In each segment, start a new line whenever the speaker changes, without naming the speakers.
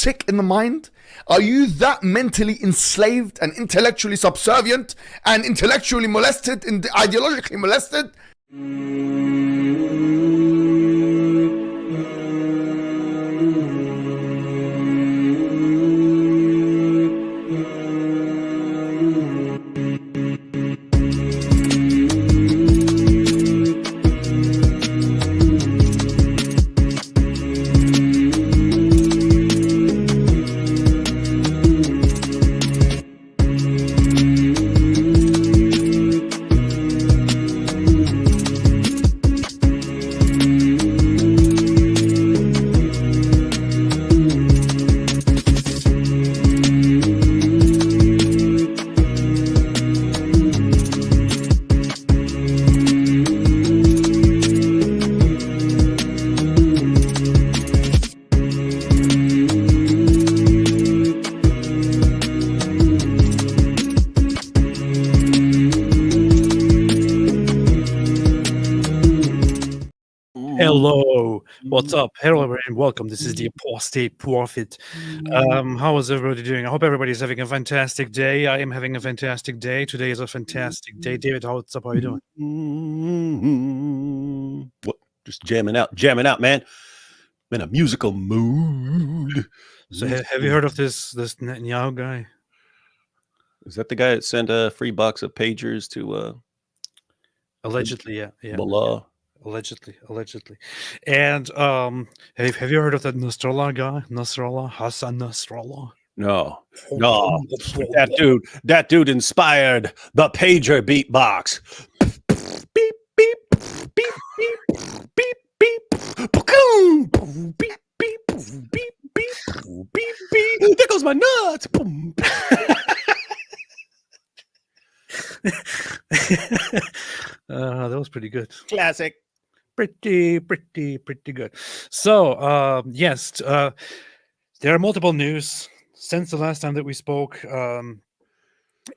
sick in the mind? Are you that mentally enslaved and intellectually subservient and intellectually molested and ideologically molested?
Hello, what's up? Hello, and welcome. This is the Apostate Prophet. How is everybody doing? I hope everybody's having a fantastic day. I am having a fantastic day. Today is a fantastic day. David, what's up? How are you doing?
What? Just jamming out, man. I'm in a musical mood.
So, have you heard of this Netanyahu guy?
Is that the guy that sent a free box of pagers to
Allegedly, yeah.
Hezbollah?
Allegedly. And have you heard of that Nasrallah guy? Hassan Nasrallah?
No. That dude inspired the pager beatbox. Beep, beep, beep, beep, beep, beep, boom, beep, beep, beep, beep, beep, beep. There goes my nuts. Boom.
That was pretty good.
Classic.
Pretty good. So, yes, there are multiple news since the last time that we spoke.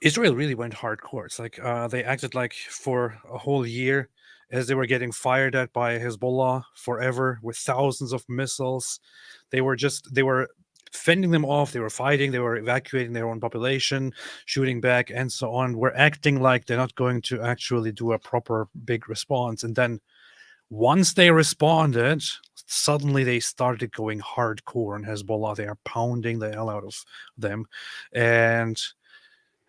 Israel really went hardcore. It's like they acted like for a whole year as they were getting fired at by Hezbollah forever with thousands of missiles. They were fending them off. They were fighting. They were evacuating their own population, shooting back, and so on. We're acting like they're not going to actually do a proper big response. And then once they responded, suddenly they started going hardcore on Hezbollah. They are pounding the hell out of them. And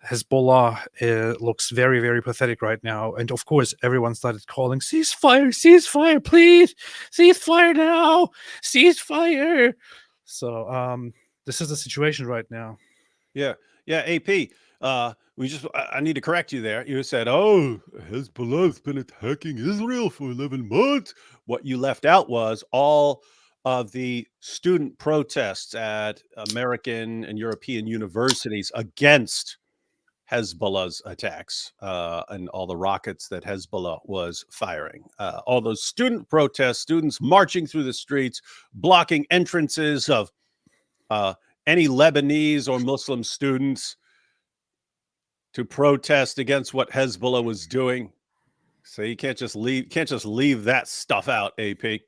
Hezbollah looks very, very pathetic right now. And of course, everyone started calling, ceasefire, please. Ceasefire now. Ceasefire. So this is the situation right now.
Yeah, AP. I need to correct you there. You said, "Oh, Hezbollah's been attacking Israel for 11 months." What you left out was all of the student protests at American and European universities against Hezbollah's attacks and all the rockets that Hezbollah was firing. All those student protests, students marching through the streets, blocking entrances of any Lebanese or Muslim students to protest against what Hezbollah was doing. So you can't just leave that stuff out, AP.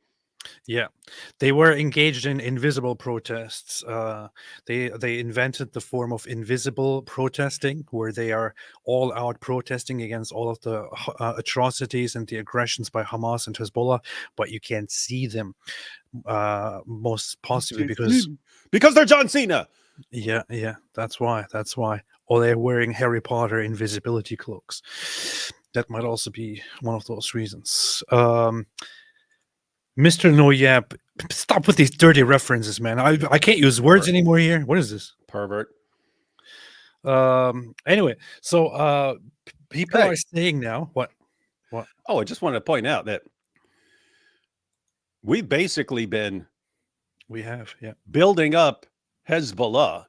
Yeah, they were engaged in invisible protests. They invented the form of invisible protesting, where they are all out protesting against all of the atrocities and the aggressions by Hamas and Hezbollah, but you can't see them. Most possibly because
they're John Cena.
Yeah, that's why. Or they're wearing Harry Potter invisibility cloaks. That might also be one of those reasons. Mr. Noyap, stop with these dirty references, man. I can't use words anymore here. What is this?
Pervert.
Anyway, so people are saying now what?
Oh, I just wanted to point out that we've basically been building up Hezbollah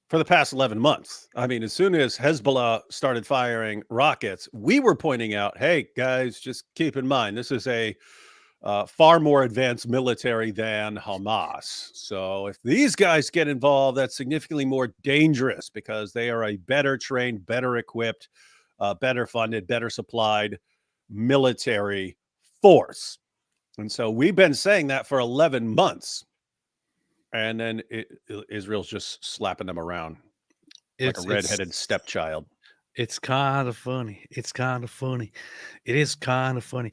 for the past 11 months. I mean, as soon as Hezbollah started firing rockets, we were pointing out, hey, guys, just keep in mind, this is a far more advanced military than Hamas. So if these guys get involved, that's significantly more dangerous because they are a better trained, better equipped, better funded, better supplied military force. And so we've been saying that for 11 months. and then Israel's just slapping them around like a
It's
redheaded stepchild.
it's kind of funny. It's kind of funny. It is kind of funny.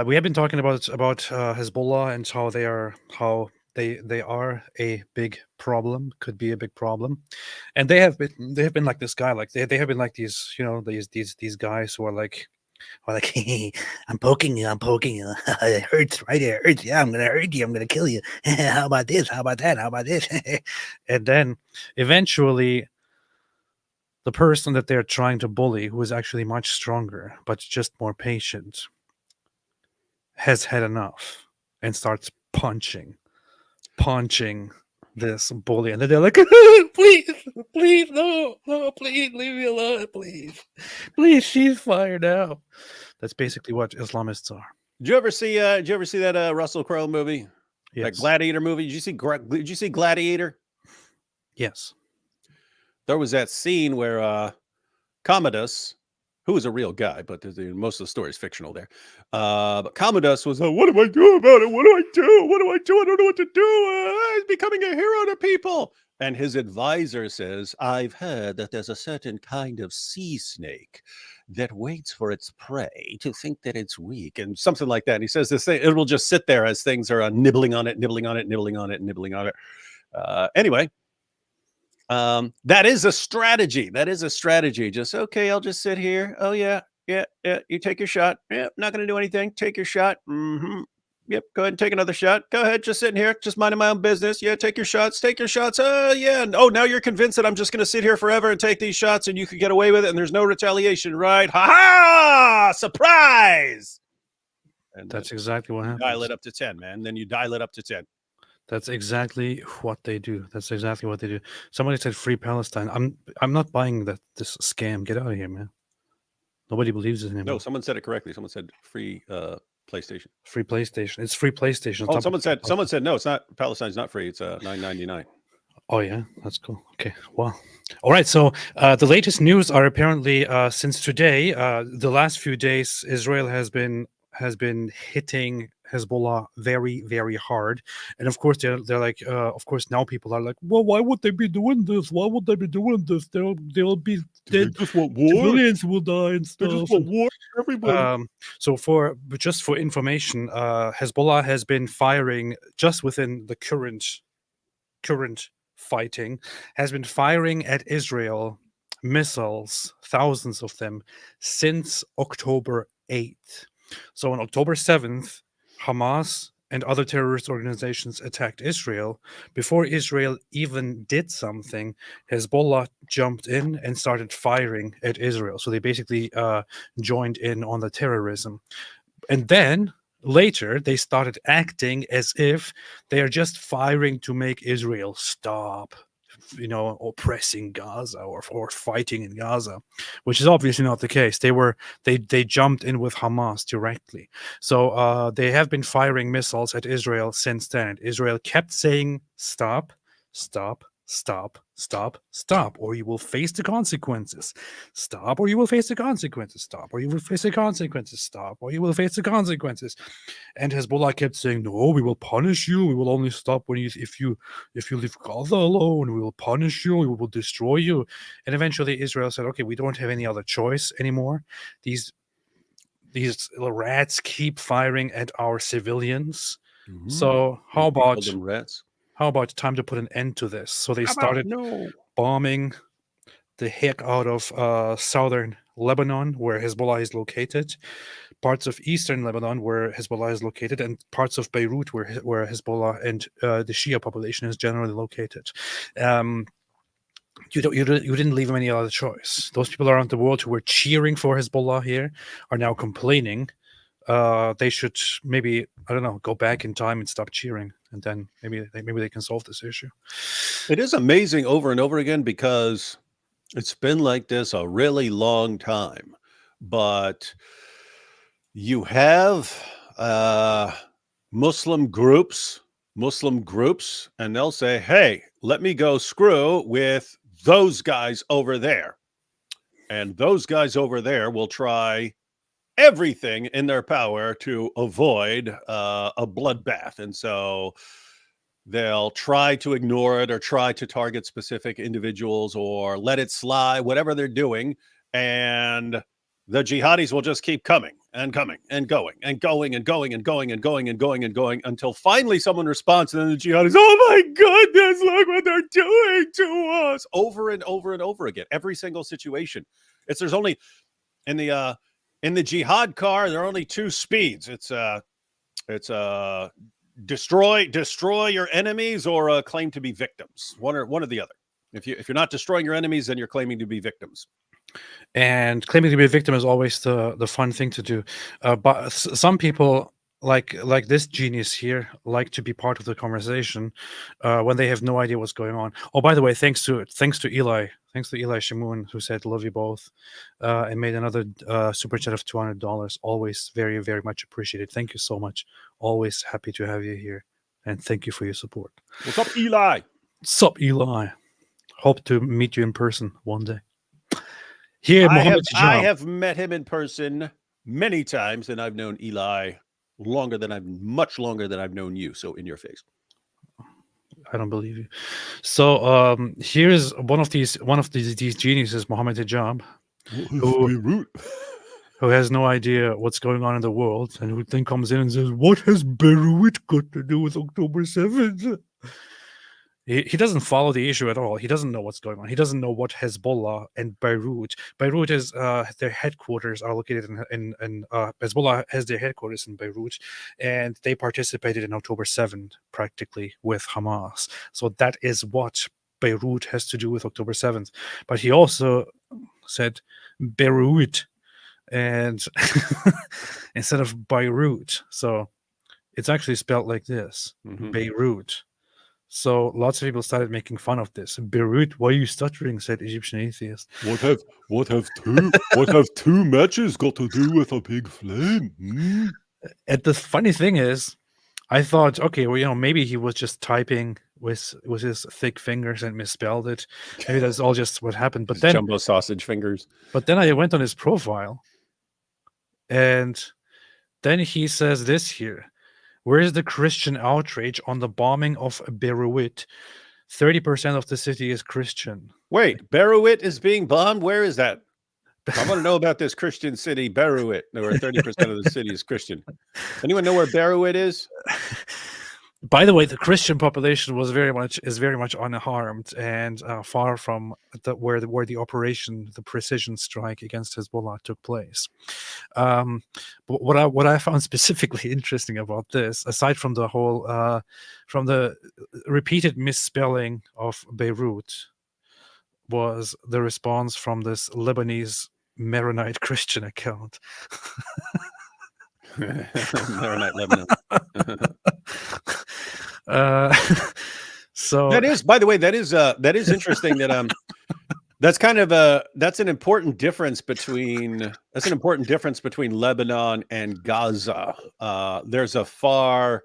We have been talking about Hezbollah and how they are a big problem, could be a big problem, and they have been like this guy, like they have been like these, these guys who are like, I'm poking you, it hurts, right? It hurts. Yeah, I'm gonna hurt you. I'm gonna kill you. How about this? How about that? How about this? And then eventually, the person that they're trying to bully, who is actually much stronger but just more patient, has had enough and starts punching this bully, and then they're like, please, please, no, please leave me alone, please, she's fired now. That's basically what Islamists are.
Did you ever see that Russell Crowe movie? That
Yes.
Gladiator movie? Did you see Gladiator?
Yes.
There was that scene where Commodus, who was a real guy, but most of the story is fictional there. But Commodus was, what do I do about it? What do I do? What do I do? I don't know what to do. He's becoming a hero to people. And his advisor says, I've heard that there's a certain kind of sea snake that waits for its prey to think that it's weak, and something like that. And he says this thing, it will just sit there as things are nibbling on it. Anyway, that is a strategy. Just, okay, I'll just sit here. Oh, yeah. You take your shot. Yeah, not going to do anything. Take your shot. Yep, go ahead and take another shot. Go ahead, just sitting here, just minding my own business. Yeah, take your shots. Yeah. Oh, now you're convinced that I'm just going to sit here forever and take these shots and you could get away with it and there's no retaliation, right? Ha ha! Surprise! And
that's exactly what happens.
Dial it up to 10, man. Then you dial it up to 10.
That's exactly what they do. Somebody said free Palestine. I'm not buying this scam. Get out of here, man. Nobody believes it anymore.
No, someone said it correctly. Someone said free PlayStation.
Free PlayStation. It's free PlayStation.
Oh, someone said no, it's not. Palestine's not free. It's $9.99.
Oh yeah, that's cool. Okay, well, all right. So the latest news are apparently since today, the last few days, Israel has been hitting Hezbollah very, very hard, and of course they're like, of course now people are like, well, why would they be doing this? They'll be dead.
They just want war.
Civilians will die and stuff.
They just want war. Everybody.
So for information, Hezbollah has been firing just within the current fighting, has been firing at Israel missiles, thousands of them, since October 8th. So on October 7th, Hamas and other terrorist organizations attacked Israel. Before Israel even did something, Hezbollah jumped in and started firing at Israel. So they basically joined in on the terrorism. And then later, they started acting as if they are just firing to make Israel stop, oppressing Gaza or fighting in Gaza, which is obviously not the case. They jumped in with Hamas directly. So they have been firing missiles at Israel since then. Israel kept saying, stop, or you will face the consequences. Stop, or you will face the consequences. Stop, or you will face the consequences. Stop, or you will face the consequences. And Hezbollah kept saying, no, we will punish you. We will only stop if you leave Gaza alone. We will punish you. We will destroy you. And eventually Israel said, okay, we don't have any other choice anymore. These rats keep firing at our civilians. Mm-hmm. So how about
rats?
How about time to put an end to this? So they started bombing the heck out of southern Lebanon, where Hezbollah is located, parts of eastern Lebanon, where Hezbollah is located, and parts of Beirut, where Hezbollah and the Shia population is generally located. You didn't leave them any other choice. Those people around the world who were cheering for Hezbollah here are now complaining. They should maybe, I don't know, go back in time and stop cheering, and then maybe they can solve this issue.
It is amazing over and over again because it's been like this a really long time, but you have Muslim groups, and they'll say, hey, let me go screw with those guys over there. And those guys over there will try everything in their power to avoid a bloodbath. And so they'll try to ignore it or try to target specific individuals or let it slide, whatever they're doing. And the jihadis will just keep coming and coming and going and going and going and going and going and going and going until finally someone responds, and then the jihadis, oh my goodness, look what they're doing to us, over and over and over again. Every single situation. There's only in the jihad car, there are only two speeds. It's destroy your enemies, or claim to be victims. One or the other. If you're not destroying your enemies, then you're claiming to be victims.
And claiming to be a victim is always the fun thing to do. But some people, like this genius here, like to be part of the conversation when they have no idea what's going on. Oh, by the way, thanks to Eli Shamoon, who said love you both, and made another super chat of $200. Always very, very much appreciated. Thank you so much. Always happy to have you here, and thank you for your support.
What's up, Eli?
Sup, Eli? Hope to meet you in person one day. Here,
I have met him in person many times, and I've known Eli much longer than I've known you. So in your face.
I don't believe you. So here's one of these geniuses, Mohammed Hijab, who has no idea what's going on in the world, and who then comes in and says, "What has Beirut got to do with October 7th?" He doesn't follow the issue at all. He doesn't know what's going on. He doesn't know what Hezbollah and Beirut is. Their headquarters are located in Hezbollah has their headquarters in Beirut, and they participated in October 7th practically with Hamas. So that is what Beirut has to do with October 7th. But he also said Beirut and instead of Beirut. So it's actually spelled like this, Beirut. So lots of people started making fun of this. Beirut, why are you stuttering? Said Egyptian atheist.
What have two matches got to do with a big flame?
And the funny thing is, I thought, okay, well, maybe he was just typing with his thick fingers and misspelled it. Maybe that's all just what happened. But then
jumbo sausage fingers.
But then I went on his profile, and then he says this here. Where is the Christian outrage on the bombing of Beirut? 30% of the city is Christian.
Wait, Beirut is being bombed? Where is that? I want to know about this Christian city, Beirut, where 30% of the city is Christian. Anyone know where Beirut is?
By the way, the Christian population is very much unharmed and far from where the operation, the precision strike against Hezbollah took place. But what I found specifically interesting about this, aside from the whole from the repeated misspelling of Beirut, was the response from this Lebanese Maronite Christian account.
Maronite Lebanon.
So
that is, by the way, that is interesting. That's an important difference between Lebanon and Gaza. There's a far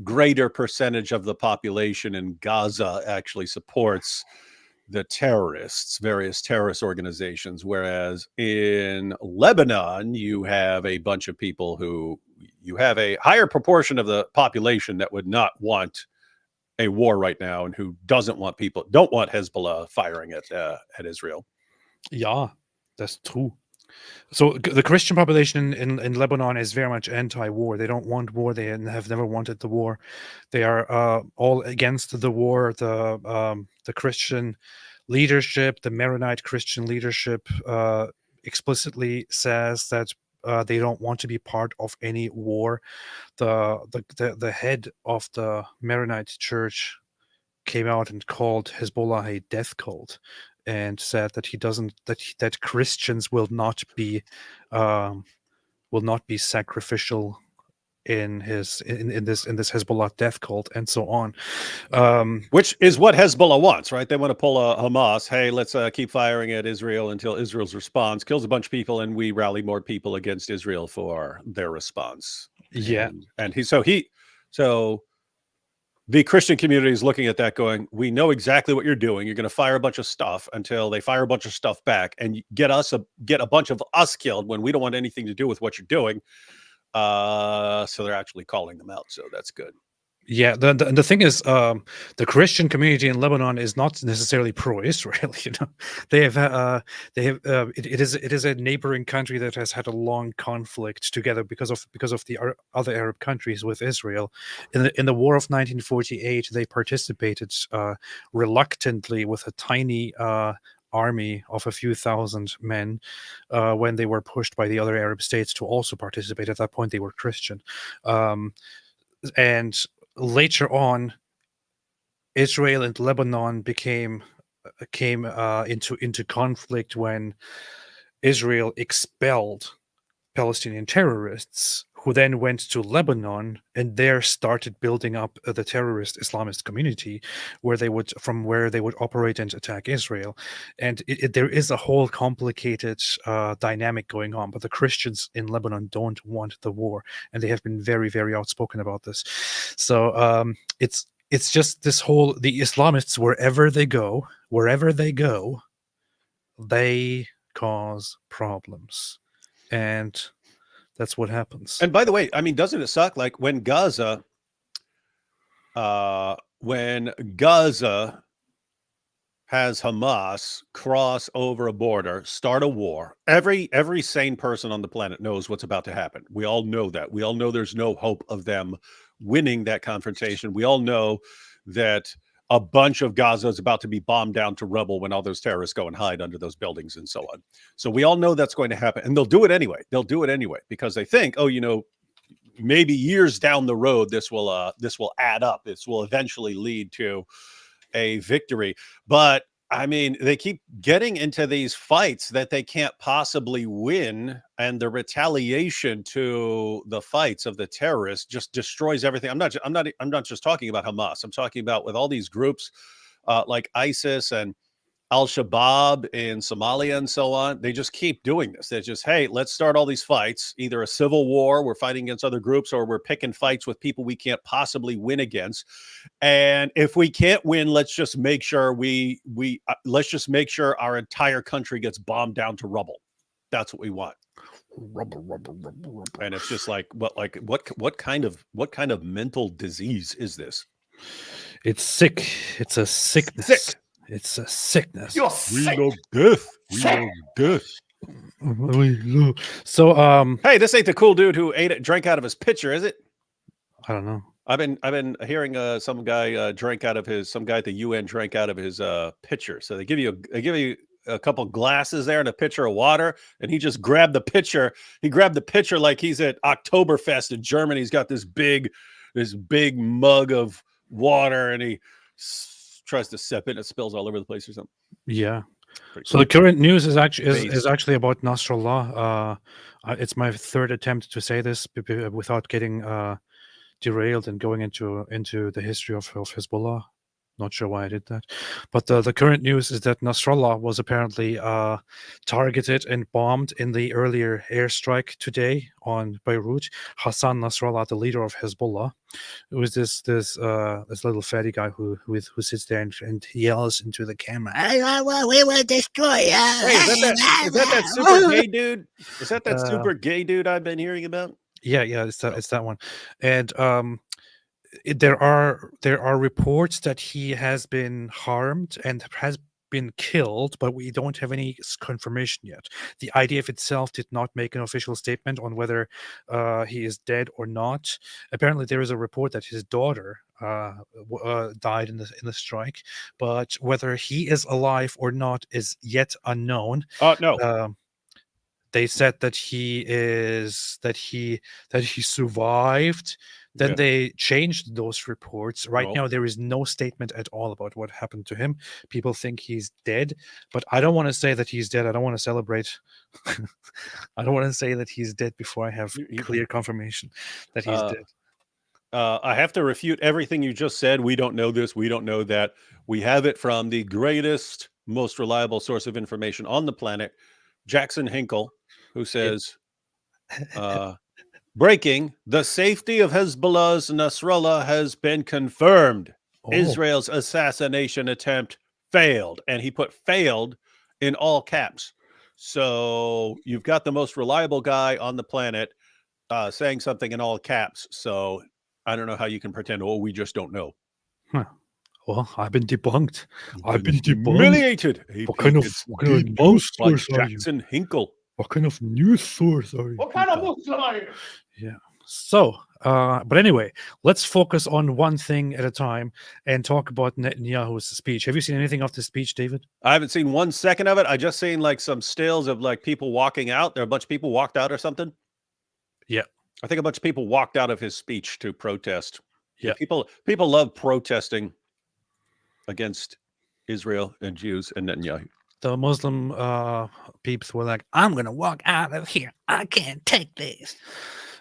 greater percentage of the population in Gaza actually supports the terrorists, various terrorist organizations, whereas in Lebanon, you have a bunch of people you have a higher proportion of the population that would not want a war right now, and who don't want Hezbollah firing at Israel.
Yeah, that's true. So the Christian population in Lebanon is very much anti-war. They don't want war. They have never wanted the war. They are all against the war. The Christian leadership, the Maronite Christian leadership, explicitly says that they don't want to be part of any war. The head of the Maronite Church came out and called Hezbollah a death cult, and said that that Christians will not be sacrificial in this Hezbollah death cult, and so on.
Which is what Hezbollah wants, right? They want to pull a Hamas. Hey, let's keep firing at Israel until Israel's response kills a bunch of people, and we rally more people against Israel for their response.
Yeah,
so the Christian community is looking at that going, we know exactly what you're doing. You're going to fire a bunch of stuff until they fire a bunch of stuff back and get a bunch of us killed when we don't want anything to do with what you're doing. So they're actually calling them out. So that's good.
Yeah, the thing is, the Christian community in Lebanon is not necessarily pro-Israel. They have it is a neighboring country that has had a long conflict together because of the other Arab countries with Israel. In the war of 1948, they participated reluctantly with a tiny army of a few thousand men when they were pushed by the other Arab states to also participate. At that point, they were Christian. And later on, Israel and Lebanon came into conflict when Israel expelled Palestinian terrorists, who then went to Lebanon and there started building up the terrorist Islamist community, where they would operate and attack Israel. And there is a whole complicated dynamic going on. But the Christians in Lebanon don't want the war, and they have been very, very outspoken about this. So it's just this whole, the Islamists, wherever they go, they cause problems, and that's what happens.
And by the way, I mean, doesn't it suck? Like when Gaza has Hamas cross over a border, start a war, every sane person on the planet knows what's about to happen. We all know that. We all know there's no hope of them winning that confrontation. We all know that a bunch of Gaza is about to be bombed down to rubble when all those terrorists go and hide under those buildings and so on. So we all know that's going to happen, and they'll do it anyway. They'll do it anyway because they think, oh, maybe years down the road, this will add up. This will eventually lead to a victory. But I mean, they keep getting into these fights that they can't possibly win, and the retaliation to the fights of the terrorists just destroys everything. I'm not just talking about Hamas. I'm talking about with all these groups like ISIS and Al-Shabaab in Somalia and so on. They just keep doing this. They're just, hey, let's start all these fights, either a civil war, we're fighting against other groups, or we're picking fights with people we can't possibly win against. And if we can't win, let's just make sure let's just make sure our entire country gets bombed down to rubble. That's what we want.
Rubble.
And it's just like, what kind of mental disease is this?
It's sick. It's a sickness.
Sick.
It's a sickness.
You're
We
sick.
love death. We love death.
So
Hey, this ain't the cool dude who drank out of his pitcher, is it?
I don't know.
I've been hearing some guy at the UN drank out of his pitcher. So they give you a couple glasses there and a pitcher of water, and he just grabbed the pitcher. He grabbed the pitcher like he's at Oktoberfest in Germany. He's got this big mug of water, and he tries to sip it, and it spills all over the place or something.
Yeah.
Pretty
So
cool.
the current news is actually
Based.
about Nasrallah. It's my third attempt to say this without getting derailed and going into the history of Hezbollah. Not sure why I did that. But the current news is that Nasrallah was apparently targeted and bombed in the earlier airstrike today on Beirut. Hassan Nasrallah, the leader of Hezbollah, it was this little fatty guy who sits there and yells into the camera, "We will destroy you."
Hey, is that that super gay dude? Is that super gay dude I've been hearing about?
Yeah, it's that one. And there are reports that he has been harmed and has been killed, but we don't have any confirmation yet. The IDF itself did not make an official statement on whether he is dead or not. Apparently, there is a report that his daughter died in the strike, but whether he is alive or not is yet unknown.
No.
They said that he survived. Then they changed those reports. Right now, there is no statement at all about what happened to him. People think he's dead, but I don't want to say that he's dead. I don't want to celebrate. I don't want to say that he's dead before I have clear confirmation that he's dead.
I have to refute everything you just said. We don't know this. We don't know that. We have it from the greatest, most reliable source of information on the planet, Jackson Hinkle, who says, breaking, the safety of Hezbollah's Nasrallah has been confirmed. Israel's assassination attempt failed. And he put failed in all caps. So you've got the most reliable guy on the planet saying something in all caps. So I don't know how you can pretend, oh, we just don't know.
Well, I've been debunked. I've been debunked.
Humiliated.
What kind of
debunked
news
by
source are you?
Jackson Hinkle.
What kind of news source are you?
What kind of Muslim are you?
Yeah. So, but anyway, let's focus on one thing at a time and talk about Netanyahu's speech. Have you seen anything of the speech, David?
I haven't seen 1 second of it. I just seen like some stills of like people walking out. There are a bunch of people walked out or something.
Yeah.
I think a bunch of people walked out of his speech to protest.
Yeah.
People love protesting against Israel and Jews and Netanyahu.
The Muslim peeps were like, I'm going to walk out of here. I can't take this.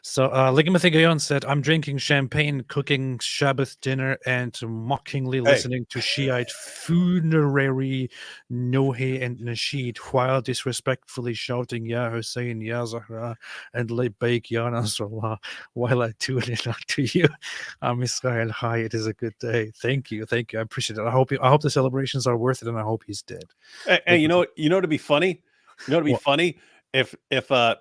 So Ligamathigayon said, I'm drinking champagne, cooking Shabbat dinner, and mockingly listening to Shiite funerary Nohe and Nasheed while disrespectfully shouting Ya Hussein, Ya Zahra, and Labbaik Ya Nasrallah while I tune it out to you. I'm Israel. Hi, it is a good day. Thank you. I appreciate it. I hope the celebrations are worth it, and I hope he's dead.
Hey, you know to be funny? You know to be funny? If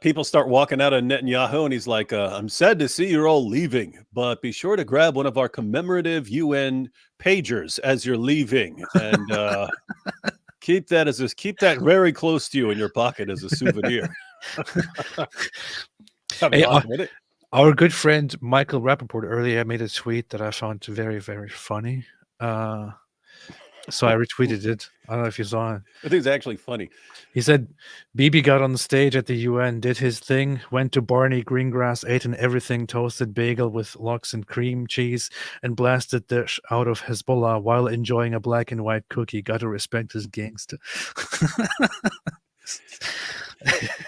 people start walking out of Netanyahu and he's like, I'm sad to see you're all leaving, but be sure to grab one of our commemorative UN pagers as you're leaving, and keep that very close to you in your pocket as a souvenir.
Hey, our good friend Michael Rappaport earlier made a tweet that I found very, very funny. So I retweeted it. I don't know if you saw it.
I think it's actually funny.
He said, Bibi got on the stage at the UN, did his thing, went to Barney Greengrass, ate an everything toasted bagel with lox and cream cheese, and blasted the out of Hezbollah while enjoying a black and white cookie. Gotta respect his gangster.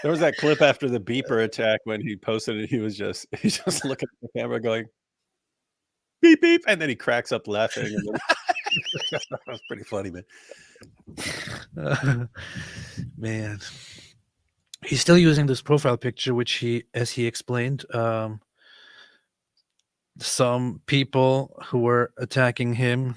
There was that clip after the beeper attack when he posted it. He's just looking at the camera going, beep, beep. And then he cracks up laughing. And then that was pretty funny, man.
Man, he's still using this profile picture, which he, as he explained, some people who were attacking him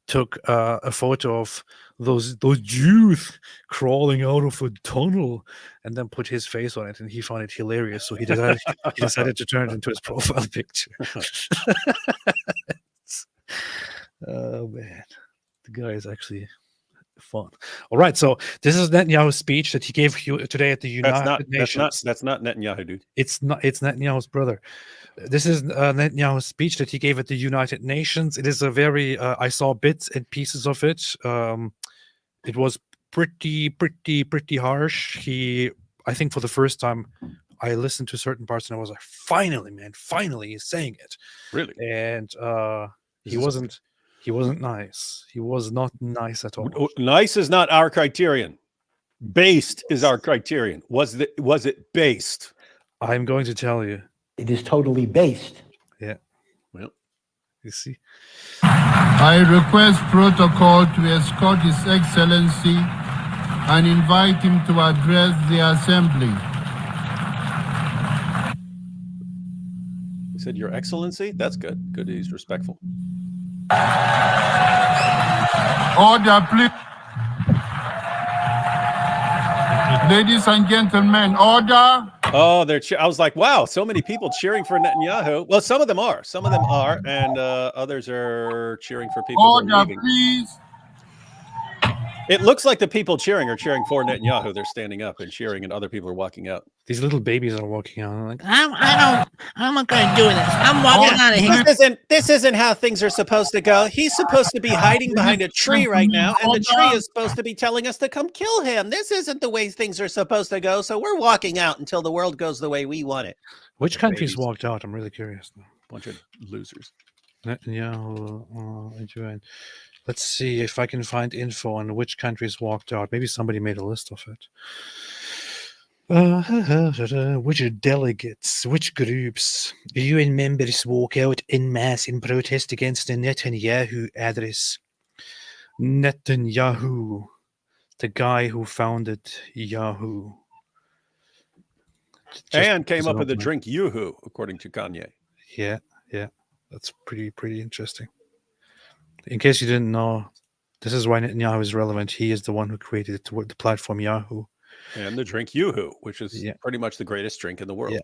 took a photo of those Jews crawling out of a tunnel and then put his face on it, and he found it hilarious. So he decided to turn it into his profile picture. Oh man, the guy is actually fun. All right, so this is Netanyahu's speech that he gave today at the United Nations.
That's not Netanyahu, dude.
It's not. It's Netanyahu's brother. This is Netanyahu's speech that he gave at the United Nations. It is a very. I saw bits and pieces of it. It was pretty harsh. I think for the first time, I listened to certain parts and I was like, "Finally, man! Finally, he's saying it."
Really?
And he wasn't nice. He was not nice at all.
Nice is not our criterion. Based is our criterion. Was it based?
I'm going to tell you.
It is totally based.
Yeah.
Well,
you see.
I request protocol to escort His Excellency and invite him to address the assembly.
He said, Your Excellency? That's good. Good, he's respectful.
Order, please. Ladies and gentlemen, order.
Oh, I was like, wow, so many people cheering for Netanyahu. Well, some of them are, and others are cheering for people.
Order, please.
It looks like the people cheering are cheering for Netanyahu. They're standing up and cheering, and other people are walking out.
These little babies are walking out. I'm like,
I'm not going to do this. I'm walking out of here.
This isn't how things are supposed to go. He's supposed to be hiding behind a tree right now, and the tree is supposed to be telling us to come kill him. This isn't the way things are supposed to go, so we're walking out until the world goes the way we want it.
Which countries walked out? I'm really curious now.
Bunch of losers.
Netanyahu, let's see if I can find info on which countries walked out. Maybe somebody made a list of it. Which delegates, which groups? UN members walk out en masse in protest against the Netanyahu address. Netanyahu, the guy who founded Yahoo.
And came up with the drink Yoo-hoo, according to Kanye.
Yeah. That's pretty interesting. In case you didn't know, this is why Netanyahu is relevant. He is the one who created the platform Yahoo.
And the drink Yoo-hoo, which is pretty much the greatest drink in the world.
Yeah.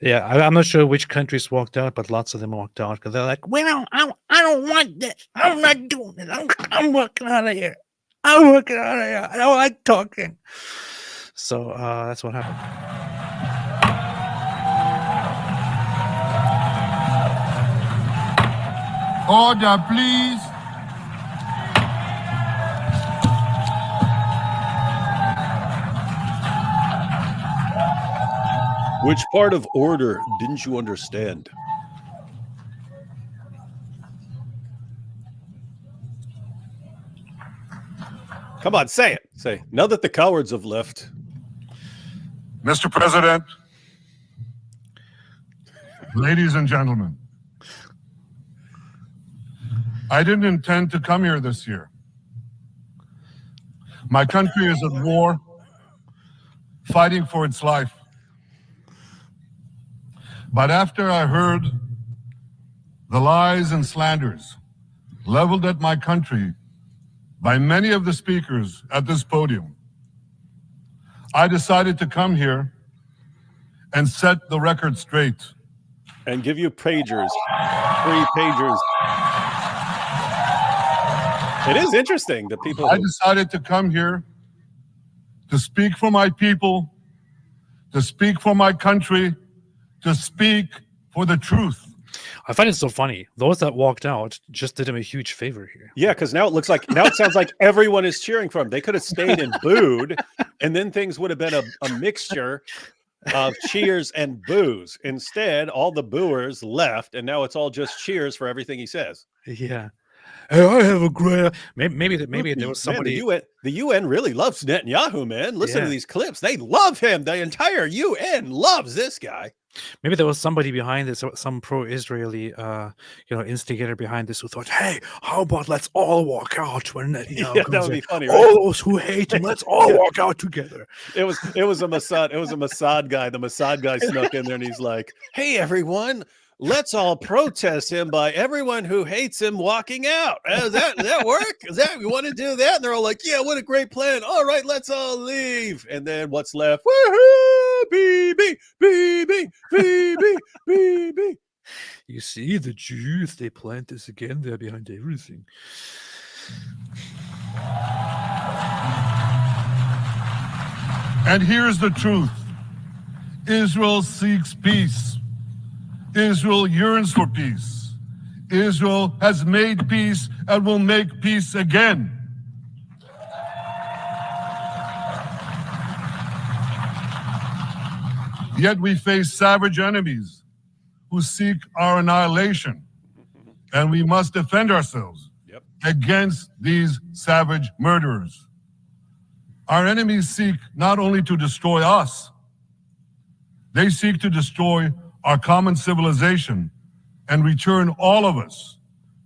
Yeah, I'm not sure which countries walked out, but lots of them walked out because they're like,
Well, I don't want this. I'm not doing it. I'm walking out of here. I'm walking out of here. I don't like talking.
so that's what happened.
Order, please.
Which part of order didn't you understand? Come on, say it. Say, now that the cowards have left.
Mr. President, ladies and gentlemen, I didn't intend to come here this year. My country is at war, fighting for its life. But after I heard the lies and slanders leveled at my country by many of the speakers at this podium, I decided to come here and set the record straight.
And give you pagers, 3 pagers. It is interesting that people.
I decided to come here to speak for my people, to speak for my country, to speak for the truth.
I find it so funny. Those that walked out just did him a huge favor here.
Yeah, because now it sounds like everyone is cheering for him. They could have stayed and booed, and then things would have been a mixture of cheers and boos. Instead, all the booers left, and now it's all just cheers for everything he says.
Yeah. Hey, I have a great. Maybe there was somebody.
Man, the UN really loves Netanyahu, man. Listen to
Yeah.
these clips. They love him. The entire UN loves this guy.
Maybe there was somebody behind this, some pro-Israeli, instigator behind this who thought, "Hey, how about let's all walk out when Netanyahu
Yeah,
comes
that would
in?
be funny,
All
right?
those who hate him, let's all walk out together."
It was a Mossad guy. The Mossad guy snuck in there and he's like, "Hey everyone, let's all protest him by everyone who hates him walking out. Does that work? Is that we want to do that?" And they're all like, "Yeah, what a great plan. All right, let's all leave." And then what's left? Woohoo! BB, BB, BB, BB.
You see, the Jews, they plant this again. They're behind everything.
And here's the truth. Israel seeks peace. Israel yearns for peace. Israel has made peace and will make peace again. Yet we face savage enemies who seek our annihilation, and we must defend ourselves against these savage murderers. Our enemies seek not only to destroy us, they seek to destroy our common civilization and return all of us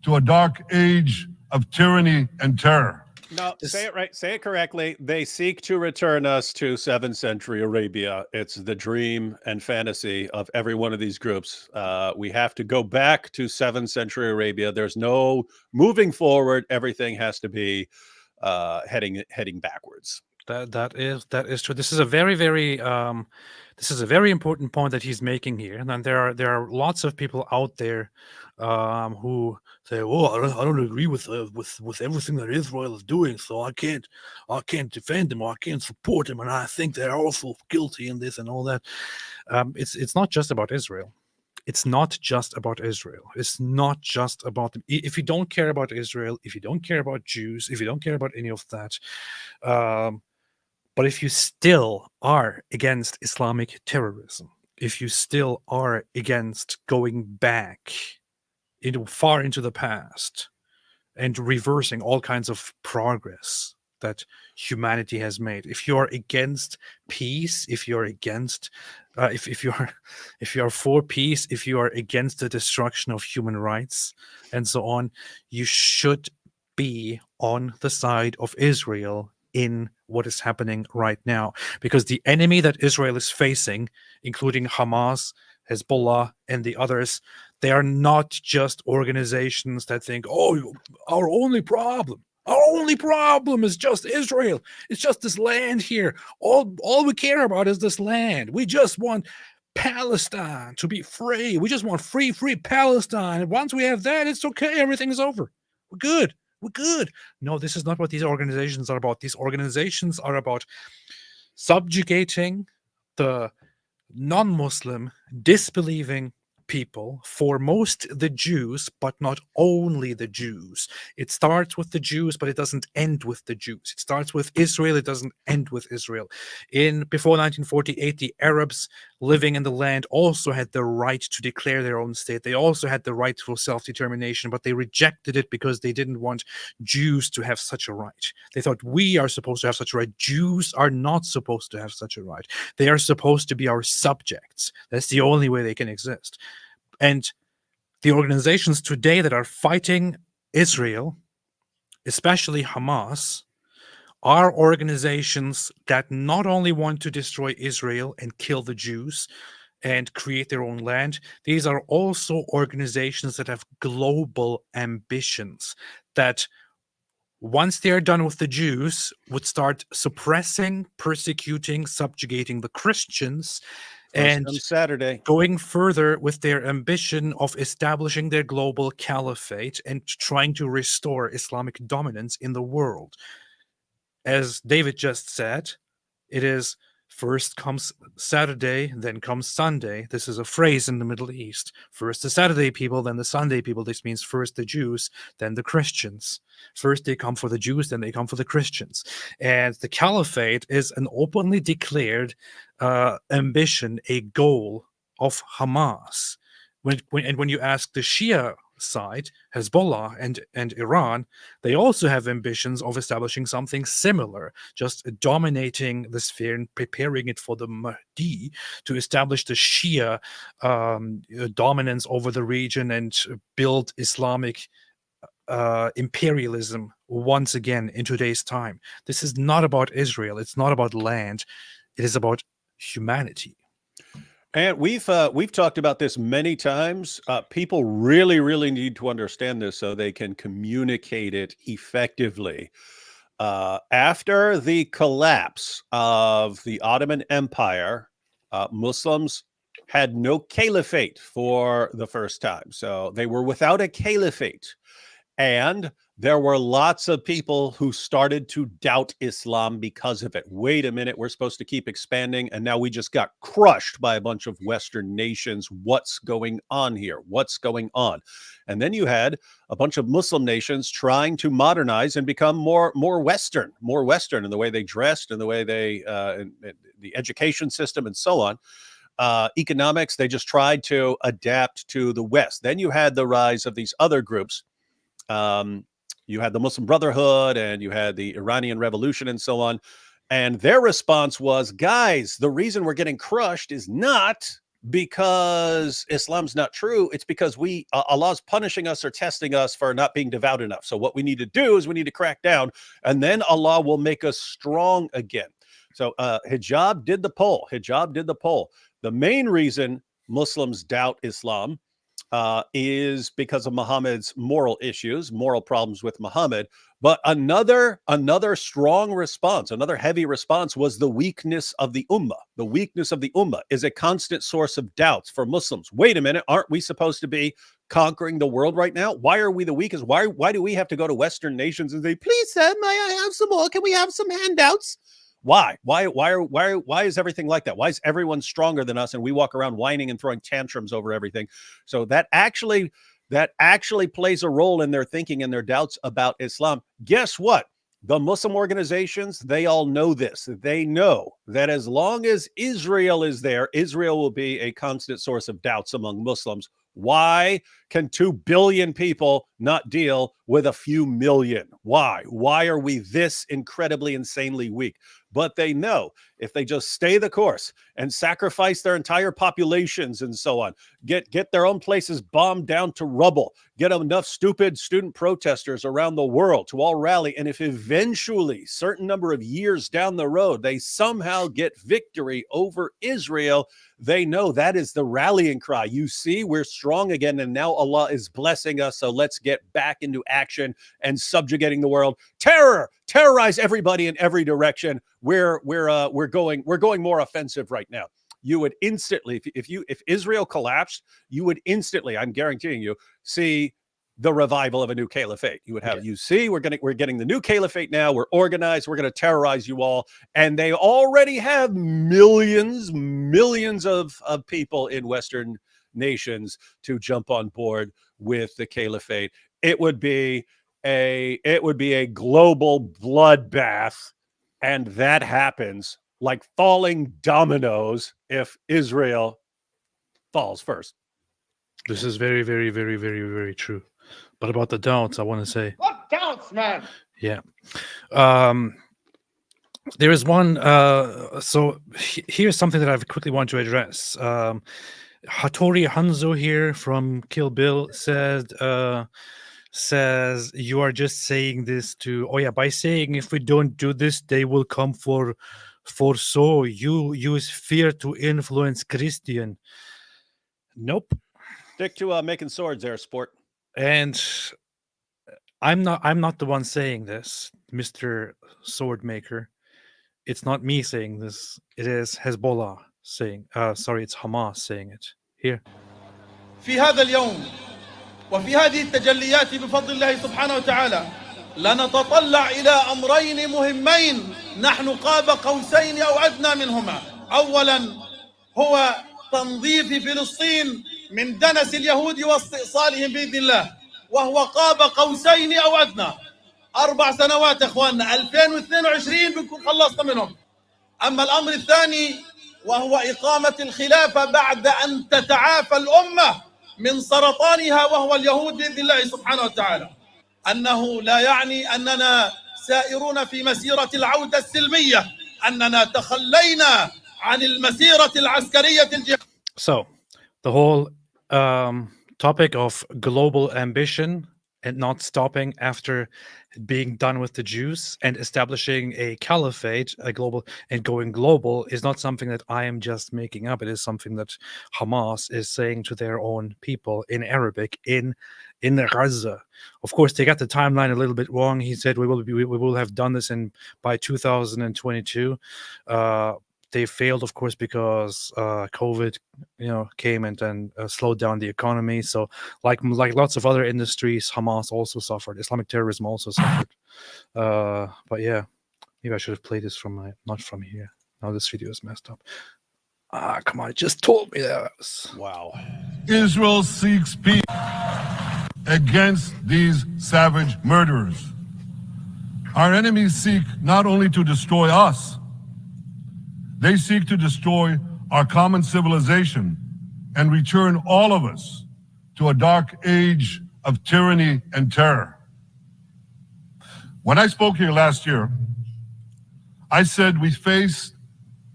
to a dark age of tyranny and terror.
No, say it right. Say it correctly. They seek to return us to 7th century Arabia. It's the dream and fantasy of every one of these groups. We have to go back to 7th century Arabia. There's no moving forward. Everything has to be heading backwards.
That is true. This is a very important point that he's making here. And then there are lots of people out there who say, "Oh, I don't agree with everything that Israel is doing, so I can't defend them or I can't support them, and I think they're also guilty in this and all that." It's not just about Israel. It's not just about Israel. It's not just about them. If you don't care about Israel, if you don't care about Jews, if you don't care about any of that, but if you still are against Islamic terrorism, if you still are against going back far into the past and reversing all kinds of progress that humanity has made, if you are against peace, if you're against, if you are for peace, if you are against the destruction of human rights and so on, you should be on the side of Israel in what is happening right now, because the enemy that Israel is facing, including Hamas, Hezbollah, and the others, they are not just organizations that think, "Oh, our only problem is just Israel. It's just this land here. All we care about is this land. We just want Palestine to be free. We just want free Palestine. And once we have that, it's okay. Everything's over. We're good. We're good. No, this is not what these organizations are about. These organizations are about subjugating the non-Muslim, disbelieving people, foremost the Jews, but not only the Jews. It starts with the Jews, but it doesn't end with the Jews. It starts with Israel, it doesn't end with Israel. Before 1948, the Arabs living in the land also had the right to declare their own state. They also had the right for self-determination, but they rejected it because they didn't want Jews to have such a right. They thought, we are supposed to have such a right. Jews are not supposed to have such a right. They are supposed to be our subjects. That's the only way they can exist. And the organizations today that are fighting Israel, especially Hamas, are organizations that not only want to destroy Israel and kill the Jews and create their own land, these are also organizations that have global ambitions that, once they are done with the Jews, would start suppressing, persecuting, subjugating the Christians, and
Saturday
going further with their ambition of establishing their global caliphate and trying to restore Islamic dominance in the world. As David just said, it is first comes Saturday, then comes Sunday. This is a phrase in the Middle East. First the Saturday people, then the Sunday people. This means first the Jews, then the Christians. First they come for the Jews, then they come for the Christians. And the caliphate is an openly declared ambition, a goal of Hamas. When you ask the Shia side, Hezbollah and Iran, they also have ambitions of establishing something similar, just dominating the sphere and preparing it for the Mahdi to establish the Shia dominance over the region and build Islamic imperialism once again in today's time. This is not about Israel. It's not about land. It is about humanity.
And we've talked about this many times. People really need to understand this so they can communicate it effectively. After the collapse of the Ottoman Empire, Muslims had no caliphate for the first time. So they were without a caliphate. And there were lots of people who started to doubt Islam because of it. Wait a minute, we're supposed to keep expanding, and now we just got crushed by a bunch of Western nations. What's going on here? What's going on? And then you had a bunch of Muslim nations trying to modernize and become more Western in the way they dressed and the way they, the education system and so on. Economics, they just tried to adapt to the West. Then you had the rise of these other groups. You had the Muslim Brotherhood and you had the Iranian Revolution and so on. And their response was, guys, the reason we're getting crushed is not because Islam's not true. It's because Allah's punishing us or testing us for not being devout enough. So what we need to do is we need to crack down, and then Allah will make us strong again. So hijab did the poll. The main reason Muslims doubt Islam is because of Muhammad's moral issues, moral problems with Muhammad. But another strong response, another heavy response was the weakness of the ummah. The weakness of the ummah is a constant source of doubts for Muslims. Wait a minute, aren't we supposed to be conquering the world right now? Why are we the weakest? Why do we have to go to Western nations and say, please, sir, may I have some more? Can we have some handouts? Why is everything like that? Why is everyone stronger than us and we walk around whining and throwing tantrums over everything? So that actually plays a role in their thinking and their doubts about Islam. Guess what? The Muslim organizations, they all know this. They know that as long as Israel is there, Israel will be a constant source of doubts among Muslims. Why can 2 billion people not deal with a few million? Why? Why are we this incredibly, insanely weak? But they know if they just stay the course and sacrifice their entire populations and so on, get their own places bombed down to rubble, get enough stupid student protesters around the world to all rally, and if eventually, certain number of years down the road, they somehow get victory over Israel, they know that is the rallying cry. You see, we're strong again, and now Allah is blessing us, so let's get back into action and subjugating the world. Terrorize everybody in every direction. We're going more offensive right now. you would instantly, if Israel collapsed, you would instantly, I'm guaranteeing you, see the revival of a new caliphate. You would have, you see, we're getting the new caliphate now. We're organized. We're going to terrorize you all. And they already have millions of people in Western nations to jump on board with the caliphate. It would be a global bloodbath. And that happens like falling dominoes if Israel falls first.
This is very, very, very, very, very true. But about the doubts, I want to say,
What doubts, man?
yeah. There is one. Here's something that I quickly want to address. Hattori Hanzo here from Kill Bill says you are just saying this to, by saying if we don't do this, they will come for so you use fear to influence Christian. Nope.
Stick to making swords there, sport.
And I'm not the one saying this, Mr. Sword Maker. It's not me saying this. It is Hezbollah saying. It's Hamas saying it. Here.
في هذا اليوم وفي هذه التجليات بفضل الله سبحانه وتعالى لنتطلع إلى أمرين مهمين نحن قاب قوسين أو أدنى منهما. أولا هو تنظيف فلسطين من دنس اليهود واستئصالهم بإذن الله، وهو قاب قوسين أو أدنى. 4 سنوات أخواننا، 2022 بنكون خلصنا منهم. أما الأمر الثاني وهو إقامة الخلافة بعد أن تتعافى الأمة من سرطانها وهو اليهود بإذن الله سبحانه وتعالى. أنه لا يعني أننا سائرون في مسيرة العودة السلمية، أننا تخلينا عن المسيرة العسكرية الجهادية.
So, the whole topic of global ambition and not stopping after being done with the Jews and establishing a caliphate, a global, and going global is not something that I am just making up. It is something that Hamas is saying to their own people in Arabic in Gaza. Of course, they got the timeline a little bit wrong. He said we will have done this by 2022. They failed, of course, because COVID, came and then slowed down the economy. So, like lots of other industries, Hamas also suffered. Islamic terrorism also suffered. But yeah, maybe I should have played this not from here. Now this video is messed up. Come on! It just told me that.
Wow.
Israel seeks peace against these savage murderers. Our enemies seek not only to destroy us, they seek to destroy our common civilization and return all of us to a dark age of tyranny and terror. When I spoke here last year, I said we face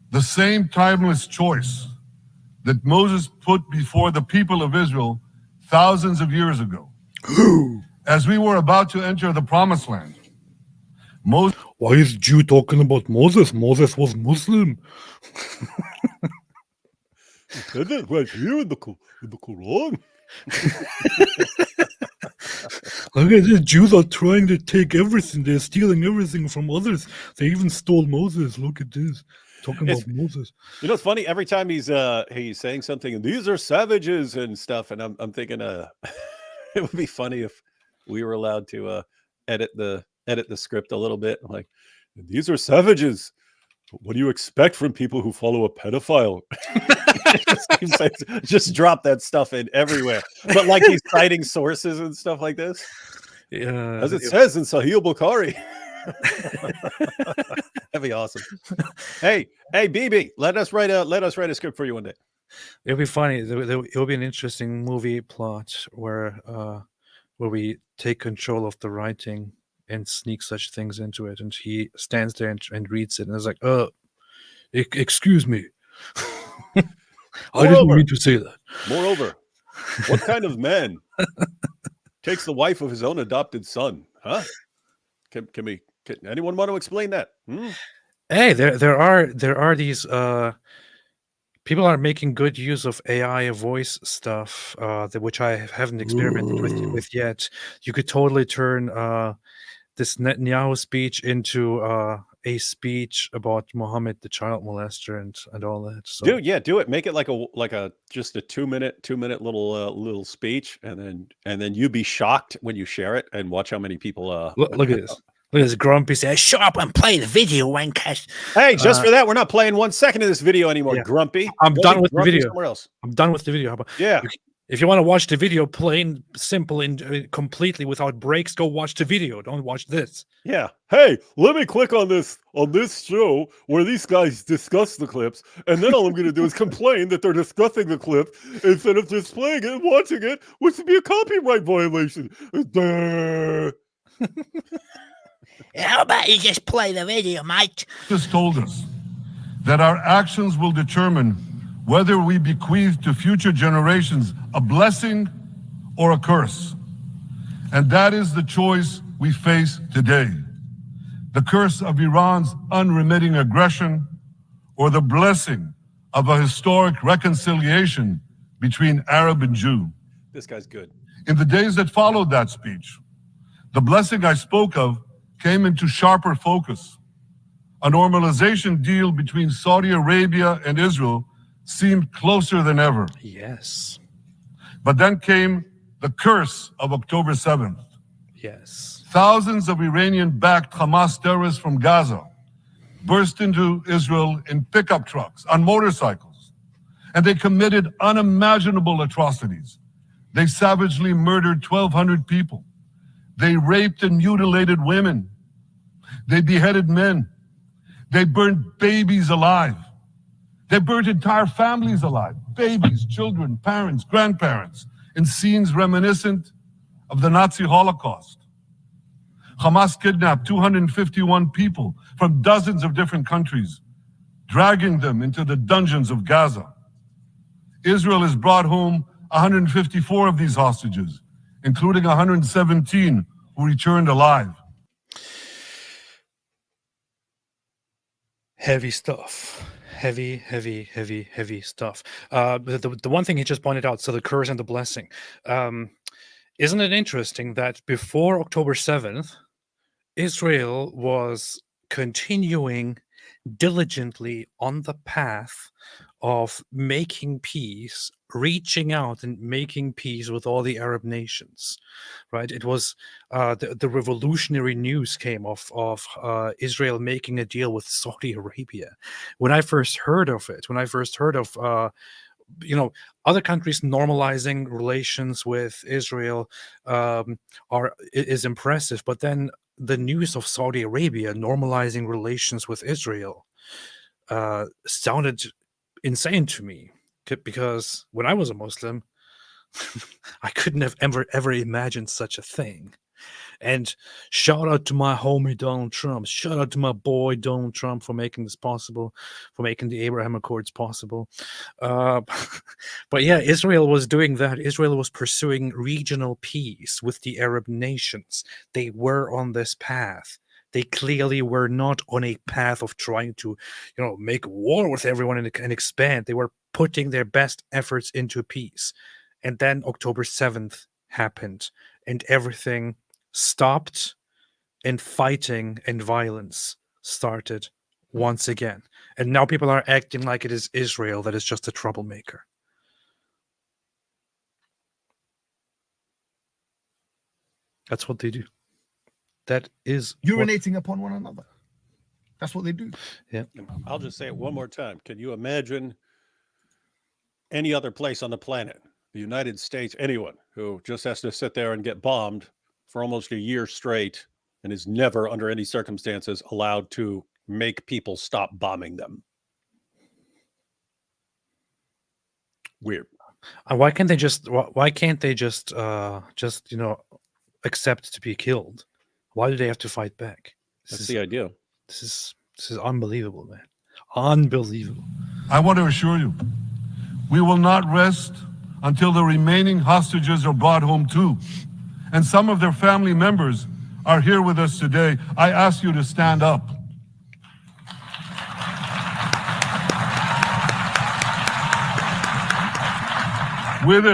the same timeless choice that Moses put before the people of Israel thousands of years ago. As we were about to enter the promised land, Moses.
Why is Jew talking about Moses? Moses was Muslim.
Said that right here in the Quran.
Look at this. Jews are trying to take everything. They're stealing everything from others. They even stole Moses. Look at this. Talking about Moses.
You know, it's funny. Every time he's saying something, and these are savages and stuff, and I'm thinking, it would be funny if we were allowed to edit the script a little bit. I'm like, these are savages. What do you expect from people who follow a pedophile? Just drop that stuff in everywhere. But like he's citing sources and stuff like this.
Yeah,
as it says in Sahih Bukhari. That'd be awesome. Hey, BB, let us write a script for you one day.
It'll be funny. It'll be an interesting movie plot where we take control of the writing and sneak such things into it, and he stands there and reads it, and is like, excuse me. I didn't mean to say that.
Moreover, what kind of man takes the wife of his own adopted son? Huh? Can anyone want to explain that?
Hey, there are these people are making good use of AI voice stuff, which I haven't experimented with yet. You could totally turn this Netanyahu speech into a speech about Muhammad, the child molester, and all that. So
Do it. Make it like a just a 2-minute little speech, and then you be shocked when you share it, and watch how many people.
look at this. Look at this grumpy say,
Shut up and play the video, wankers.
Hey, just for that, we're not playing 1 second of this video anymore.
Yeah.
Grumpy.
I'm
Go
done
be
with the
grumpy
video.
Somewhere else.
I'm done with the video. How about
Yeah.
if you want to watch the video plain, simple, and completely without breaks, go watch the video. Don't watch this.
Yeah. Hey, let me click on this show where these guys discuss the clips, and then all I'm going to do is complain that they're discussing the clip instead of just playing it and watching it, which would be a copyright violation. Duh.
How about you just play the video, mate?
Just told us that our actions will determine whether we bequeath to future generations a blessing or a curse. And that is the choice we face today. The curse of Iran's unremitting aggression, or the blessing of a historic reconciliation between Arab and Jew.
This guy's good.
In the days that followed that speech, the blessing I spoke of came into sharper focus. A normalization deal between Saudi Arabia and Israel seemed closer than ever.
Yes.
But then came the curse of October 7th.
Yes.
Thousands of Iranian-backed Hamas terrorists from Gaza burst into Israel in pickup trucks, on motorcycles, and they committed unimaginable atrocities. They savagely murdered 1,200 people. They raped and mutilated women. They beheaded men. They burned babies alive. They burned entire families alive, babies, children, parents, grandparents, in scenes reminiscent of the Nazi Holocaust. Hamas kidnapped 251 people from dozens of different countries, dragging them into the dungeons of Gaza. Israel has brought home 154 of these hostages, including 117 who returned alive.
Heavy stuff. Heavy stuff. The one thing he just pointed out, so the curse and the blessing. Isn't it interesting that before October 7th, Israel was continuing diligently on the path of making peace, reaching out and making peace with all the Arab nations, right? It was the revolutionary news came of Israel making a deal with Saudi Arabia. When I first heard of it, other countries normalizing relations with Israel is impressive, but then the news of Saudi Arabia normalizing relations with Israel sounded insane to me, because when I was a Muslim, I couldn't have ever imagined such a thing. And shout out to my homie Donald Trump. Shout out to my boy Donald Trump for making this possible, for making the Abraham Accords possible. But yeah, Israel was doing that. Israel was pursuing regional peace with the Arab nations. They were on this path. They clearly were not on a path of trying to, make war with everyone and expand. They were putting their best efforts into peace. And then October 7th happened, and everything stopped, and fighting and violence started once again. And now people are acting like it is Israel that is just a troublemaker. That's what they do. That is
Urinating upon one another. That's what they do.
Yeah.
I'll just say it one more time. Can you imagine any other place on the planet, the United States, anyone who just has to sit there and get bombed for almost a year straight and is never under any circumstances allowed to make people stop bombing them? Weird.
Why can't they just accept to be killed? Why do they have to fight back?
That's the idea.
This is unbelievable, man. Unbelievable.
I want to assure you, we will not rest until the remaining hostages are brought home too. And some of their family members are here with us today. I ask you to stand up. With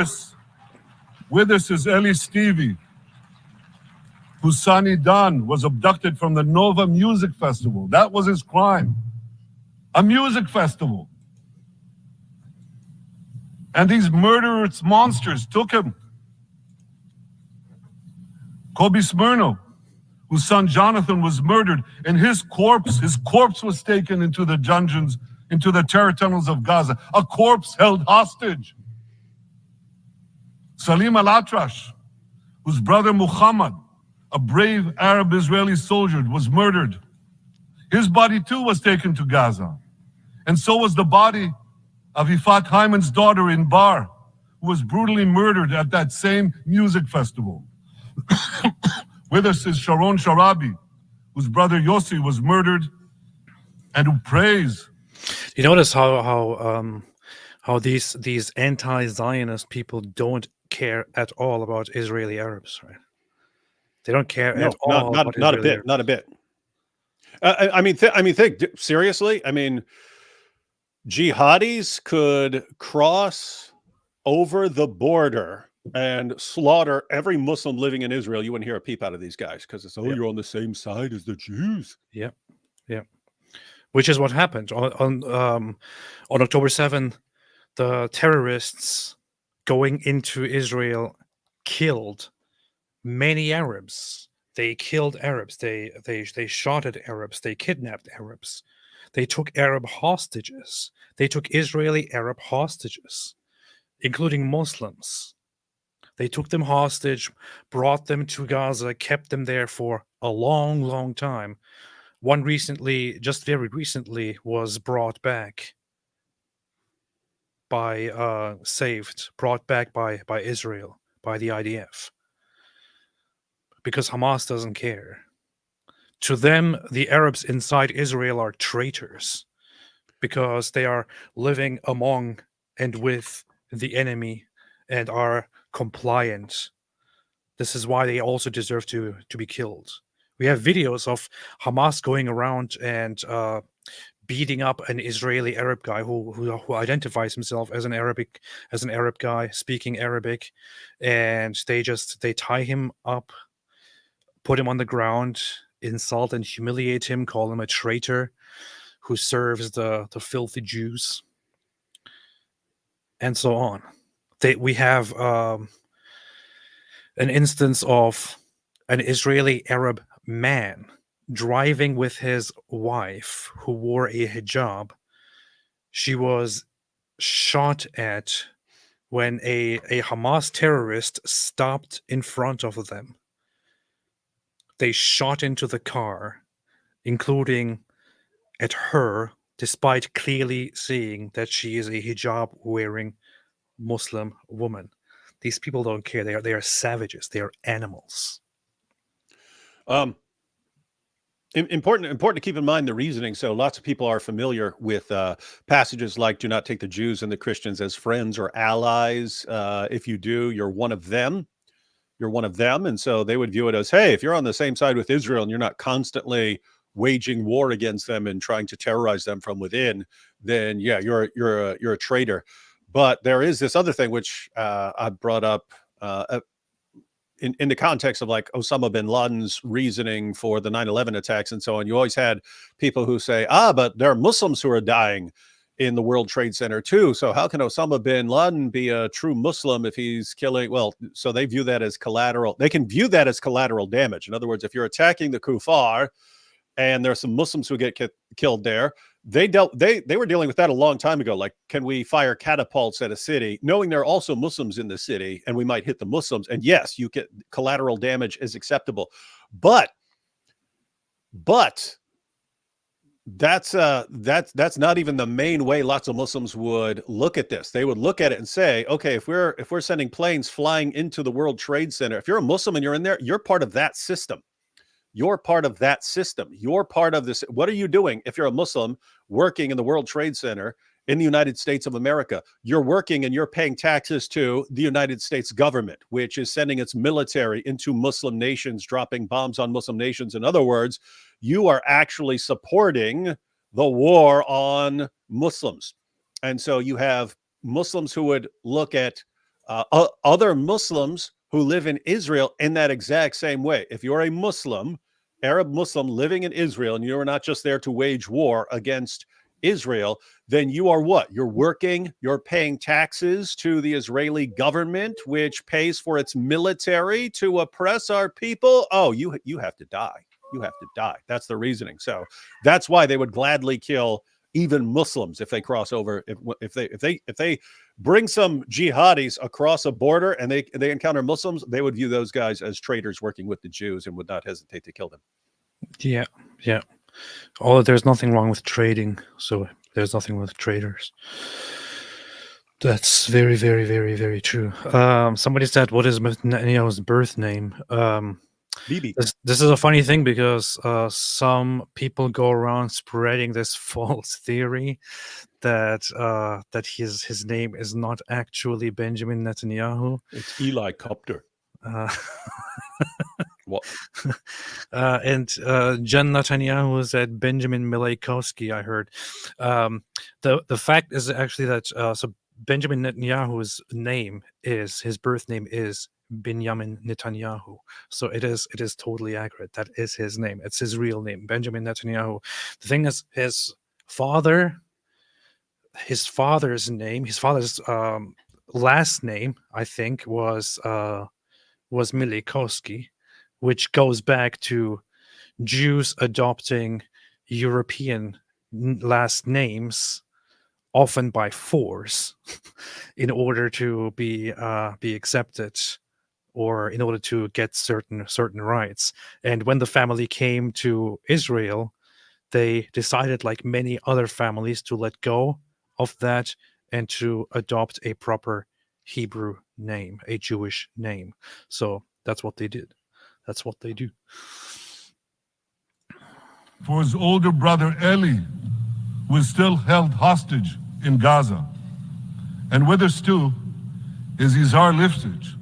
us is Eli Stevie. Husani Dan was abducted from the Nova Music Festival. That was his crime. A music festival. And these murderous monsters took him. Kobe Smirno, whose son Jonathan was murdered, and his corpse was taken into the dungeons, into the terror tunnels of Gaza. A corpse held hostage. Salim Al-Atrash, whose brother Muhammad, a brave Arab Israeli soldier, was murdered. His body too was taken to Gaza. And so was the body of Ifat Hyman's daughter in Bar, who was brutally murdered at that same music festival. With us is Sharon Sharabi, whose brother Yossi was murdered, and who prays.
You notice how these anti-Zionist people don't care at all about Israeli Arabs, right? They don't care at all.
Not a bit. Not a bit. I mean, think seriously. I mean, jihadis could cross over the border and slaughter every Muslim living in Israel. You wouldn't hear a peep out of these guys because it's you're on the same side as the Jews.
Yep. Which is what happened on October 7th. The terrorists going into Israel killed many Arabs. They killed Arabs. They shot at Arabs. They kidnapped Arabs. They took Arab hostages. They took Israeli Arab hostages, including Muslims. They took them hostage, brought them to Gaza, kept them there for a long, long time. One recently, just very recently, was brought back by Israel, by the IDF, because Hamas doesn't care. To them, the Arabs inside Israel are traitors because they are living among and with the enemy and are compliant. This is why they also deserve to be killed. We have videos of Hamas going around and beating up an Israeli Arab guy who identifies himself as an Arab guy speaking Arabic, and they tie him up, put him on the ground, insult and humiliate him, call him a traitor who serves the filthy Jews, and so on. We have an instance of an Israeli Arab man driving with his wife who wore a hijab. She was shot at when a Hamas terrorist stopped in front of them. They shot into the car, including at her, despite clearly seeing that she is a hijab-wearing Muslim woman. These people don't care. They are savages. They are animals.
Important to keep in mind the reasoning. So lots of people are familiar with passages like "Do not take the Jews and the Christians as friends or allies. If you do, you're one of them. You're one of them." And so they would view it as, hey, if you're on the same side with Israel and you're not constantly waging war against them and trying to terrorize them from within, then yeah, you're a traitor. But there is this other thing which I brought up in the context of like Osama bin Laden's reasoning for the 9/11 attacks and so on. You always had people who say, but there are Muslims who are dying in the World Trade Center too. So how can Osama bin Laden be a true Muslim if he's killing? Well, so they view that as collateral. They can view that as collateral damage. In other words, if you're attacking the kuffar and there are some Muslims who get killed there, they were dealing with that a long time ago. Like, can we fire catapults at a city, knowing there are also Muslims in the city, and we might hit the Muslims? And yes, you get collateral damage is acceptable, but that's not even the main way lots of Muslims would look at this. They would look at it and say, okay, if we're sending planes flying into the World Trade Center, if you're a Muslim and you're in there, you're part of that system. You're part of that system. You're part of this. What are you doing if you're a Muslim working in the World Trade Center in the United States of America? You're working and you're paying taxes to the United States government, which is sending its military into Muslim nations, dropping bombs on Muslim nations. In other words, you are actually supporting the war on Muslims. And so you have Muslims who would look at other Muslims who live in Israel in that exact same way. If you're a Muslim, Arab Muslim living in Israel, and you're not just there to wage war against Israel, then you are what? You're working, you're paying taxes to the Israeli government, which pays for its military to oppress our people. Oh, you have to die. You have to die. That's the reasoning. So that's why they would gladly kill even Muslims if they cross over. If they bring some jihadis across a border and they encounter Muslims, they would view those guys as traitors working with the Jews and would not hesitate to kill them.
Yeah, yeah. Oh, there's nothing wrong with trading, so there's nothing wrong with traders. That's very, very, very, very true. Somebody said, "What is Netanyahu's birth name?"
Bibi.
This is a funny thing because some people go around spreading this false theory that that his name is not actually Benjamin Netanyahu.
It's Eli Copter. What?
And Jen Netanyahu said Benjamin Mileikowski, I heard. The fact is actually that so Benjamin Netanyahu's name is, his birth name is Benjamin Netanyahu. So it is totally accurate. That is his name. It's his real name, Benjamin Netanyahu. The thing is, his father's name, his father's last name, I think, was Mileikowski, which goes back to Jews adopting European last names, often by force, in order to be accepted, or in order to get certain rights. And when the family came to Israel, they decided, like many other families, to let go of that and to adopt a proper Hebrew name, a Jewish name. So that's what they did. That's what they do.
For his older brother Eli, who is still held hostage in Gaza. And with us too is Izhar Liftage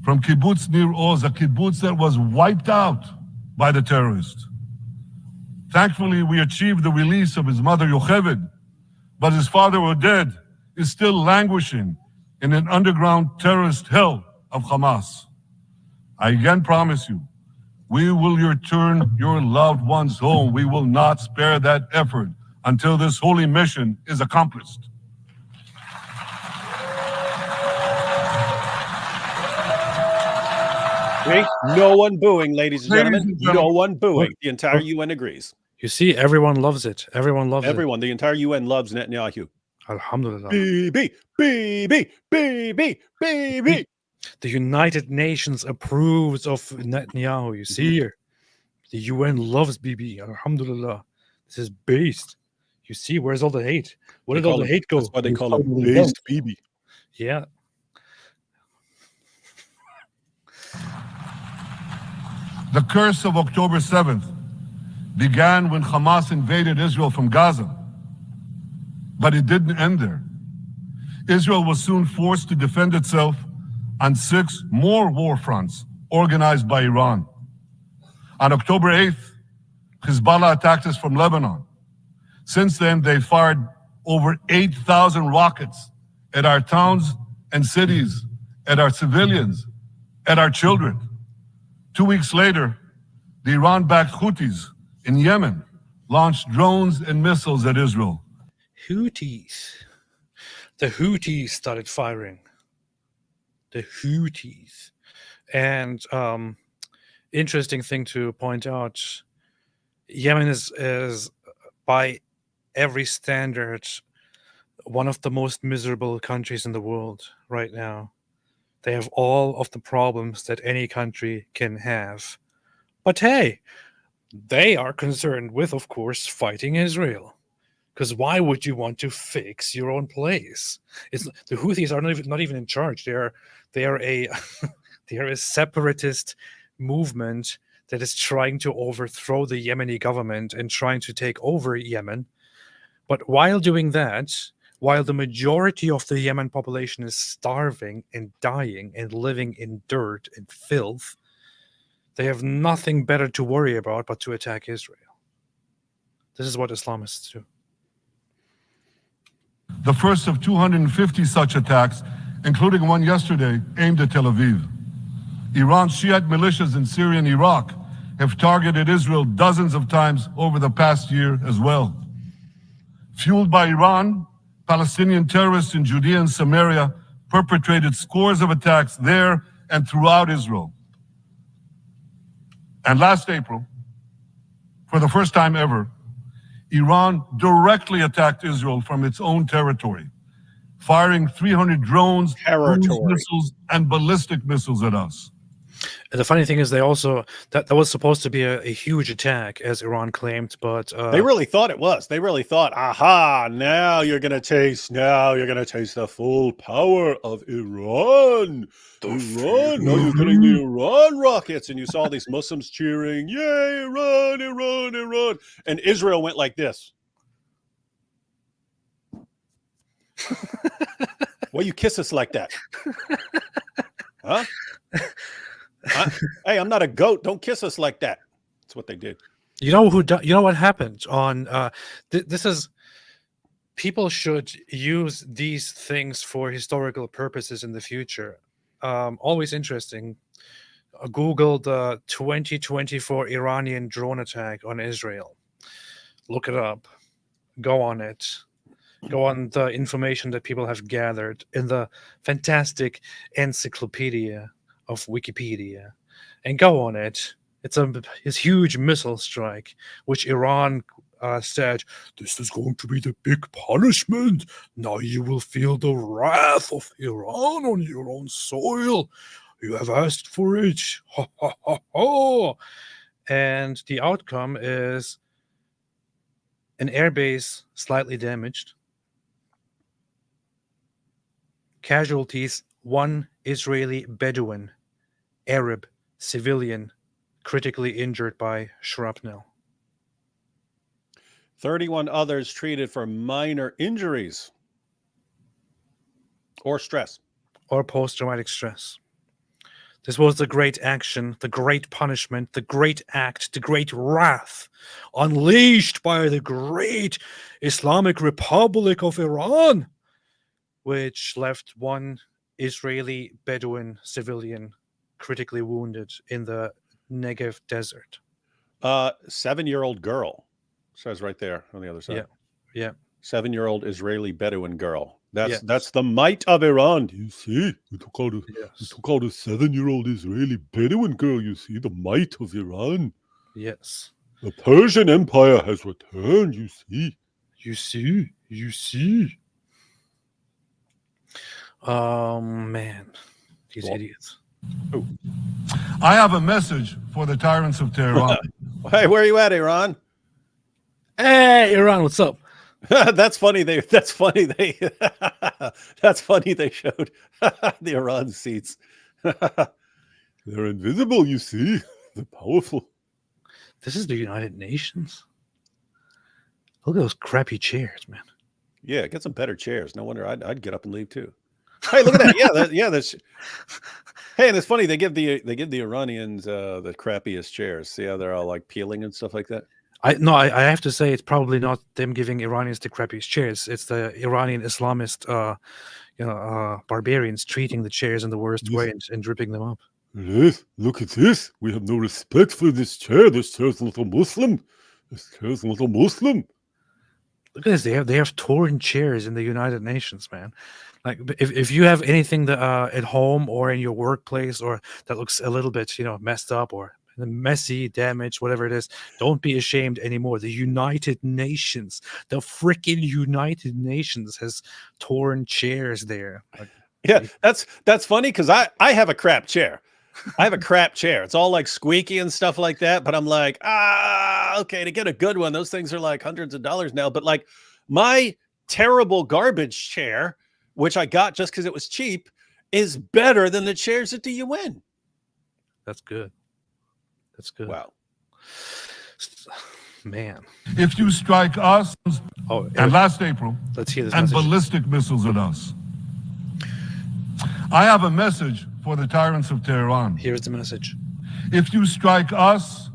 from Kibbutz Nir Oz, a kibbutz that was wiped out by the terrorists. Thankfully, we achieved the release of his mother Yocheved, but his father Oded is still languishing in an underground terrorist hell of Hamas. I again promise you, we will return your loved ones home. We will not spare that effort until this holy mission is accomplished.
Okay? No one booing, ladies and gentlemen. No one booing. The entire UN agrees.
You see, everyone loves it. Everyone loves it.
Everyone, the entire UN loves Netanyahu.
Alhamdulillah.
BB, BB, BB, BB.
The United Nations approves of Netanyahu. You see here, the UN loves Bibi. Alhamdulillah. This is based. You see, where's all the hate? Where did all the hate go?
That's why they call him based Bibi.
Yeah.
The curse of October 7th began when Hamas invaded Israel from Gaza. But it didn't end there. Israel was soon forced to defend itself on 6 more war fronts organized by Iran. On October 8th, Hezbollah attacked us from Lebanon. Since then, they fired over 8,000 rockets at our towns and cities, at our civilians, at our children. 2 weeks later, the Iran-backed Houthis in Yemen launched drones and missiles at Israel.
Houthis. The Houthis started firing. The Houthis. And interesting thing to point out, Yemen is by every standard one of the most miserable countries in the world right now. They have all of the problems that any country can have. But hey, they are concerned with, of course, fighting Israel. Because why would you want to fix your own place? The Houthis are not even in charge. They are a they are a separatist movement that is trying to overthrow the Yemeni government and trying to take over Yemen. But while doing that, while the majority of the Yemen population is starving and dying and living in dirt and filth, they have nothing better to worry about but to attack Israel. This is what Islamists do.
The first of 250 such attacks, including one yesterday aimed at Tel Aviv. Iran's Shiite militias in Syria and Iraq have targeted Israel dozens of times over the past year as well. Fueled by Iran, Palestinian terrorists in Judea and Samaria perpetrated scores of attacks there and throughout Israel. And last April, for the first time ever, Iran directly attacked Israel from its own territory, firing 300 drones, cruise missiles, and ballistic missiles at us.
And the funny thing is, they also that was supposed to be a huge attack, as Iran claimed, but
they really thought it was. They really thought, aha, now you're gonna taste the full power of Iran. Iran, now you're getting the Iran rockets, and you saw these Muslims cheering, yay, Iran, Iran, Iran, and Israel went like this. Why you kiss us like that? Huh? Hey, I'm not a goat. Don't kiss us like that. That's what they did.
You know you know what happened on this is people should use these things for historical purposes in the future. Always interesting. Google the 2024 Iranian drone attack on Israel. Look it up. Go on it. Go on the information that people have gathered in the fantastic encyclopedia of Wikipedia, and go on it. It's a huge missile strike, which Iran said, this is going to be the big punishment. Now you will feel the wrath of Iran on your own soil. You have asked for it. Ha, ha, ha, ha. And the outcome is an airbase slightly damaged. Casualties, 1 Israeli Bedouin, Arab, civilian, critically injured by shrapnel.
31 others treated for minor injuries or stress.
Or post-traumatic stress. This was the great action, the great punishment, the great act, the great wrath unleashed by the great Islamic Republic of Iran, which left 1 Israeli Bedouin civilian critically wounded in the Negev desert.
7-year-old girl, says right there on the other side.
Yeah.
7-year-old Israeli Bedouin girl. That's the might of Iran. Do you see? We took out a 7-year-old Israeli Bedouin girl. You see the might of Iran.
Yes.
The Persian Empire has returned. You see.
You see. Oh man, these idiots.
Oh.
I have a message for the tyrants of Tehran.
Hey, where are you at, Iran?
Hey, Iran, what's up?
That's funny. That's funny they showed the Iran seats. They're invisible, you see. They're powerful.
This is the United Nations. Look at those crappy chairs, man.
Yeah, get some better chairs. No wonder I'd get up and leave too. Hey, look at that. That's hey, and it's funny they give the Iranians the crappiest chairs. See how they're all like peeling and stuff like that.
I have to say it's probably not them giving Iranians the crappiest chairs. It's the Iranian Islamist barbarians treating the chairs in the worst way and dripping them up.
Yes, look at this. We have no respect for this chair. This chair's not a Muslim. This chair's not a Muslim.
Look at this. They have torn chairs in the United Nations, man. Like if you have anything that at home or in your workplace or that looks a little bit messed up or messy, damaged, whatever it is, don't be ashamed anymore. The United Nations, the freaking United Nations, has torn chairs there.
Yeah, that's funny because I have a crap chair. I have a crap chair. It's all like squeaky and stuff like that. But I'm like, okay, to get a good one, those things are like hundreds of dollars now. But like my terrible garbage chair, which I got just because it was cheap, is better than the chairs at the UN.
That's good. That's good.
Wow.
Man.
If you strike us, and last April,
let's hear this
and
message.
Ballistic missiles at us. I have a message for the tyrants of Tehran.
Here's the message.
If you strike us,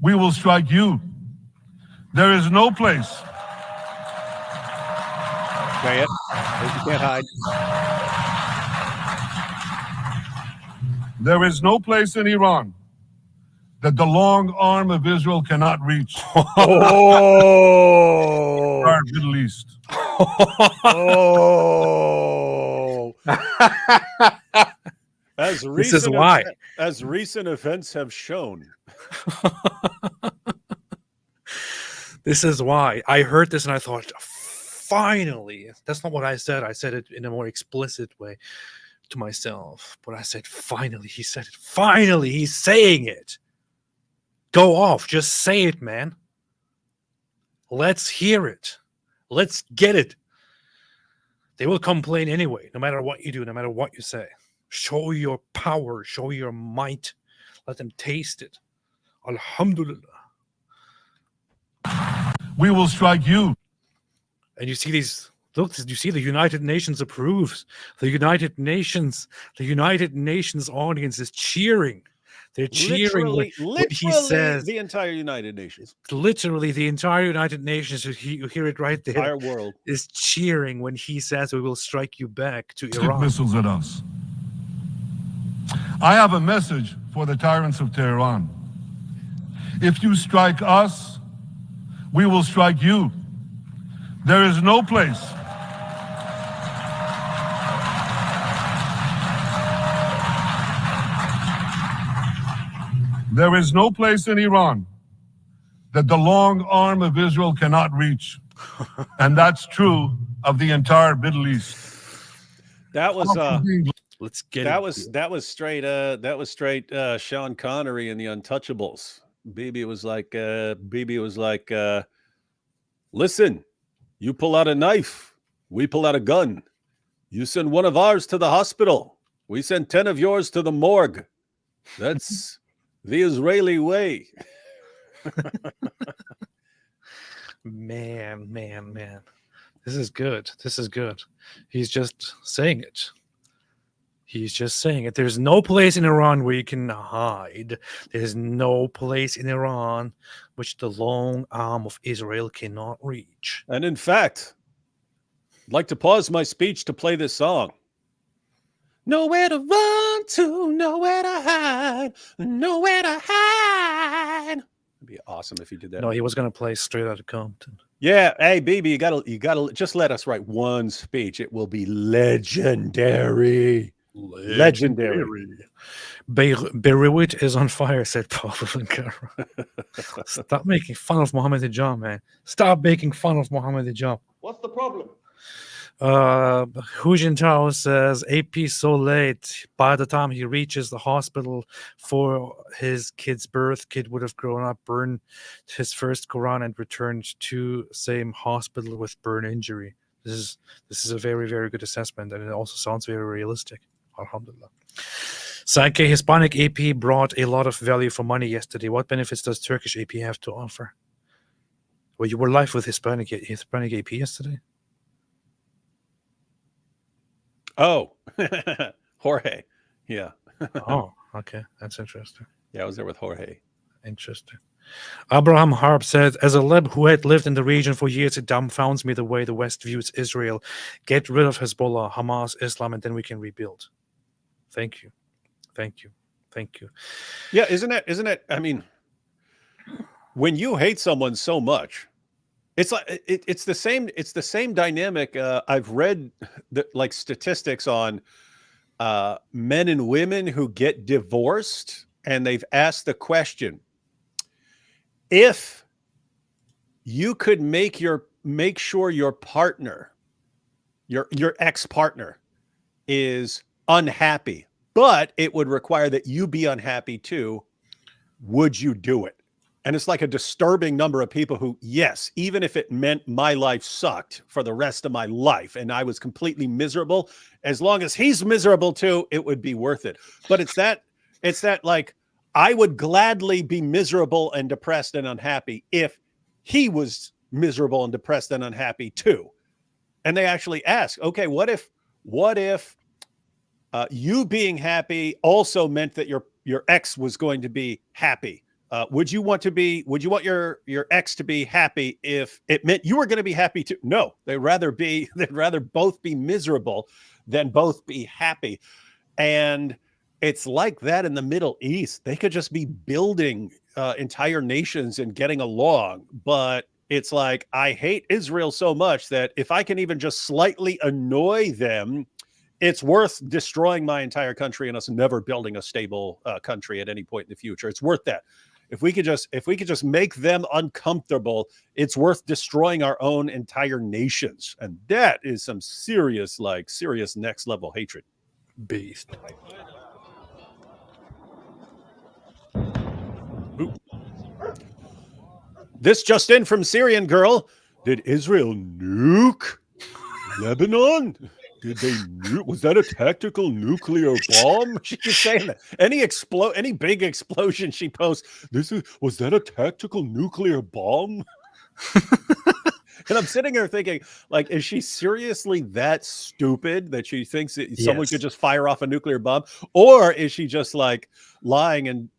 we will strike you. There is no place.
Say it. You can't hide.
There is no place in Iran that the long arm of Israel cannot reach.
Oh,
Our Middle East.
oh.
This is why.
As recent events have shown.
This is why. I heard this and I thought, finally. That's not what I said. I said it in a more explicit way to myself. But I said, finally. He said it. Finally, he's saying it. Go off. Just say it, man. Let's hear it. Let's get it. They will complain anyway, no matter what you do, no matter what you say. Show your power. Show your might. Let them taste it. Alhamdulillah.
We will strike you.
And you see these, look, you see the United Nations approves. The United Nations audience is cheering. They're cheering when he says.
The entire United Nations.
Literally, the entire United Nations, you hear it right there,
Entire world
is cheering when he says we will strike you back to Iran.
Missiles at us. I have a message for the tyrants of Tehran. If you strike us, we will strike you. There is no place. There is no place in Iran that the long arm of Israel cannot reach. And that's true of the entire Middle East.
That was
Let's get
that
it.
was straight Sean Connery in The Untouchables. Bibi was like listen, you pull out a knife, we pull out a gun. You send one of ours to the hospital, we send 10 of yours to the morgue. That's the Israeli way.
Man. This is good. He's just saying it. There's no place in Iran where you can hide. There's no place in Iran which the long arm of Israel cannot reach.
And in fact, I'd like to pause my speech to play this song. Nowhere to run to, nowhere to hide, nowhere to hide. It'd be awesome if he did that.
No, he was going to play Straight Outta Compton.
Yeah, hey, Bibi, you gotta just let us write one speech. It will be legendary.
Beirut is on fire, said Pablo Ankara. Stop making fun of Mohammed Hijab, man. Stop making fun of Mohammed Hijab.
What's the problem?
Hu Jintao says AP so late. By the time he reaches the hospital for his kid's birth, kid would have grown up, burned his first Quran, and returned to same hospital with burn injury. This is a very, very good assessment, and it also sounds very realistic. Alhamdulillah. Sanke Hispanic AP brought a lot of value for money yesterday. What benefits does Turkish AP have to offer? Well, you were live with Hispanic AP yesterday.
Oh, Jorge. Yeah.
Oh, okay. That's interesting.
Yeah, I was there with Jorge.
Interesting. Abraham Harp said, as a Leb who had lived in the region for years, it dumbfounds me the way the West views Israel. Get rid of Hezbollah, Hamas, Islam, and then we can rebuild. Thank you.
Yeah, isn't it? I mean, when you hate someone so much, it's like it's the same dynamic. I've read like statistics on men and women who get divorced, and they've asked the question: if you could make sure your partner, your ex-partner, is unhappy, but it would require that you be unhappy too, would you do it? And it's like a disturbing number of people who, yes, even if it meant my life sucked for the rest of my life and I was completely miserable, as long as he's miserable too, it would be worth it. But it's that like, I would gladly be miserable and depressed and unhappy if he was miserable and depressed and unhappy too. And they actually ask, okay, what if you being happy also meant that your ex was going to be happy? Would you want your ex to be happy if it meant you were going to be happy too? No, they'd rather both be miserable than both be happy. And it's like that in the Middle East. They could just be building entire nations and getting along, but it's like, I hate Israel so much that if I can even just slightly annoy them, it's worth destroying my entire country and us never building a stable country at any point in the future. It's worth that. If we could just make them uncomfortable, it's worth destroying our own entire nations. And that is some serious next level hatred.
Beast.
Ooh. This just in from Syrian girl. Did Israel nuke Lebanon? Did they nuke? Was that a tactical nuclear bomb? She keeps saying that. Any big explosion she posts, was that a tactical nuclear bomb? And I'm sitting here thinking, like, is she seriously that stupid that she thinks that someone could just fire off a nuclear bomb? Or is she just like lying and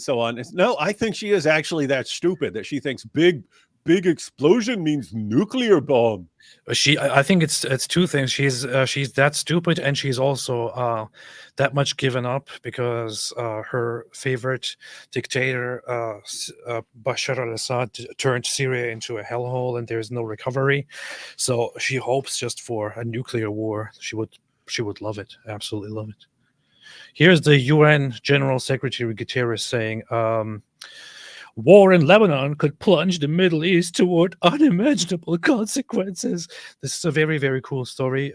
so on? No, I think she is actually that stupid that she thinks big explosion means nuclear bomb.
I think it's two things. She's that stupid, and she's also that much given up because her favorite dictator, Bashar al-Assad, turned Syria into a hellhole, and there's no recovery. So she hopes just for a nuclear war. She would love it, absolutely love it. Here's the UN General Secretary Guterres saying, war in Lebanon could plunge the Middle East toward unimaginable consequences. This is a very, very cool story,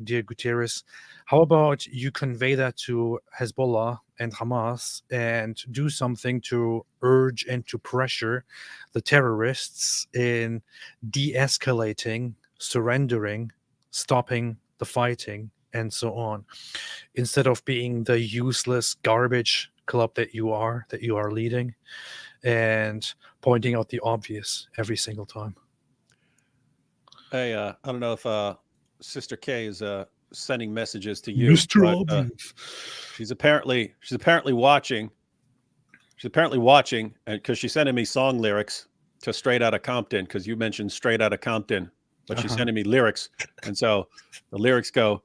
dear Guterres. How about you convey that to Hezbollah and Hamas and do something to urge and to pressure the terrorists in de-escalating, surrendering, stopping the fighting, and so on, instead of being the useless garbage club that you are leading and pointing out the obvious every single time.
Hey, I don't know if Sister K is sending messages to you,
Mr.
but she's apparently watching. She's apparently watching, and because she's sending me song lyrics to Straight Outta Compton, because you mentioned Straight Outta Compton, but she's sending me lyrics, and so the lyrics go: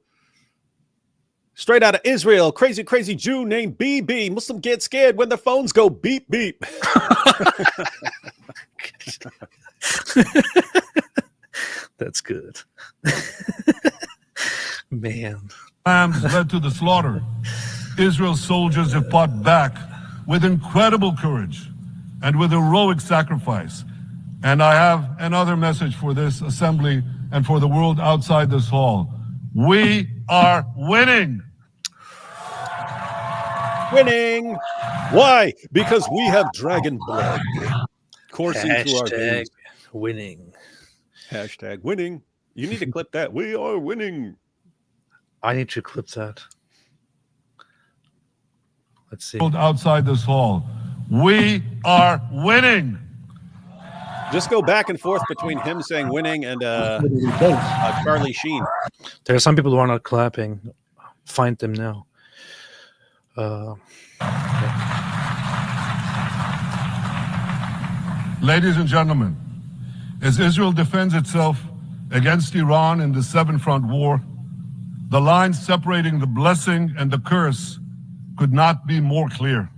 straight out of Israel, crazy Jew named BB. Muslim get scared when the phones go beep beep.
That's good. Man.
Lambs led to the slaughter. Israel's soldiers have fought back with incredible courage and with heroic sacrifice. And I have another message for this assembly and for the world outside this hall. We are winning.
Winning. Why? Because we have dragon blood coursing through our
Hashtag
veins.
winning.
Hashtag winning. You need to clip that. We are winning.
I need to clip that. Let's see.
World outside this hall. We are winning.
Just go back and forth between him saying winning and Charlie Sheen.
There are some people who are not clapping. Find them now.
Ladies and gentlemen, as Israel defends itself against Iran in the seven-front war, the line separating the blessing and the curse could not be more clear.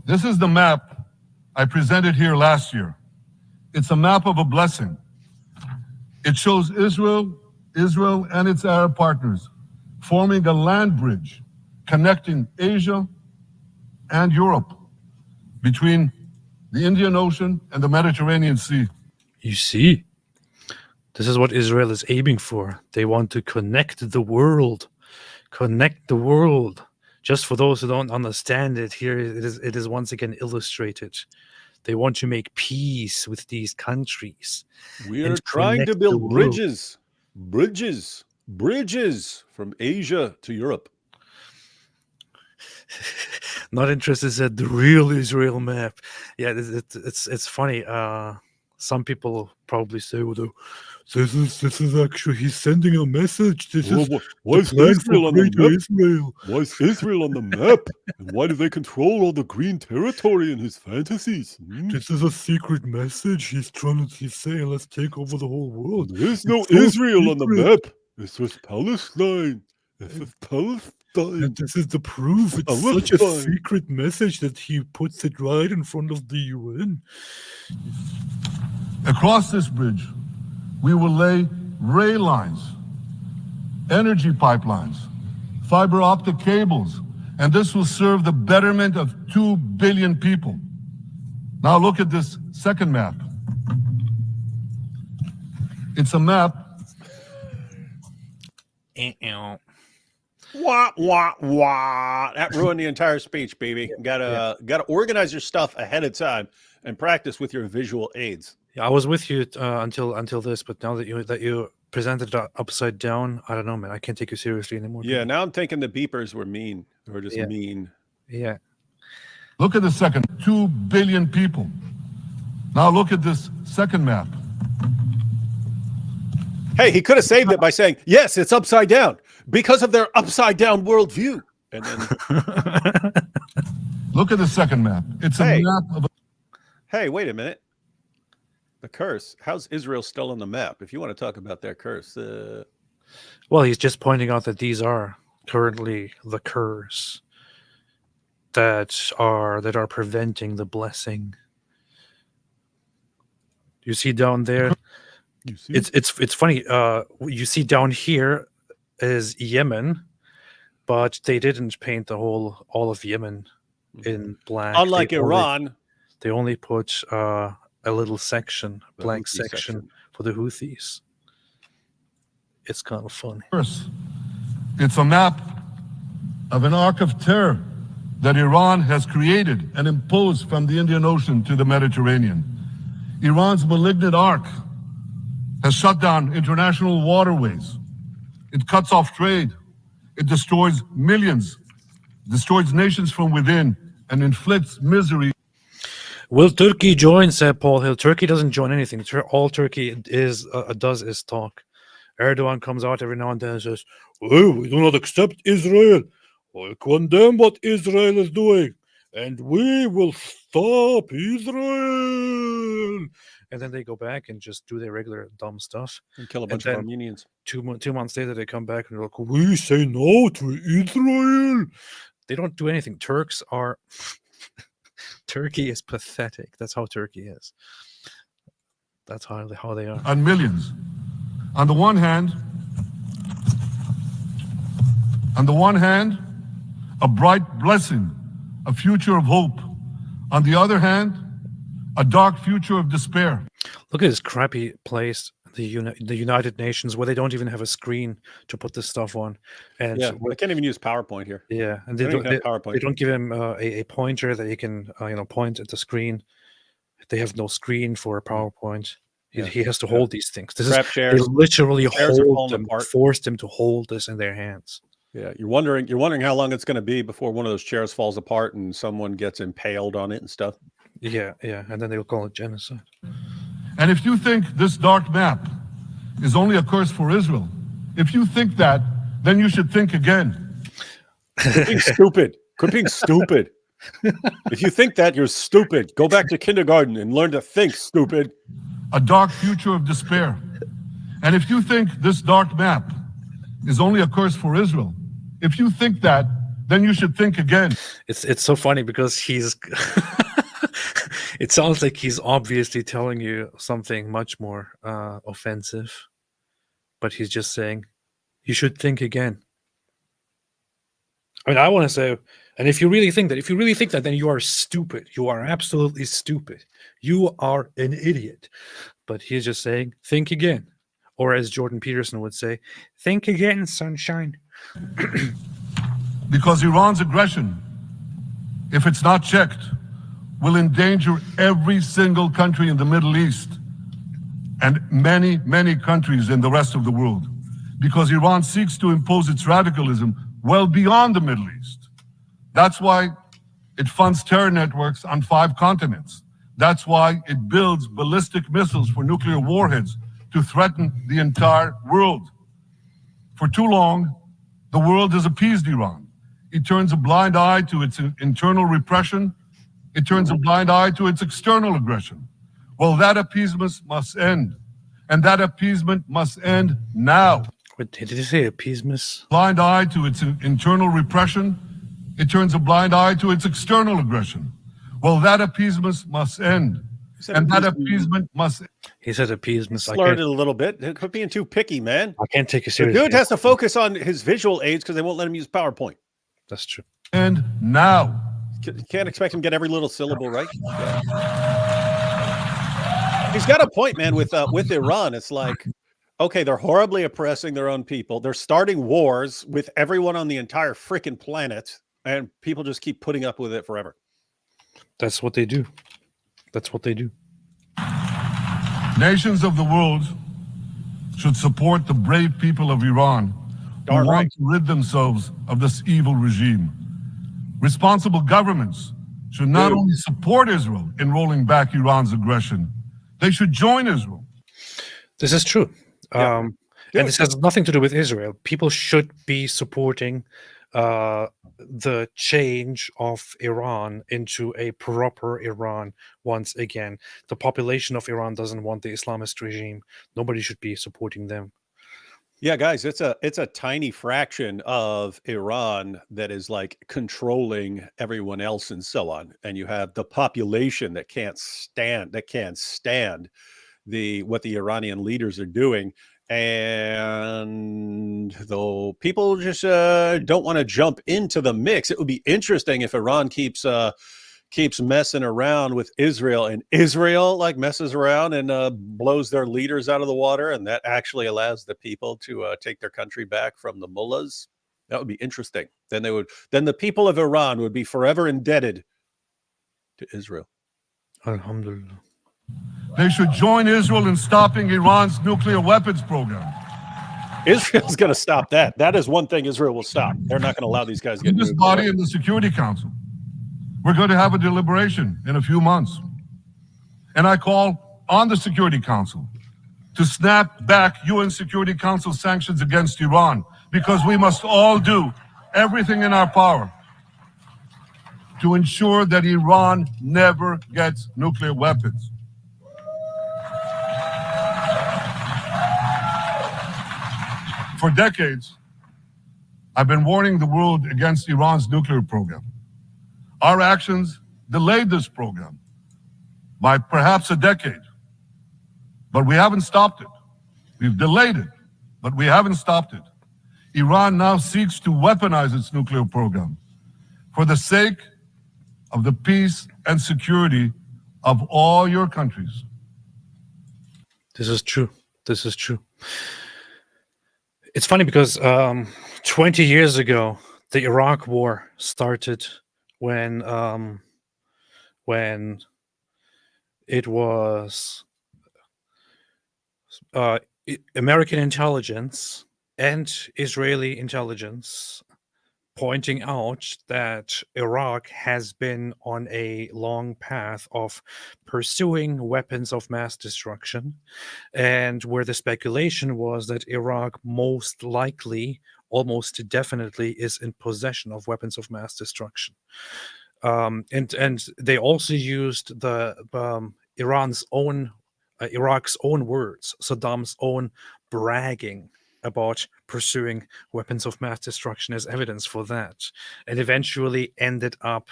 This is the map I presented here last year. It's a map of a blessing. It shows Israel and its Arab partners forming a land bridge connecting Asia and Europe between the Indian Ocean and the Mediterranean Sea.
You see, this is what Israel is aiming for. They want to connect the world. Connect the world. Just for those who don't understand it, here it is once again illustrated. They want to make peace with these countries.
We are trying to build bridges from Asia to Europe.
Not interested in the real Israel map. Yeah, it's funny. Some people probably say, "Well, this is actually he's sending a message.
Why is Israel on the map? Why is Israel on the map? And why do they control all the green territory in his fantasies?
This is a secret message. He's saying, let's take over the whole world.
There's no Israel on the map. It's just Palestine. It's just Palestine.
This is the proof. It's such a secret message that he puts it right in front of the UN.
Across this bridge, we will lay rail lines, energy pipelines, fiber optic cables, and this will serve the betterment of 2 billion people. Now look at this second map. It's a map.
Wah, wah, wah. That ruined the entire speech, baby. Gotta organize your stuff ahead of time and practice with your visual aids.
Yeah, I was with you until this, but now that you presented it upside down, I don't know, man. I can't take you seriously anymore.
Yeah, now I'm thinking the beepers were mean. They were just mean.
Yeah.
Look at the second, 2 billion people. Now look at this second map.
Hey, he could have saved it by saying, yes, it's upside down because of their upside down worldview. And then
look at the second map. It's a map of
hey, wait a minute. The curse. How's Israel still on the map? If you want to talk about that curse.
Well, he's just pointing out that these are currently the curse that are preventing the blessing. You see down there?
You see?
It's funny. You see down here is Yemen, but they didn't paint all of Yemen in black.
Unlike Iran,
they only put a little section, blank section for the Houthis. It's kind of funny.
It's a map of an arc of terror that Iran has created and imposed from the Indian Ocean to the Mediterranean. Iran's malignant arc has shut down international waterways. It cuts off trade. It destroys millions, destroys nations from within, and inflicts misery.
Will Turkey join, said Paul Hill. Turkey doesn't join anything. All Turkey does is talk. Erdogan comes out every now and then and says, oh, we do not accept Israel. We condemn what Israel is doing. And we will stop Israel. And then they go back and just do their regular dumb stuff.
And kill a bunch of Armenians.
2 months later, they come back and they're like, we say no to Israel. They don't do anything. Turkey is pathetic. That's how Turkey is. That's how they are.
And millions. On the one hand, a bright blessing, a future of hope. On the other hand, a dark future of despair.
Look at this crappy place, the United Nations, where they don't even have a screen to put this stuff on. And
yeah, they can't even use PowerPoint here.
Yeah, and
they
they don't give him a pointer that he can point at the screen. They have no screen for a PowerPoint. He has to hold these things. They literally forced him to hold this in their hands.
Yeah, you're wondering how long it's going to be before one of those chairs falls apart and someone gets impaled on it and stuff.
Yeah, and then they'll call it genocide.
And if you think this dark map is only a curse for Israel, if you think that, then you should think again.
Quit being stupid. Quit being stupid. If you think that, you're stupid. Go back to kindergarten and learn to think, stupid.
A dark future of despair. And if you think this dark map is only a curse for Israel, if you think that, then you should think again.
It's so funny because he's it sounds like he's obviously telling you something much more offensive, but he's just saying you should think again. I mean, I want to say, and if you really think that, then you are stupid. You are absolutely stupid. You are an idiot. But he's just saying, think again. Or as Jordan Peterson would say, think again, sunshine.
Because Iran's aggression, if it's not checked, will endanger every single country in the Middle East and many, many countries in the rest of the world. Because Iran seeks to impose its radicalism well beyond the Middle East. That's why it funds terror networks on 5 continents. That's why it builds ballistic missiles for nuclear warheads to threaten the entire world. For too long, the world has appeased Iran. It turns a blind eye to its internal repression. It turns a blind eye to its external aggression. Well, that appeasement must end. And that appeasement must end now.
What, did you say appeasement?
Blind eye to its internal repression, it turns a blind eye to its external aggression. Well, that appeasement must end. And that appeasement must.
He said appeasement.
Slurred it a little bit. Quit being too picky, man.
I can't take it
The
seriously.
dude has to focus on his visual aids because they won't let him use PowerPoint.
That's true.
And now.
You can't expect him to get every little syllable right. He's got a point, man, with Iran. It's like, okay, they're horribly oppressing their own people. They're starting wars with everyone on the entire freaking planet, and people just keep putting up with it forever.
That's what they do. That's what they do.
Nations of the world should support the brave people of Iran who
Darn right.
want to rid themselves of this evil regime. Responsible governments should not only support Israel in rolling back Iran's aggression, they should join Israel.
This is true.
Yeah.
And this has nothing to do with Israel. People should be supporting the change of Iran into a proper Iran once again. The population of Iran doesn't want the Islamist regime. Nobody should be supporting them.
Yeah, guys, it's a tiny fraction of Iran that is like controlling everyone else and so on. And you have the population that can't stand what the Iranian leaders are doing. And though people just don't want to jump into the mix, it would be interesting if Iran keeps messing around with Israel, and Israel like messes around and blows their leaders out of the water, and that actually allows the people to take their country back from the mullahs. That would be interesting. Then the people of Iran would be forever indebted to Israel.
Alhamdulillah.
They should join Israel in stopping Iran's nuclear weapons program.
Israel's going to stop that. That is one thing Israel will stop. They're not going to allow these guys to get
In this
nuclear
body in the Security Council, we're going to have a deliberation in a few months. And I call on the Security Council to snap back UN Security Council sanctions against Iran, because we must all do everything in our power to ensure that Iran never gets nuclear weapons. For decades, I've been warning the world against Iran's nuclear program. Our actions delayed this program by perhaps a decade, but we haven't stopped it. We've delayed it, but we haven't stopped it. Iran now seeks to weaponize its nuclear program for the sake of the peace and security of all your countries.
This is true. This is true. It's funny because 20 years ago, the Iraq War started when it was American intelligence and Israeli intelligence pointing out that Iraq has been on a long path of pursuing weapons of mass destruction, and where the speculation was that Iraq most likely, almost definitely, is in possession of weapons of mass destruction. And they also used the Iraq's own words, Saddam's own bragging about pursuing weapons of mass destruction as evidence for that, and eventually ended up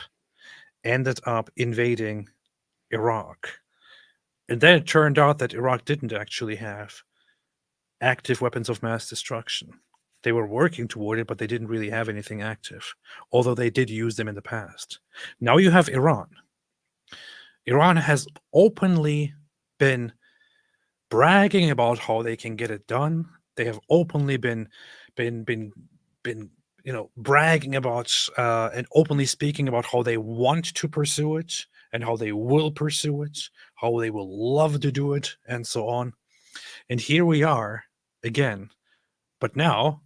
invading Iraq. And then it turned out that Iraq didn't actually have active weapons of mass destruction. They were working toward it, but they didn't really have anything active, although they did use them in the past. Now you have Iran. Iran has openly been bragging about how they can get it done. They have openly been bragging about and openly speaking about how they want to pursue it and how they will pursue it, how they will love to do it, and so on. And here we are again. But now,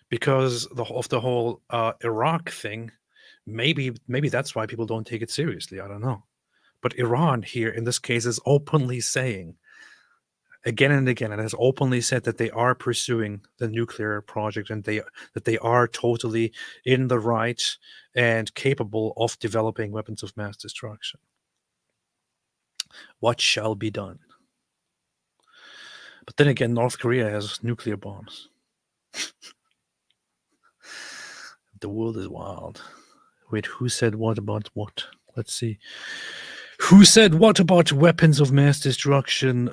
because of the whole Iraq thing, maybe that's why people don't take it seriously. I don't know. But Iran here in this case is openly saying again and again, and has openly said that they are pursuing the nuclear project, and that they are totally in the right and capable of developing weapons of mass destruction. What shall be done? But then again, North Korea has nuclear bombs. The world is wild. Wait, who said what about what? Let's see. Who said what about weapons of mass destruction?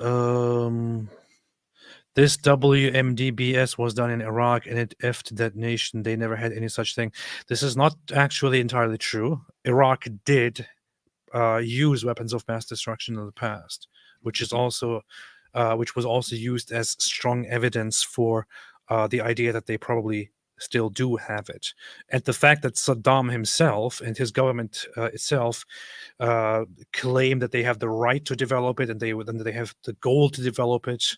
This WMDBS was done in Iraq and it effed that nation. They never had any such thing. This is not actually entirely true. Iraq did use weapons of mass destruction in the past, which is also which was also used as strong evidence for the idea that they probably still do have it. And the fact that Saddam himself and his government itself claim that they have the right to develop it and they have the goal to develop it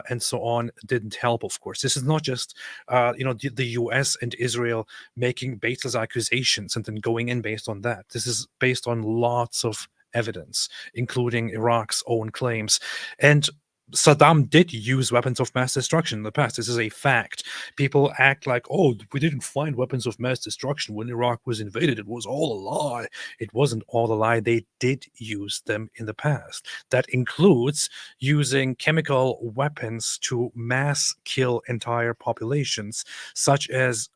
and so on didn't help, of course. This is not just the US and Israel making baseless accusations and then going in based on that. This is based on lots of evidence, including Iraq's own claims. And Saddam did use weapons of mass destruction in the past. This is a fact. People act like, oh, we didn't find weapons of mass destruction when Iraq was invaded. It was all a lie. It wasn't all a lie. They did use them in the past. That includes using chemical weapons to mass kill entire populations, such as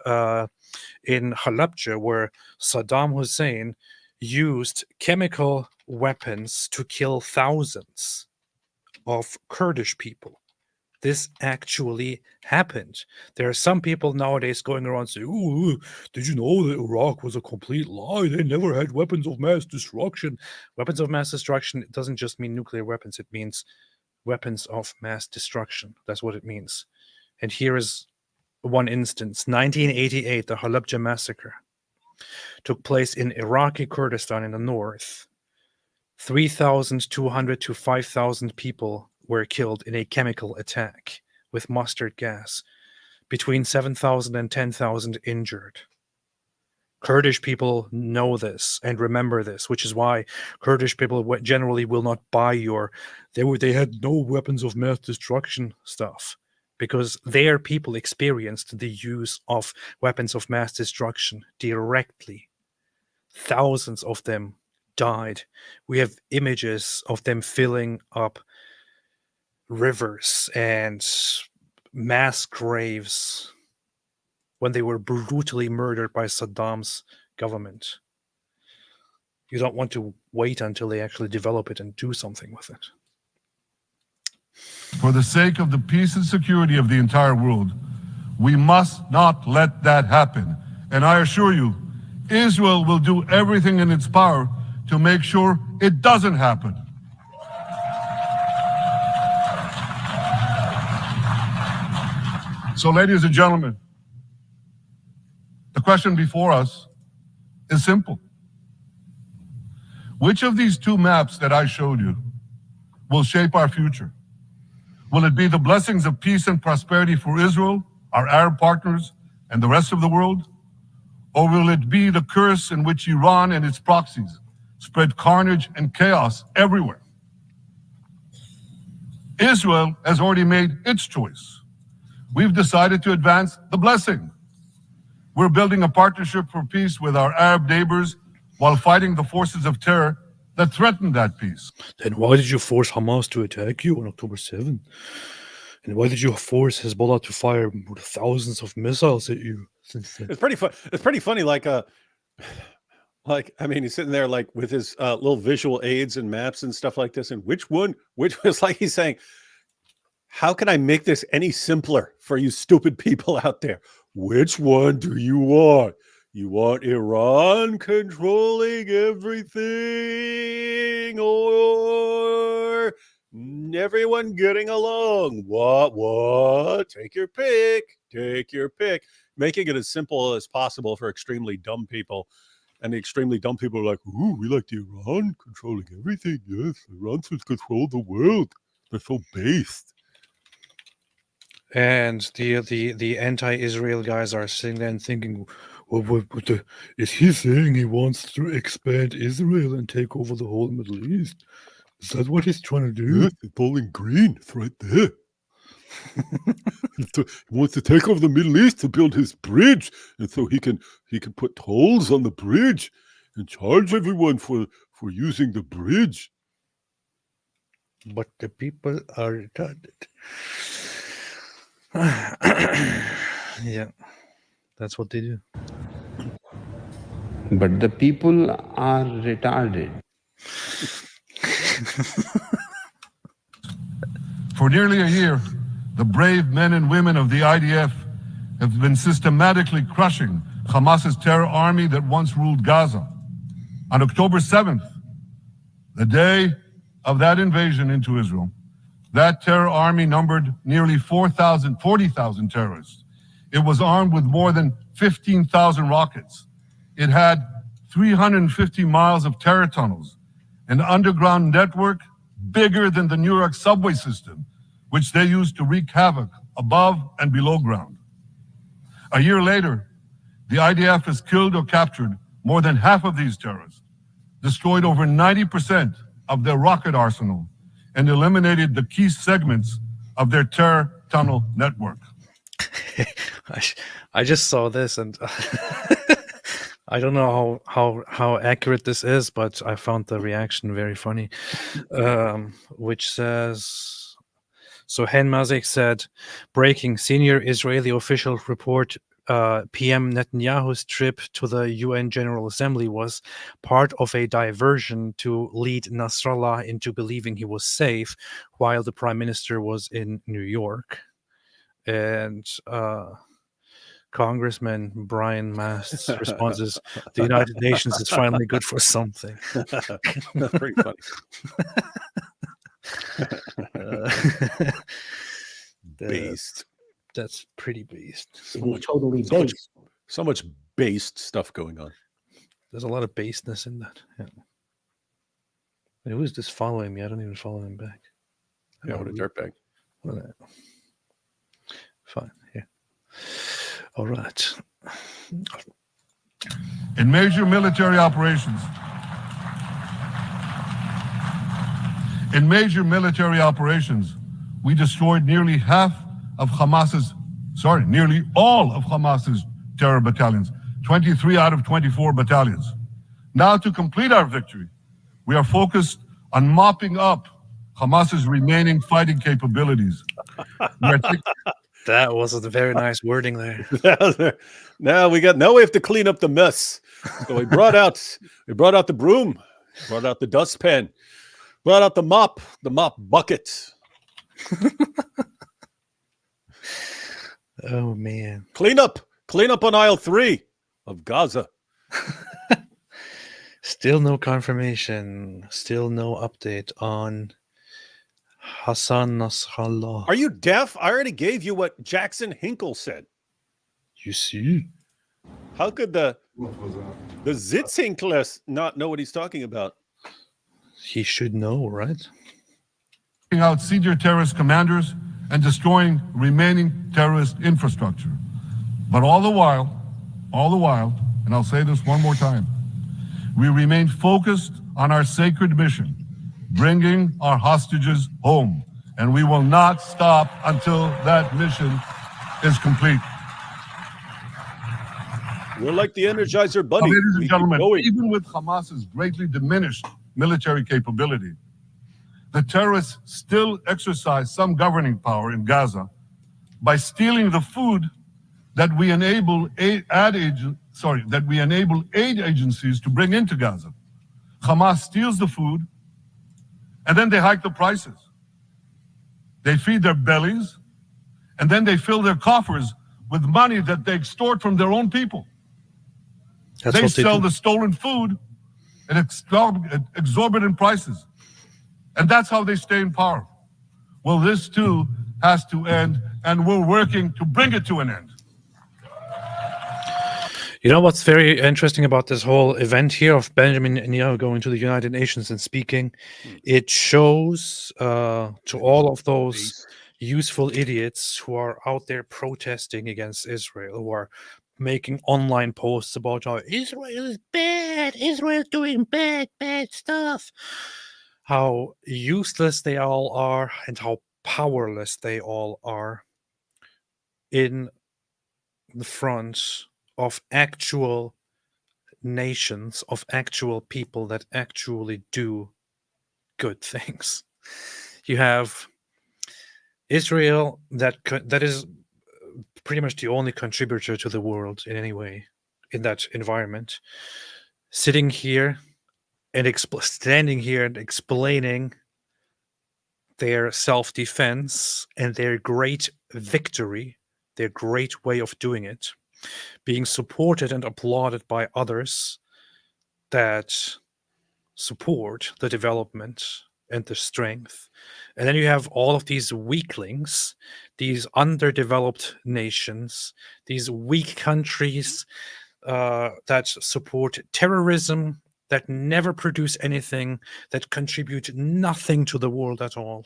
in Halabja, where Saddam Hussein used chemical weapons to kill thousands of Kurdish people. This actually happened. There are some people nowadays going around saying, "Oh, did you know that Iraq was a complete lie? They never had weapons of mass destruction." Weapons of mass destruction, it doesn't just mean nuclear weapons, it means weapons of mass destruction. That's what it means. And here is one instance. 1988, the Halabja massacre took place in Iraqi Kurdistan in the north. 3,200 to 5,000 people were killed in a chemical attack with mustard gas. Between 7,000 and 10,000 injured. Kurdish people know this and remember this, which is why Kurdish people generally will not buy your they had no weapons of mass destruction stuff, because their people experienced the use of weapons of mass destruction directly. Thousands of them died. We have images of them filling up rivers and mass graves when they were brutally murdered by Saddam's government. You don't want to wait until they actually develop it and do something with it.
For the sake of the peace and security of the entire world, we must not let that happen. And I assure you, Israel will do everything in its power to make sure it doesn't happen. So, ladies and gentlemen, the question before us is simple. Which of these two maps that I showed you will shape our future? Will it be the blessings of peace and prosperity for Israel, our Arab partners, and the rest of the world? Or will it be the curse in which Iran and its proxies spread carnage and chaos everywhere? Israel has already made its choice. We've decided to advance the blessing. We're building a partnership for peace with our Arab neighbors while fighting the forces of terror that threaten that peace.
Then why did you force Hamas to attack you on October 7th? And why did you force Hezbollah to fire thousands of missiles at you since then?
It's pretty funny. Like I mean, he's sitting there like with his little visual aids and maps and stuff like this. And which was like he's saying, how can I make this any simpler for you stupid people out there? Which one do you want? You want Iran controlling everything or everyone getting along? What? Take your pick. Take your pick. Making it as simple as possible for extremely dumb people. And the extremely dumb people are like, ooh, we like the Iran controlling everything. Yes, Iran should control the world. They're so based.
And the anti-Israel guys are sitting there and thinking, well, is he saying he wants to expand Israel and take over the whole Middle East? Is that what he's trying to do?
Yes, it's all in green. It's right there. He wants to take over the Middle East to build his bridge, and so he can put tolls on the bridge and charge everyone for using the bridge.
But the people are retarded. Yeah, that's what they do.
But the people are retarded.
For nearly a year, the brave men and women of the IDF have been systematically crushing Hamas's terror army that once ruled Gaza. On October 7th, the day of that invasion into Israel, that terror army numbered nearly 40,000 terrorists. It was armed with more than 15,000 rockets. It had 350 miles of terror tunnels, an underground network bigger than the New York subway system, which they used to wreak havoc above and below ground. A year later, the IDF has killed or captured more than half of these terrorists, destroyed over 90% of their rocket arsenal, and eliminated the key segments of their terror tunnel network.
I just saw this, and I don't know how accurate this is, but I found the reaction very funny, which says, so Hen Mazik said, breaking senior Israeli official report, PM Netanyahu's trip to the UN General Assembly was part of a diversion to lead Nasrallah into believing he was safe while the prime minister was in New York. And Congressman Brian Mast's response is, the United Nations is finally good for something.
That's pretty funny. Based.
That's pretty based.
Totally based.
So much based stuff going on.
There's a lot of baseness in that. Yeah. And who is this following me? I don't even follow him back.
Yeah, what a dirtbag.
Fine. Yeah. All right.
In major military operations, we destroyed nearly all of Hamas's terror battalions, 23 out of 24 battalions. Now, to complete our victory, we are focused on mopping up Hamas's remaining fighting capabilities.
That was a very nice wording there.
Now we have to clean up the mess. So we brought out the broom, brought out the dustpan, brought out the mop bucket.
Oh man.
Clean up on aisle 3 of Gaza.
Still no confirmation. Still no update on Hassan Nasrallah.
Are you deaf? I already gave you what Jackson Hinkle said.
You see?
How could the Zitzhinkler not know what he's talking about?
He should know, right?
Out senior terrorist commanders and destroying remaining terrorist infrastructure. But all the while, and I'll say this one more time, we remain focused on our sacred mission, bringing our hostages home, and we will not stop until that mission is complete.
We're like the Energizer Bunny.
Now, ladies and
We
gentlemen,
keep going.
even with Hamas's greatly diminished military capability, the terrorists still exercise some governing power in Gaza by stealing the food that we enable aid agencies to bring into Gaza. Hamas steals the food, and then they hike the prices. They feed their bellies, and then they fill their coffers with money that they extort from their own people. They sell the stolen food at exorbitant prices. And that's how they stay in power. Well, this too has to end, and we're working to bring it to an end.
You know what's very interesting about this whole event here of Benjamin Netanyahu going to the United Nations and speaking? It shows to all of those useful idiots who are out there protesting against Israel, who are making online posts about how Israel is bad, Israel is doing bad stuff, how useless they all are and how powerless they all are in the front of actual nations, of actual people that actually do good things. You have Israel that is pretty much the only contributor to the world in any way in that environment, sitting here and standing here and explaining their self-defense and their great victory, their great way of doing it, being supported and applauded by others that support the development and the strength. And then you have all of these weaklings, these underdeveloped nations, these weak countries that support terrorism, that never produce anything, that contribute nothing to the world at all,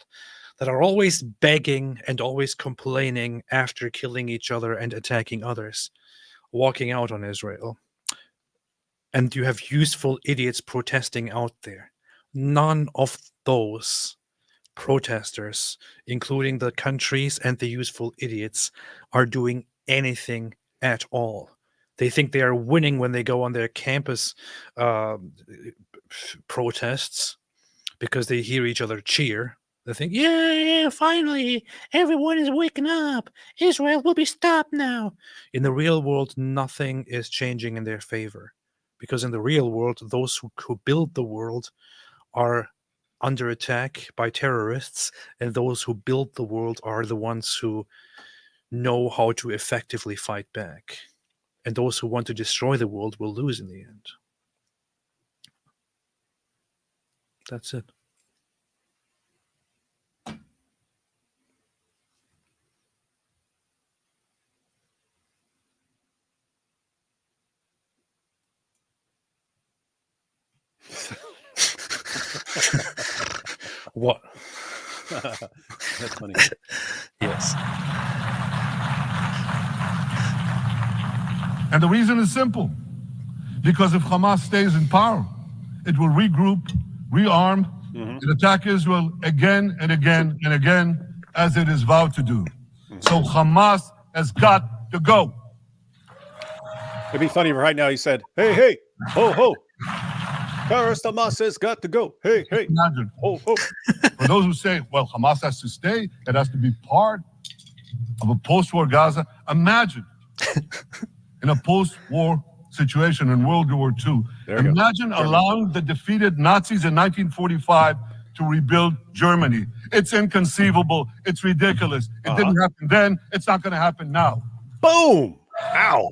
that are always begging and always complaining after killing each other and attacking others, walking out on Israel. And you have useful idiots protesting out there. None of those protesters, including the countries and the useful idiots, are doing anything at all. They think they are winning when they go on their campus protests because they hear each other cheer. They think,
Yeah, finally, everyone is waking up. Israel will be stopped now.
in the real world, nothing is changing in their favor. Because in the real world, those who build the world are under attack by terrorists, and those who build the world are the ones who know how to effectively fight back. And those who want to destroy the world will lose in the end. That's it. What?
That's funny.
Yes.
And the reason is simple. Because if Hamas stays in power, it will regroup, rearm, and attack Israel again and again and again, as it is vowed to do. So Hamas has got to go.
It'd be funny right now. He said, hey, ho, ho. Terrorist Hamas has got to go. Hey.
Imagine.
Ho, ho.
For those who say, well, Hamas has to stay, it has to be part of a post-war Gaza. Imagine in a post-war situation in World War II. Imagine allowing the defeated Nazis in 1945 to rebuild Germany. It's inconceivable. It's ridiculous. It didn't happen then. It's not going to happen now.
Boom. Ow.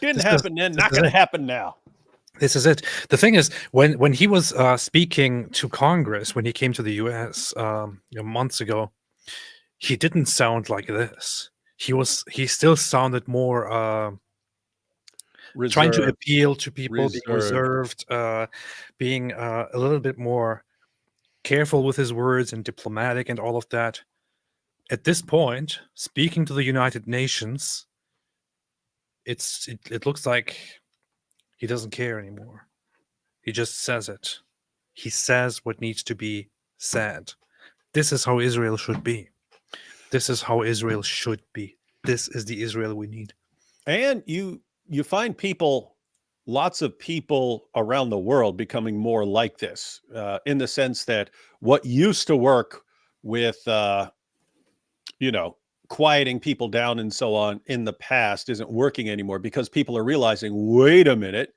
Didn't happen then. Not going to happen now.
This is it. The thing is, when he was speaking to Congress, when he came to the U.S. Months ago, he didn't sound like this. He still sounded more trying to appeal to people, being reserved, being a little bit more careful with his words and diplomatic and all of that. At this point, speaking to the United Nations, it looks like he doesn't care anymore. He just says it. He says what needs to be said. This is how Israel should be. This is how Israel should be. This is the Israel we need.
And you find people, lots of people around the world becoming more like this, in the sense that what used to work with, quieting people down and so on in the past isn't working anymore, because people are realizing, wait a minute,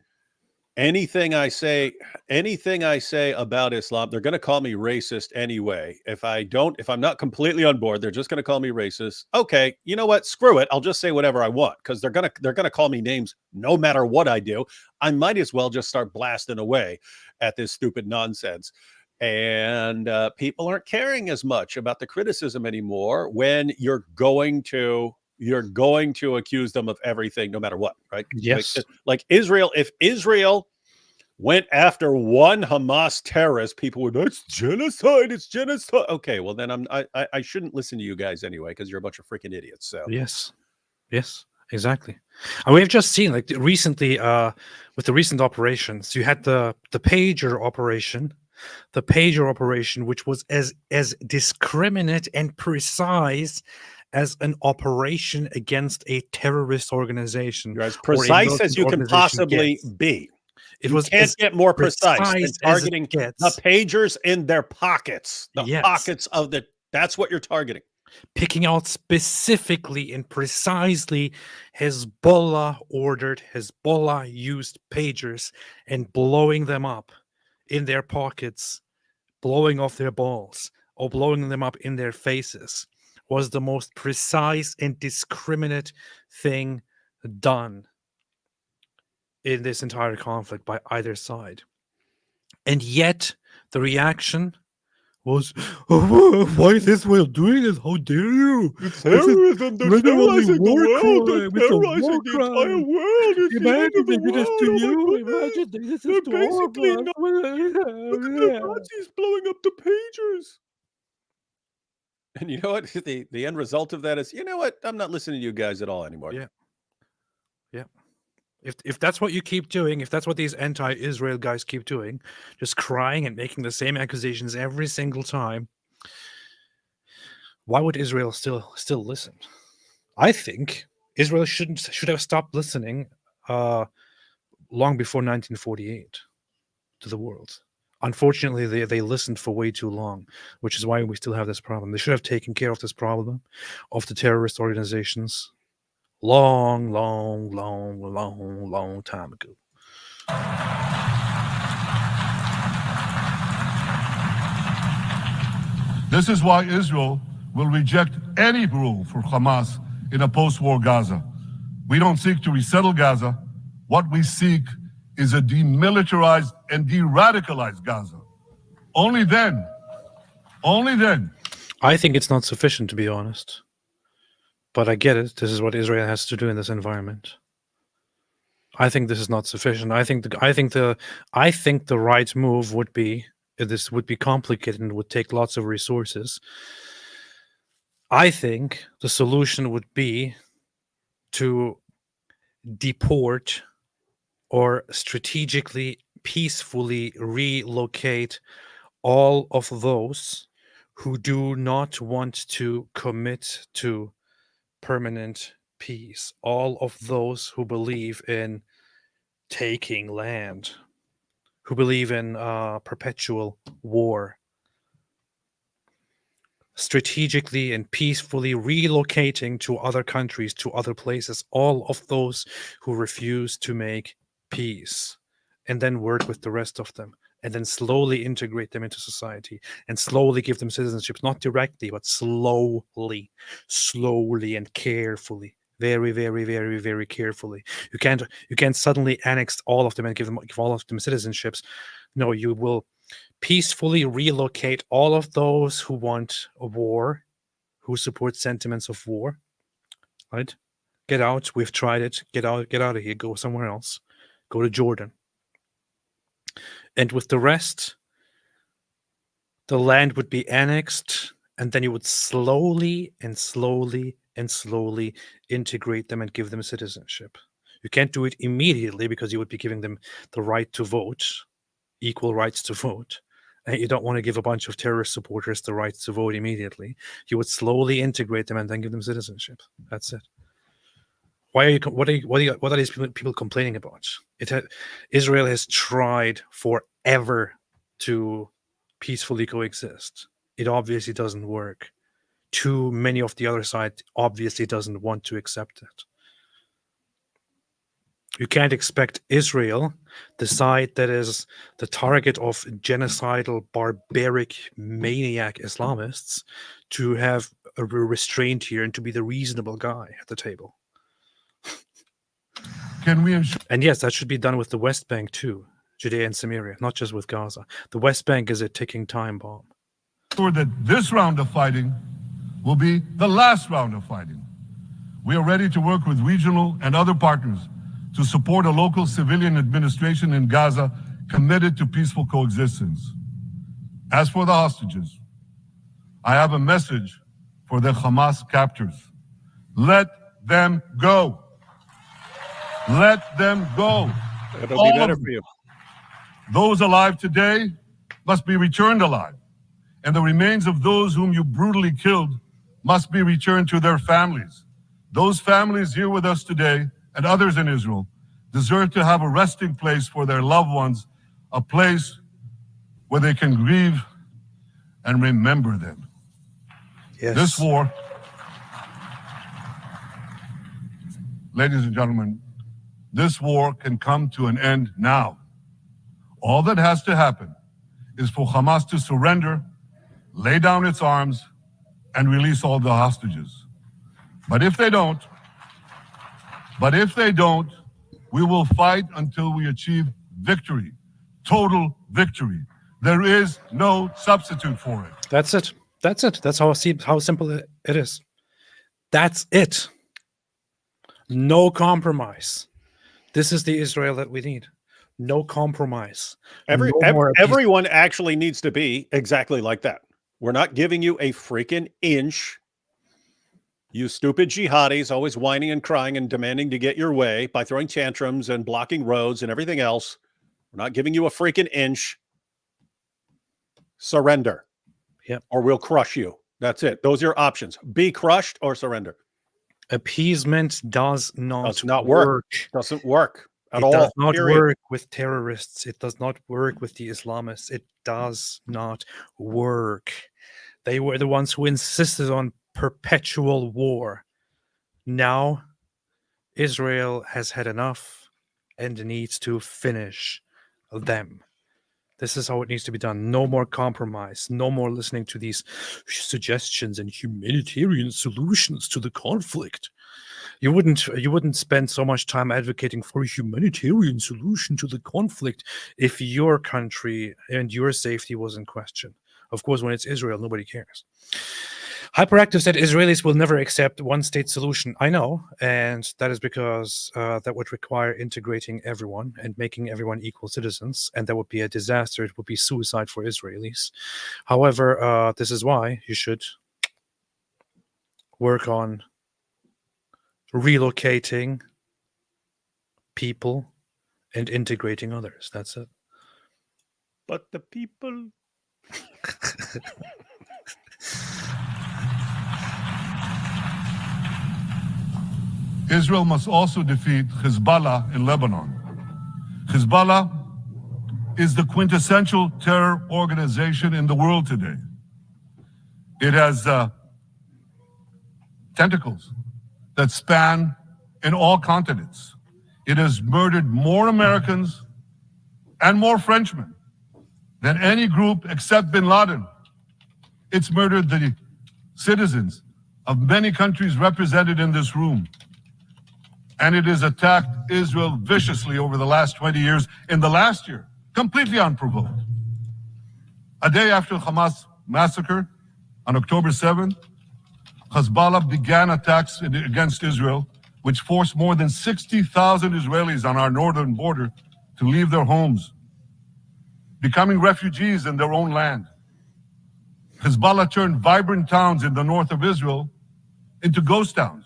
anything I say about Islam, they're going to call me racist anyway. If I'm not completely on board, they're just going to call me racist. Okay, you know what? Screw it. I'll just say whatever I want, because they're going to call me names no matter what I do. I might as well just start blasting away at this stupid nonsense. And people aren't caring as much about the criticism anymore when you're going to accuse them of everything, no matter what, right?
Yes.
Like Israel, if Israel went after one Hamas terrorist, people would, that's genocide. It's genocide. Okay, well then I shouldn't listen to you guys anyway, because you're a bunch of freaking idiots. So
Yes, exactly. And we've just seen, like, recently with the recent operations, you had the pager operation. The pager operation, which was as discriminate and precise as an operation against a terrorist organization.
You're as precise as you can possibly be. You can't get more precise than targeting the pagers in their pockets. Pockets of that's what you're targeting.
picking out specifically and precisely Hezbollah ordered, Hezbollah used pagers and blowing them up in their pockets, blowing off their balls, or blowing them up in their faces was the most precise and discriminate thing done in this entire conflict by either side. And yet, the reaction was, oh, why is Israel doing this? How dare you?
It's terrorism. They're terrorizing the world. They're
It's a war
terrorizing the entire
crime.
world. It's the end
Imagine
of
they
the
did this
world.
to
Oh my
you.
goodness.
Imagine they did this
They're
to all of
basically
us.
not. Look at the Nazis blowing up the pagers. And you know what? The end result of that is, you know what? I'm not listening to you guys at all anymore.
Yeah. Yeah. If that's what you keep doing, if that's what these anti-Israel guys keep doing, just crying and making the same accusations every single time, why would Israel still listen? I think Israel should have stopped listening long before 1948 to the world. Unfortunately, they listened for way too long, which is why we still have this problem. They should have taken care of this problem of the terrorist organizations long time ago.
This is why Israel will reject any rule for Hamas in a post-war Gaza. We don't seek to resettle Gaza. What we seek is a demilitarized and de-radicalized Gaza. Only then,
I think it's not sufficient, to be honest. But I get it. This is what Israel has to do in this environment. I think this is not sufficient. I think the right move would be, this would be complicated and would take lots of resources. I think the solution would be to deport or strategically, peacefully relocate all of those who do not want to commit to permanent peace, all of those who believe in taking land, who believe in perpetual war. Strategically and peacefully relocating to other countries, to other places, all of those who refuse to make peace, and then work with the rest of them, and then slowly integrate them into society, and slowly give them citizenship, not directly, but slowly and carefully, very carefully. You can't suddenly annex all of them and give all of them citizenships. No, you will peacefully relocate all of those who want a war, who support sentiments of war. Right? Get out. We've tried it. Get out of here. Go somewhere else. Go to Jordan. And with the rest, the land would be annexed, and then you would slowly integrate them and give them citizenship. You can't do it immediately because you would be giving them the right to vote, equal rights to vote. And you don't want to give a bunch of terrorist supporters the right to vote immediately. You would slowly integrate them and then give them citizenship. That's it. What are these people complaining about? Israel has tried forever to peacefully coexist. It obviously doesn't work. Too many of the other side obviously doesn't want to accept it. You can't expect Israel, the side that is the target of genocidal, barbaric, maniac Islamists, to have a restraint here and to be the reasonable guy at the table.
can we ensure
And yes, that should be done with the West Bank too, Judea and Samaria, not just with Gaza. The West Bank is a ticking time bomb.
that this round of fighting will be the last round of fighting? We are ready to work with regional and other partners to support a local civilian administration in Gaza committed to peaceful coexistence. As for the hostages, I have a message for the Hamas captors. Let them go. Let them go.
It'll be
All
better
of them.
for you.
Those alive today must be returned alive, and the remains of those whom you brutally killed must be returned to their families. Those families here with us today and others in Israel deserve to have a resting place for their loved ones, a place where they can grieve and remember them.
Yes.
This war, ladies and gentlemen, this war can come to an end now. All that has to happen is for Hamas to surrender, lay down its arms, and release all the hostages. But if they don't, we will fight until we achieve victory, total victory. There is no substitute for it.
That's it. That's it. That's how simple it is. That's it. No compromise. This is the Israel that we need. No compromise.
Everyone actually needs to be exactly like that. We're not giving you a freaking inch. You stupid jihadis always whining and crying and demanding to get your way by throwing tantrums and blocking roads and everything else. We're not giving you a freaking inch. Surrender.
Yep.
Or we'll crush you. That's it. Those are your options. Be crushed or surrender.
Appeasement does not
work. Doesn't work at all.
It does not
period.
work with terrorists. It does not work with the Islamists. It does not work. They were the ones who insisted on perpetual war. Now, Israel has had enough and needs to finish them. This is how it needs to be done. No more compromise. No more listening to these suggestions and humanitarian solutions to the conflict. You wouldn't spend so much time advocating for a humanitarian solution to the conflict if your country and your safety was in question. Of course, when it's Israel, nobody cares. Hyperactive said Israelis will never accept one-state solution. I know, and that is because that would require integrating everyone and making everyone equal citizens, and that would be a disaster. It would be suicide for Israelis. However, this is why you should work on relocating people and integrating others. That's it.
But the people...
Israel must also defeat Hezbollah in Lebanon. Hezbollah is the quintessential terror organization in the world today. It has tentacles that span in all continents. It has murdered more Americans and more Frenchmen than any group except bin Laden. It's murdered the citizens of many countries represented in this room. And it has attacked Israel viciously over the last 20 years. In the last year, completely unprovoked. A day after Hamas massacre, on October 7th, Hezbollah began attacks against Israel, which forced more than 60,000 Israelis on our northern border to leave their homes, becoming refugees in their own land. Hezbollah turned vibrant towns in the north of Israel into ghost towns.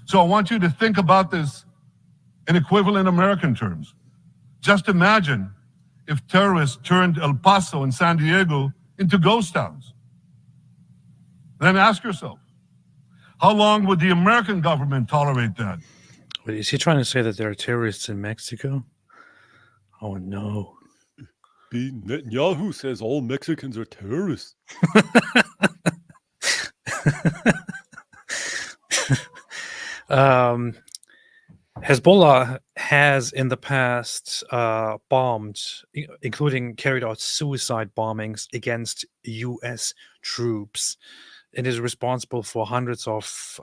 So I want you to think about this in equivalent American terms. Just imagine if terrorists turned El Paso and San Diego into ghost towns. Then ask yourself, how long would the American government tolerate that?
Wait, is he trying to say that there are terrorists in Mexico? Oh, no.
Netanyahu says all Mexicans are terrorists.
Hezbollah has in the past bombed, including carried out suicide bombings against U.S. troops. It is responsible for hundreds of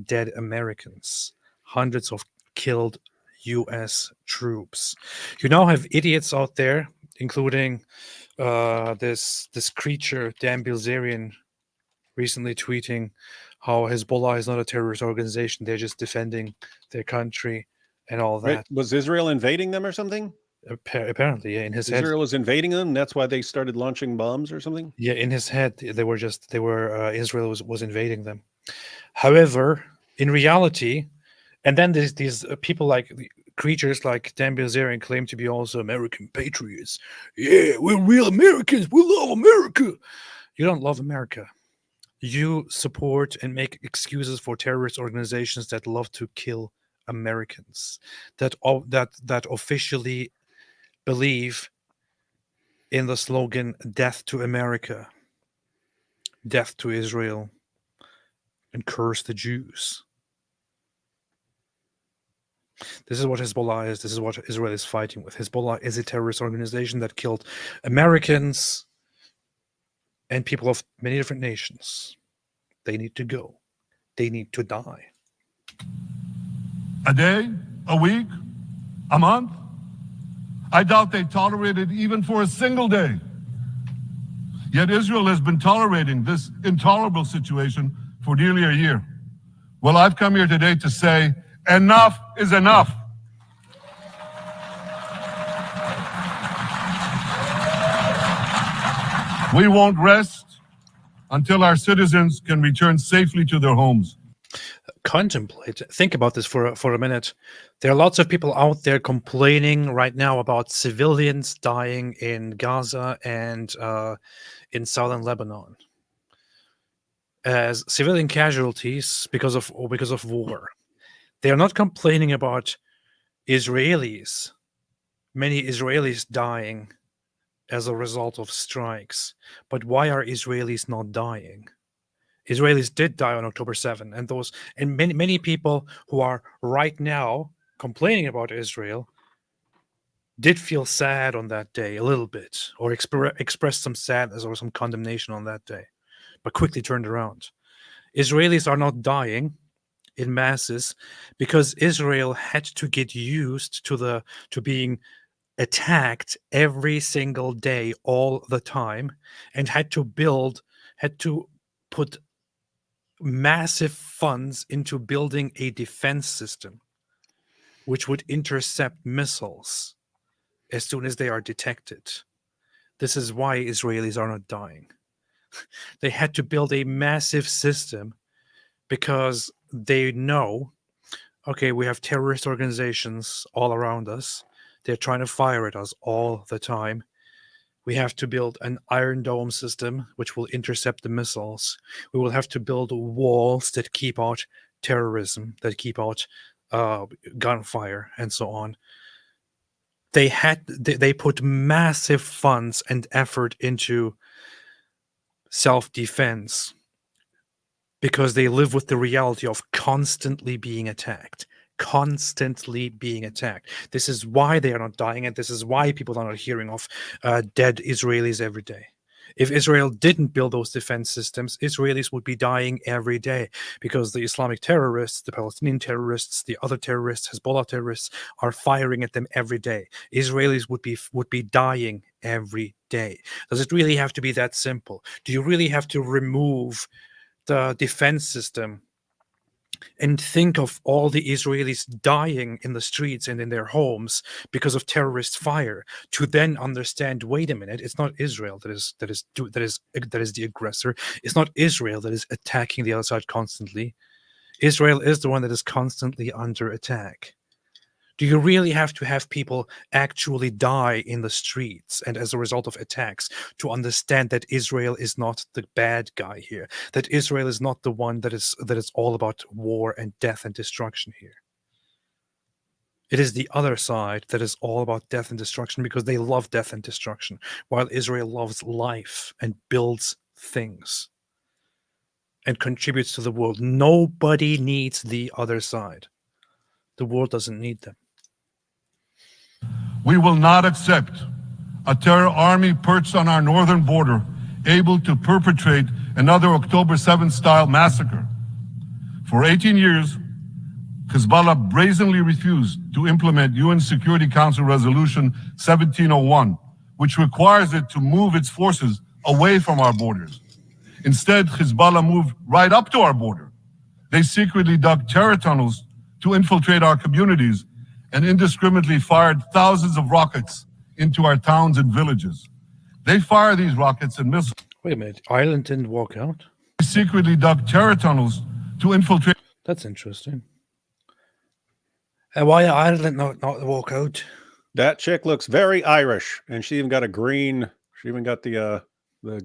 dead Americans, hundreds of killed U.S. troops. You now have idiots out there, including this creature, Dan Bilzerian, recently tweeting how Hezbollah is not a terrorist organization. They're just defending their country and all that.
Right. Was Israel invading them or something?
Apparently, yeah. In his head,
Israel was invading them. That's why they started launching bombs or something.
Yeah, in his head, Israel was invading them. However, in reality, and then there's these people like creatures like Dan Bilzerian claim to be also American patriots. Yeah, we're real Americans. We love America. You don't love America. You support and make excuses for terrorist organizations that love to kill Americans, that officially believe in the slogan "Death to America." death to Israel and curse the Jews. This is what Hezbollah is. This is what Israel is fighting with. Hezbollah is a terrorist organization that killed Americans and people of many different nations. They need to go. They need to die.
A day, a week, a month? I doubt they tolerate it even for a single day. Yet Israel has been tolerating this intolerable situation for nearly a year. Well, I've come here today to say enough is enough. We won't rest until our citizens can return safely to their homes.
Think about this for a minute. There are lots of people out there complaining right now about civilians dying in Gaza and in southern Lebanon as civilian casualties because of war. They are not complaining about Israelis, many Israelis dying as a result of strikes. But why are Israelis not dying? Israelis did die on October 7, and many people who are right now complaining about Israel did feel sad on that day a little bit, or expressed some sadness or some condemnation on that day, but quickly turned around. Israelis are not dying in masses because Israel had to get used to being attacked every single day all the time, and had to put massive funds into building a defense system which would intercept missiles as soon as they are detected. This is why Israelis are not dying. They had to build a massive system because they know, okay, we have terrorist organizations all around us. They're trying to fire at us all the time. We have to build an Iron Dome system which will intercept the missiles. We will have to build walls that keep out terrorism, that keep out gunfire, and so on. They put massive funds and effort into self-defense because they live with the reality of constantly being attacked. This is why they are not dying, and this is why people are not hearing of dead Israelis every day. If Israel didn't build those defense systems, Israelis would be dying every day because the Islamic terrorists, the Palestinian terrorists, the other terrorists, Hezbollah terrorists are firing at them every day. Israelis would be dying every day. Does it really have to be that simple? Do you really have to remove the defense system and think of all the Israelis dying in the streets and in their homes because of terrorist fire to then understand, wait a minute, it's not Israel that is the aggressor. It's not Israel that is attacking the other side constantly. Israel is the one that is constantly under attack. Do you really have to have people actually die in the streets and as a result of attacks to understand that Israel is not the bad guy here, that Israel is not the one that is all about war and death and destruction here? It is the other side that is all about death and destruction because they love death and destruction, while Israel loves life and builds things and contributes to the world. Nobody needs the other side. The world doesn't need them.
We will not accept a terror army perched on our northern border, able to perpetrate another October 7th style massacre. For 18 years, Hezbollah brazenly refused to implement UN Security Council Resolution 1701, which requires it to move its forces away from our borders. Instead, Hezbollah moved right up to our border. They secretly dug terror tunnels to infiltrate our communities and indiscriminately fired thousands of rockets into our towns and villages. They fire these rockets and missiles.
Wait a minute, Ireland didn't walk out?
They secretly dug terror tunnels to infiltrate.
That's interesting. Why did Ireland not walk out?
That chick looks very Irish, and she even got the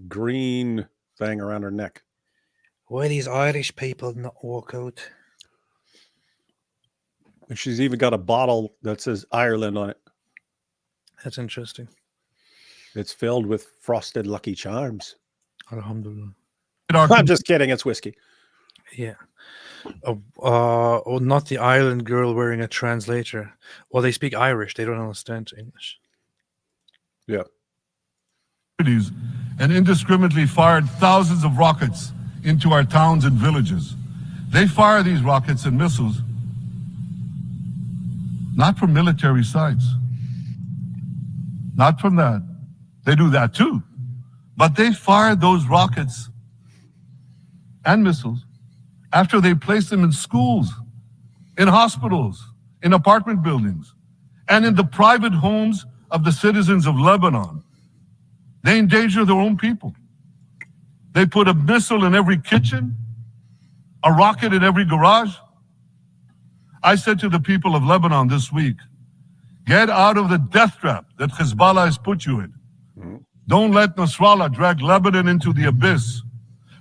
green thing around her neck.
Why these Irish people not walk out?
And she's even got a bottle that says Ireland on it.
That's interesting.
It's filled with frosted Lucky Charms.
Alhamdulillah.
I'm just kidding. It's whiskey.
Yeah. Not the island girl wearing a translator. Well, they speak Irish. They don't understand English.
Yeah.
And indiscriminately fired thousands of rockets into our towns and villages. They fire these rockets and missiles not from military sites, not from that. They do that too. But they fire those rockets and missiles after they place them in schools, in hospitals, in apartment buildings, and in the private homes of the citizens of Lebanon. They endanger their own people. They put a missile in every kitchen, a rocket in every garage. I said to the people of Lebanon this week, get out of the death trap that Hezbollah has put you in. Don't let Nasrallah drag Lebanon into the abyss.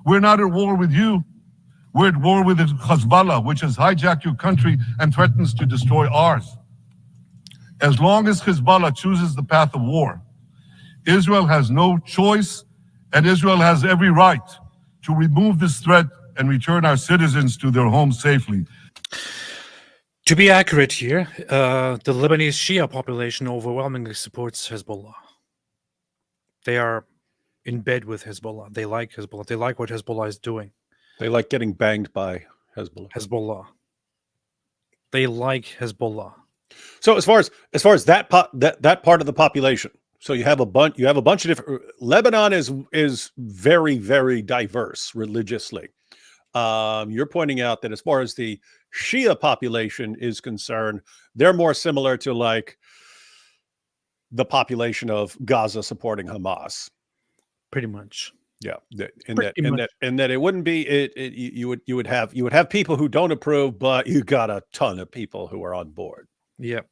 We're not at war with you. We're at war with Hezbollah, which has hijacked your country and threatens to destroy ours. As long as Hezbollah chooses the path of war, Israel has no choice, and Israel has every right to remove this threat and return our citizens to their homes safely.
To be accurate here, the Lebanese Shia population overwhelmingly supports Hezbollah. They are in bed with Hezbollah. They like Hezbollah. They like what Hezbollah is doing.
They like getting banged by
Hezbollah. They like Hezbollah.
So as far as that part of the population, so you have a bunch of different. Lebanon is very, very diverse religiously. You're pointing out that as far as the Shia population is concerned, they're more similar to like the population of Gaza supporting Hamas.
Pretty much.
Yeah, in that it wouldn't be you would have people who don't approve, but you got a ton of people who are on board.
Yeah,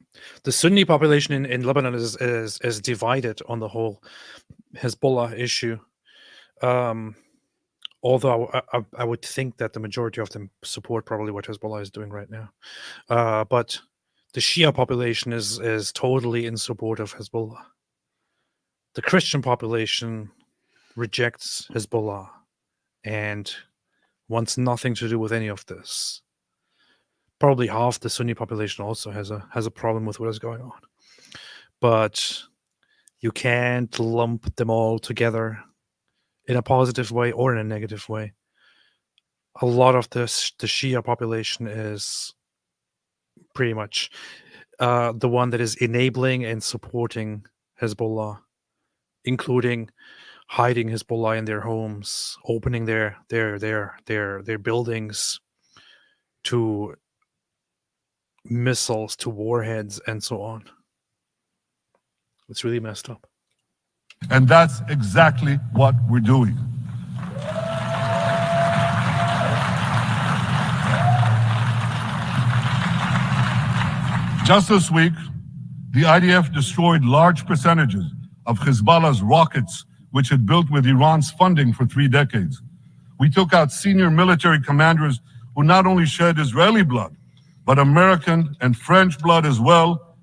the Sunni population in Lebanon is divided on the whole Hezbollah issue. Although I would think that the majority of them support probably what Hezbollah is doing right now. But the Shia population is totally in support of Hezbollah. The Christian population rejects Hezbollah and wants nothing to do with any of this. Probably half the Sunni population also has a problem with what is going on. But you can't lump them all together in a positive way or in a negative way. A lot of the Shia population is pretty much the one that is enabling and supporting Hezbollah, including hiding Hezbollah in their homes, opening their buildings to missiles, to warheads, and so on. It's really messed up.
And that's exactly what we're doing. Just this week, the IDF destroyed large percentages of Hezbollah's rockets, which had built with Iran's funding for 3 decades. We took out senior military commanders who not only shed Israeli blood, but American and French blood as well.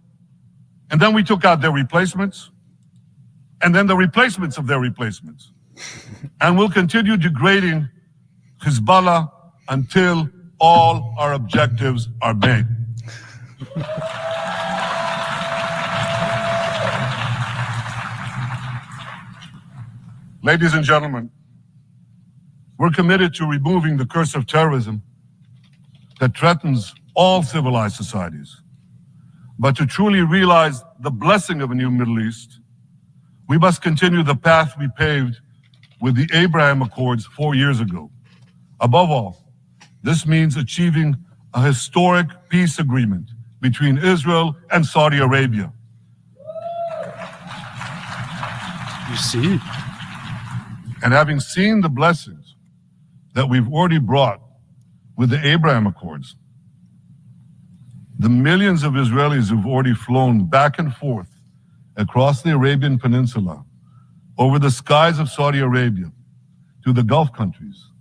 And then we took out their replacements, and then the replacements of their replacements. And we'll continue degrading Hezbollah until all our objectives are met. Ladies and gentlemen, we're committed to removing the curse of terrorism that threatens all civilized societies. But to truly realize the blessing of a new Middle East, we must continue the path we paved with the Abraham Accords 4 years ago. Above all, this means achieving a historic peace agreement between Israel and Saudi Arabia.
You see?
And having seen the blessings that we've already brought with the Abraham Accords, the millions of Israelis who've already flown back and forth across the Arabian Peninsula, over the skies of Saudi Arabia, to the Gulf countries,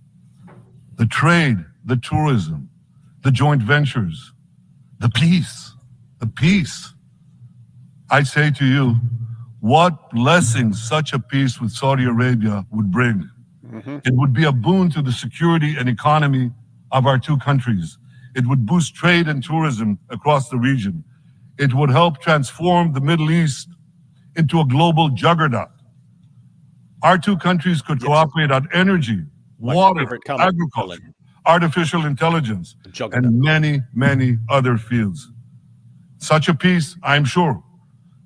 the trade, the tourism, the joint ventures, the peace. I say to you, what blessings such a peace with Saudi Arabia would bring. It would be a boon to the security and economy of our two countries. It would boost trade and tourism across the region. It would help transform the Middle East into a global juggernaut. Our two countries could cooperate on energy, water, agriculture, artificial intelligence, and many, many other fields. Such a peace, I'm sure,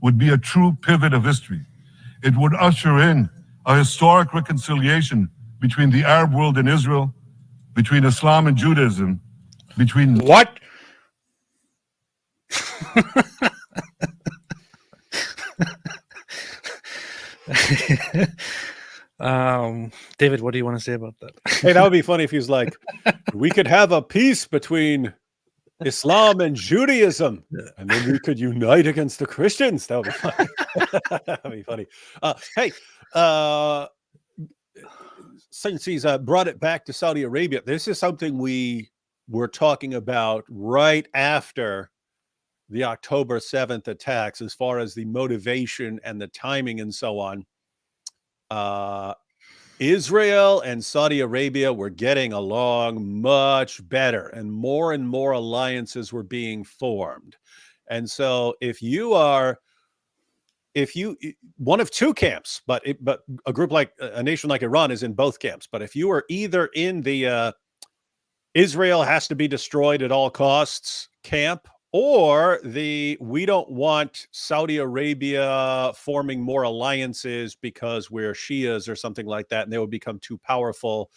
would be a true pivot of history. It would usher in a historic reconciliation between the Arab world and Israel, between Islam and Judaism, between...
What? David, what do you want to say about that?
Hey, that would be funny if he was like, we could have a peace between Islam and Judaism, and then we could unite against the Christians. That would be funny. That would be funny. Hey, since he's brought it back to Saudi Arabia, this is something we were talking about right after the October 7th attacks, as far as the motivation and the timing and so on. Israel and Saudi Arabia were getting along much better, and more alliances were being formed. And so if you one of two camps, but a group like a nation like Iran is in both camps. But if you are either in the Israel has to be destroyed at all costs camp, or the we don't want Saudi Arabia forming more alliances because we're Shias or something like that, and they would become too powerful.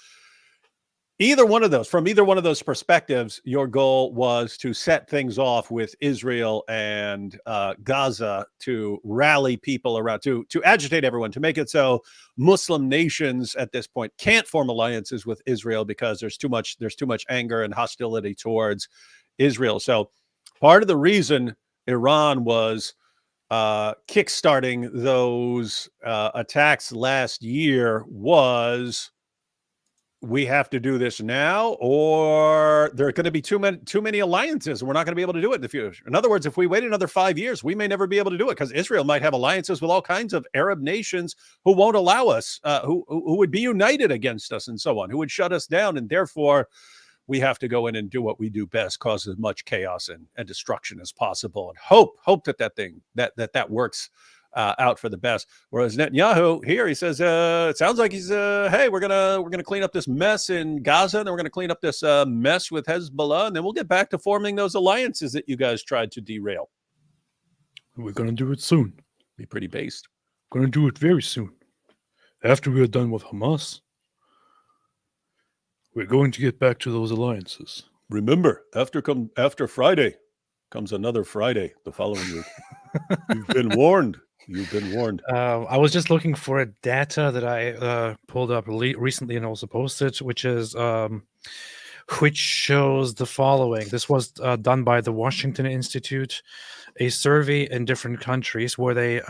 Either one of those, from either one of those perspectives, your goal was to set things off with Israel and Gaza to rally people around, to agitate everyone, to make it so Muslim nations at this point can't form alliances with Israel because there's too much anger and hostility towards Israel. So part of the reason Iran was kickstarting those attacks last year was, we have to do this now, or there are going to be too many alliances, and we're not going to be able to do it in the future. In other words, if we wait another 5 years, we may never be able to do it, because Israel might have alliances with all kinds of Arab nations who won't allow us, who would be united against us and so on, who would shut us down, and therefore we have to go in and do what we do best, cause as much chaos and destruction as possible, and hope that works out for the best. Whereas Netanyahu here, he says, it sounds like he's, hey, we're gonna clean up this mess in Gaza, and then we're gonna clean up this mess with Hezbollah, and then we'll get back to forming those alliances that you guys tried to derail.
We're gonna do it soon.
Be pretty based.
Gonna do it very soon. After we're done with Hamas, we're going to get back to those alliances.
Remember, after Friday comes another Friday the following week. You've been warned. You've been warned.
I was just looking for a data that I pulled up recently and also posted, which shows the following. This was done by the Washington Institute, a survey in different countries where they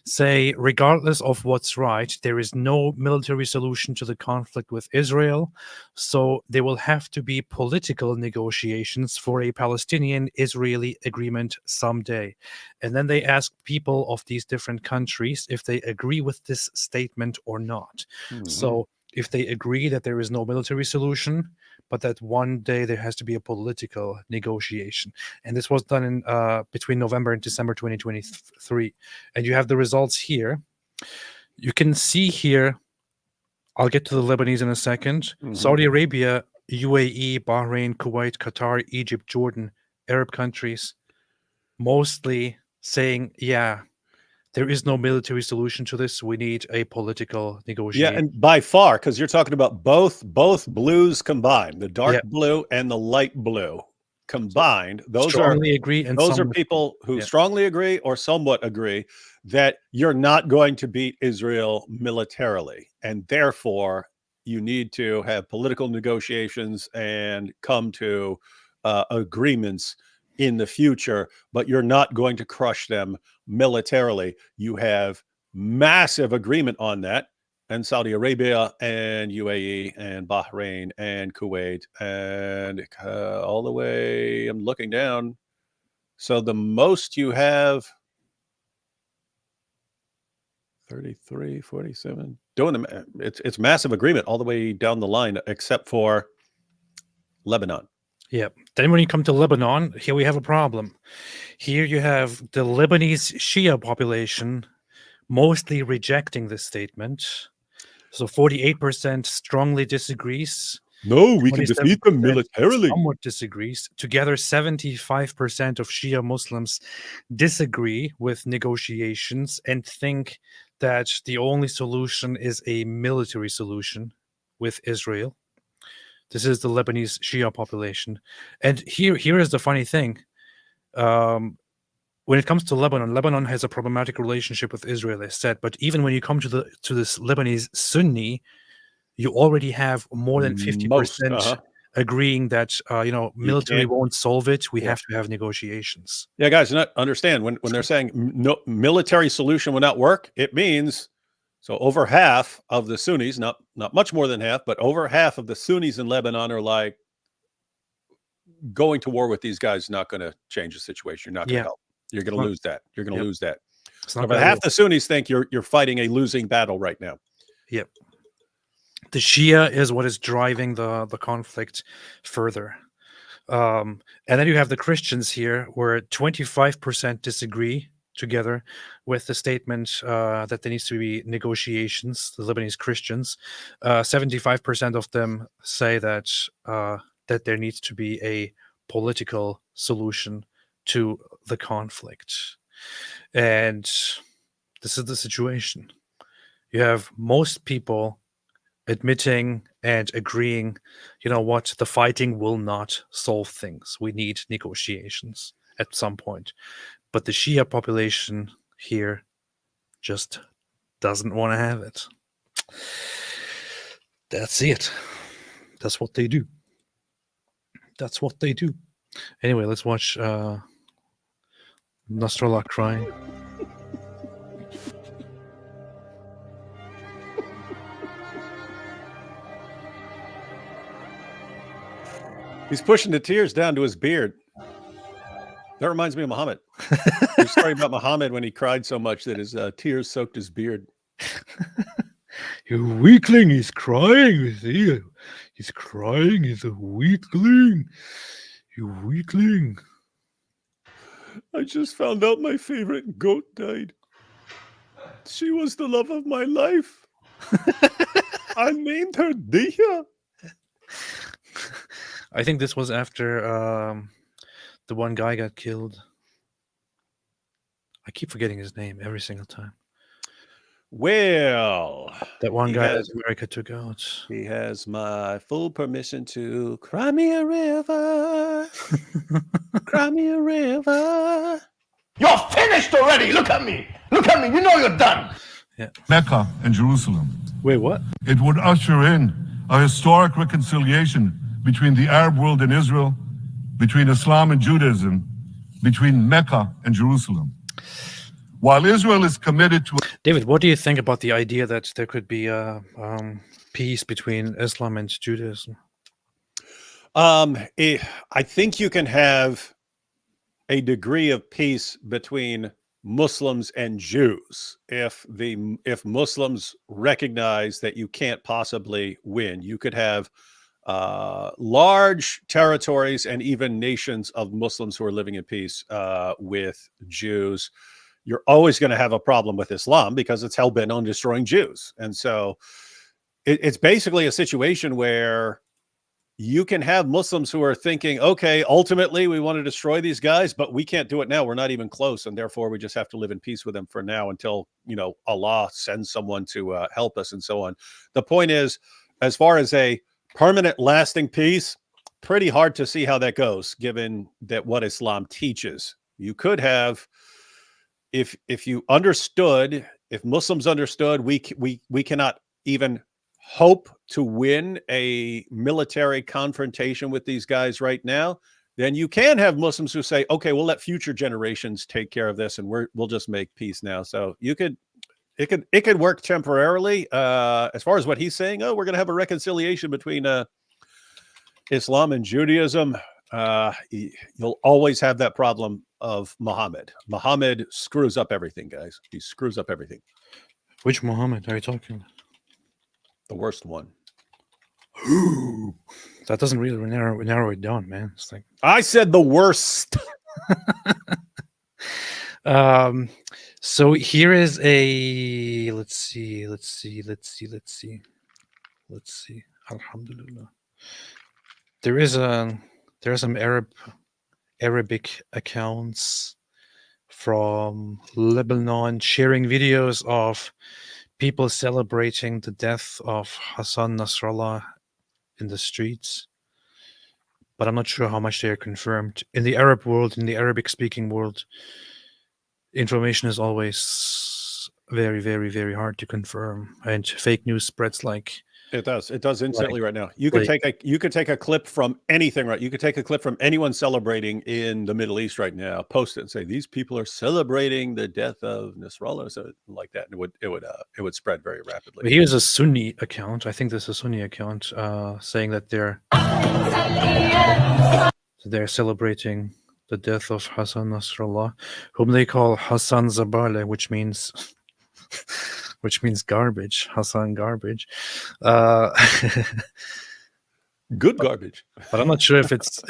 say, regardless of what's right, there is no military solution to the conflict with Israel, so there will have to be political negotiations for a Palestinian-Israeli agreement someday. And then they ask people of these different countries if they agree with this statement or not. Mm-hmm. So if they agree that there is no military solution, but that one day there has to be a political negotiation. And this was done in between November and December 2023. And you have the results here. You can see here, I'll get to the Lebanese in a second. Mm-hmm. Saudi Arabia, UAE, Bahrain, Kuwait, Qatar, Egypt, Jordan, Arab countries, mostly saying, yeah, there is no military solution to this. We need a political negotiation.
Yeah, and by far, because you're talking about both blues combined, the dark blue and the light blue combined. Those
strongly agree, and
those are people who strongly agree or somewhat agree that you're not going to beat Israel militarily, and therefore you need to have political negotiations and come to agreements in the future, but you're not going to crush them militarily. You have massive agreement on that, and Saudi Arabia and UAE and Bahrain and Kuwait and all the way, I'm looking down. So the most you have 33, 47. Doing them. It's massive agreement all the way down the line, except for Lebanon.
Yeah. Then when you come to Lebanon, here we have a problem. Here you have the Lebanese Shia population mostly rejecting this statement. So 48% strongly disagrees.
No, we can defeat them
27%
militarily.
somewhat disagrees. Together, 75% of Shia Muslims disagree with negotiations and think that the only solution is a military solution with Israel. This is the Lebanese Shia population. And here is the funny thing. When it comes to Lebanon, Lebanon has a problematic relationship with Israel, as said. But even when you come to this Lebanese Sunni, you already have more than 50% agreeing that military won't solve it. We have to have negotiations.
Yeah, guys, understand when they're saying no military solution will not work, it means so over half of the Sunnis, not much more than half, but over half of the Sunnis in Lebanon are like, going to war with these guys is not going to change the situation. You're not going to help. You're going to lose that. You're going to lose that. So half the Sunnis think you're fighting a losing battle right now.
Yep. The Shia is what is driving the conflict further. And then you have the Christians here, where 25% disagree together with the statement that there needs to be negotiations, the Lebanese Christians. 75% of them say that there needs to be a political solution to the conflict. And this is the situation. You have most people admitting and agreeing, you know what, the fighting will not solve things. We need negotiations at some point. But the Shia population here just doesn't want to have it. That's it. That's what they do. That's what they do. Anyway, let's watch Nasrallah crying.
He's pushing the tears down to his beard. That reminds me of Muhammad. The story about Muhammad when he cried so much that his tears soaked his beard.
You weakling, he's crying. See? He's crying. He's a weakling. You weakling.
I just found out my favorite goat died. She was the love of my life. I named her Dia.
I think this was after the one guy got killed. I keep forgetting his name every single time.
Well,
that one guy that America took out.
He has my full permission to cry me a river. Cry me a river.
You're finished already. Look at me. Look at me. You know you're done.
Yeah.
Mecca and Jerusalem.
Wait, what?
It would usher in a historic reconciliation between the Arab world and Israel, between Islam and Judaism, between Mecca and Jerusalem. While Israel is committed to...
David, what do you think about the idea that there could be a peace between Islam and Judaism?
I think you can have a degree of peace between Muslims and Jews if Muslims recognize that you can't possibly win. You could have large territories and even nations of Muslims who are living in peace with Jews. You're always going to have a problem with Islam because it's hell-bent on destroying Jews. And so it's basically a situation where you can have Muslims who are thinking, okay, ultimately we want to destroy these guys, but we can't do it now. We're not even close. And therefore we just have to live in peace with them for now until, Allah sends someone to help us and so on. The point is, as far as a permanent lasting peace, pretty hard to see how that goes, given that what Islam teaches. You could have, if Muslims understood, we cannot even hope to win a military confrontation with these guys right now, then you can have Muslims who say, okay, we'll let future generations take care of this and we'll just make peace now. So it could work temporarily. As far as what he's saying, we're going to have a reconciliation between Islam and Judaism. You'll always have that problem of Muhammad. Muhammad screws up everything, guys. He screws up everything.
Which Muhammad are you talking about?
The worst one.
That doesn't really narrow it down, man. It's like
I said the worst.
so here is a let's see. Alhamdulillah. There are some Arabic accounts from Lebanon sharing videos of people celebrating the death of Hassan Nasrallah in the streets, but I'm not sure how much they are confirmed. In the Arab world, in the Arabic-speaking world, information is always very, very, very hard to confirm, and fake news spreads like
It does instantly right now. You could take a clip from anything, right? You could take a clip from anyone celebrating in the Middle East right now, post it and say these people are celebrating the death of Nasrallah, so like that, and it would spread very rapidly.
Here's a Sunni account. I think this is a Sunni account saying that they're celebrating the death of Hassan Nasrallah, whom they call Hassan Zabale, which means garbage. Hassan garbage.
Good garbage.
But I'm not sure if it's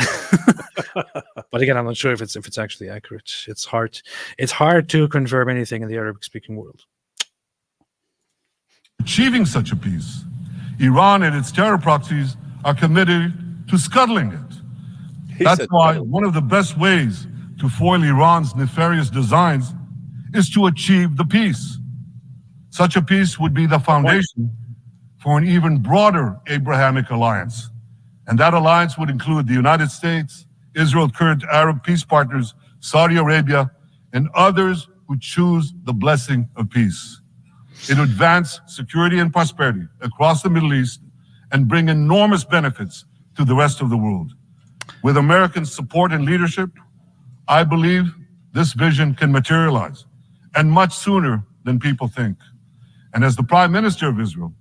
but again, I'm not sure if it's actually accurate. It's hard to confirm anything in the Arabic speaking world.
Achieving such a peace, Iran and its terror proxies are committed to scuttling it. That's why one of the best ways to foil Iran's nefarious designs is to achieve the peace. Such a peace would be the foundation for an even broader Abrahamic alliance. And that alliance would include the United States, Israel, current Arab peace partners, Saudi Arabia, and others who choose the blessing of peace. It would advance security and prosperity across the Middle East and bring enormous benefits to the rest of the world. With American support and leadership, I believe this vision can materialize, and much sooner than people think. And as the Prime Minister of Israel,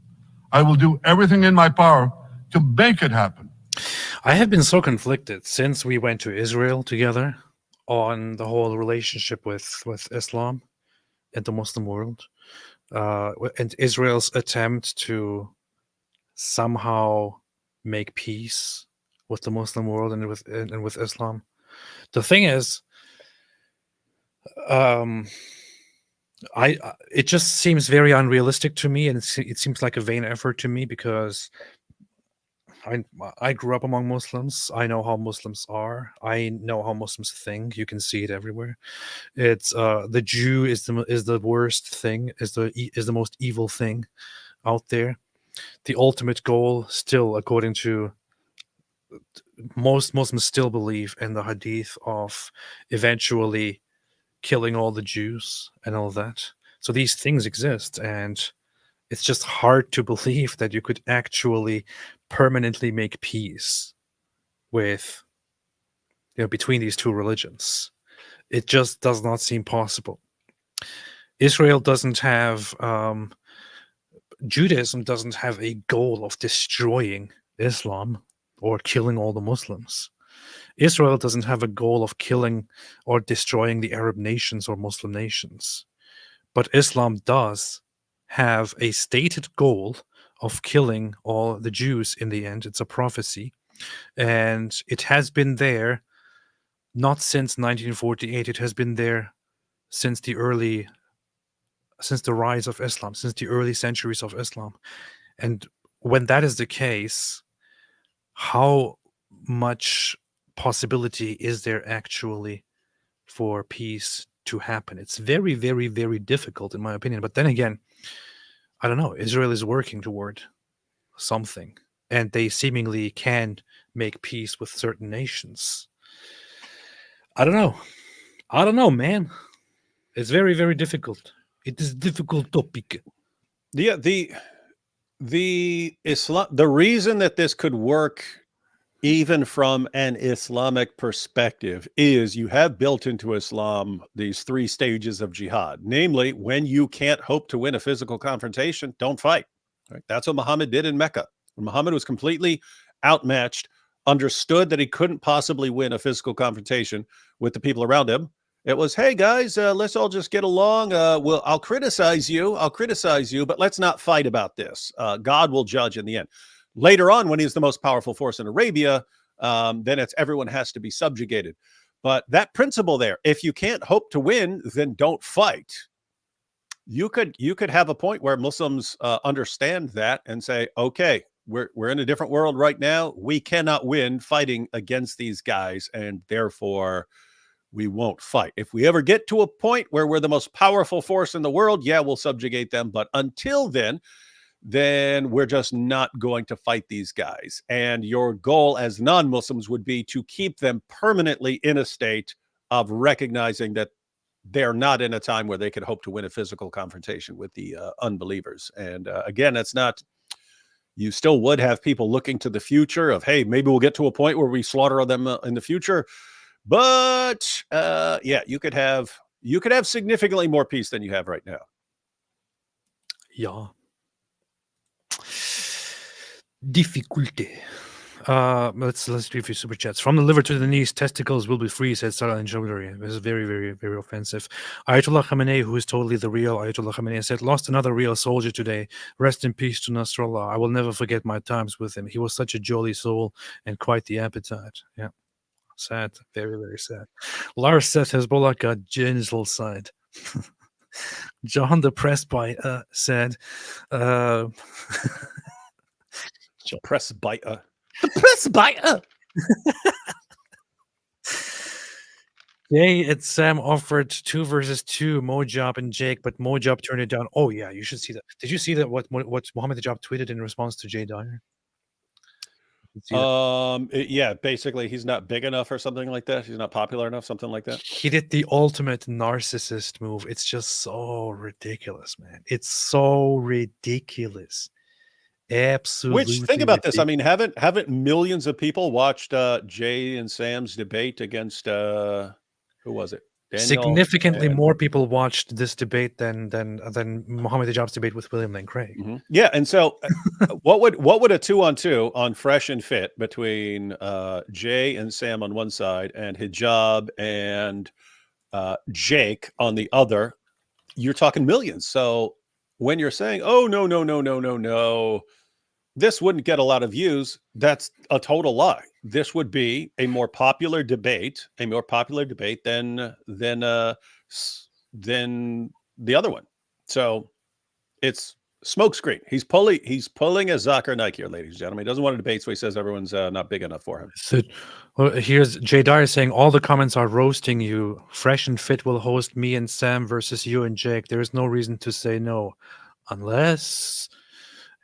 I will do everything in my power to make it happen.
I have been so conflicted since we went to Israel together on the whole relationship with Islam and the Muslim world, and Israel's attempt to somehow make peace with the Muslim world and with Islam. The thing is, it just seems very unrealistic to me, and it seems like a vain effort to me, because I grew up among Muslims. I know how Muslims are. I know how Muslims think. You can see it everywhere. It's the Jew is the worst thing, is the most evil thing out there. The ultimate goal, still, according to most Muslims, still believe in the hadith of eventually killing all the Jews and all that. So these things exist, and it's just hard to believe that you could actually permanently make peace with, between these two religions. It just does not seem possible. Israel doesn't have, Judaism doesn't have a goal of destroying Islam or killing all the Muslims. Israel doesn't have a goal of killing or destroying the Arab nations or Muslim nations. But Islam does have a stated goal of killing all the Jews in the end. It's a prophecy. And it has been there not since 1948. It has been there since the rise of Islam, since the early centuries of Islam. And when that is the case, how much possibility is there actually for peace to happen? It's very, very, very difficult, in my opinion. But then again, I don't know. Israel is working toward something, and they seemingly can make peace with certain nations. I don't know, man. It's very, very difficult. It is a difficult topic.
Yeah, the Islam, the reason that this could work even from an Islamic perspective is you have built into Islam these three stages of jihad. Namely, when you can't hope to win a physical confrontation, don't fight. Right? That's what Muhammad did in Mecca. When Muhammad was completely outmatched, understood that he couldn't possibly win a physical confrontation with the people around him, It was, hey guys, let's all just get along. I'll criticize you, but let's not fight about this. God will judge in the end. Later on, when he's the most powerful force in Arabia, then it's everyone has to be subjugated. But that principle there, if you can't hope to win, then don't fight. You could have a point where Muslims understand that and say, okay, we're in a different world right now. We cannot win fighting against these guys, and therefore we won't fight. If we ever get to a point where we're the most powerful force in the world, yeah, we'll subjugate them. But until then we're just not going to fight these guys. And your goal as non-Muslims would be to keep them permanently in a state of recognizing that they're not in a time where they could hope to win a physical confrontation with the unbelievers. And again, it's not, you still would have people looking to the future of, hey, maybe we'll get to a point where we slaughter them in the future. But yeah, you could have significantly more peace than you have right now.
Yeah. Difficulty. Let's do a few super chats. From the liver to the knees, testicles will be free, said Sarah and Jewelry. This is very, very, very offensive. Ayatollah Khamenei, who is totally the real Ayatollah Khamenei, said, lost another real soldier today. Rest in peace to Nasrallah. I will never forget my times with him. He was such a jolly soul and quite the appetite. Yeah. Sad. Very, very sad. Lars said Hezbollah got genital side. John the Presbyter said,
Presbyter.
The presbyter.
Jay and Sam offered 2 versus 2, Mojab and Jake, but Mojab turned it down. Oh yeah, you should see that. Did you see that? What Mohammed Hijab tweeted in response to Jay Dyer?
Yeah, basically he's not big enough or something like that. He's not popular enough, something like that.
He did the ultimate narcissist move. It's just so ridiculous, man. It's so ridiculous. Absolutely.
Which, think about this. I mean, haven't millions of people watched Jay and Sam's debate against who was it? Daniel
Significantly
and...
more people watched this debate than Mohammed Hijab's debate with William Lane Craig.
Mm-hmm. Yeah, and so what would a 2-on-2 on Fresh and Fit between Jay and Sam on one side and Hijab and Jake on the other? You're talking millions. So when you're saying, oh, no, this wouldn't get a lot of views, that's a total lie. This would be a more popular debate than the other one. So it's smokescreen. He's pulling a Zakir Naik here, ladies and gentlemen. He doesn't want to debate, so he says everyone's not big enough for him.
So, well, here's Jay Dyer saying, all the comments are roasting you. Fresh and Fit will host me and Sam versus you and Jake. There is no reason to say no. Unless...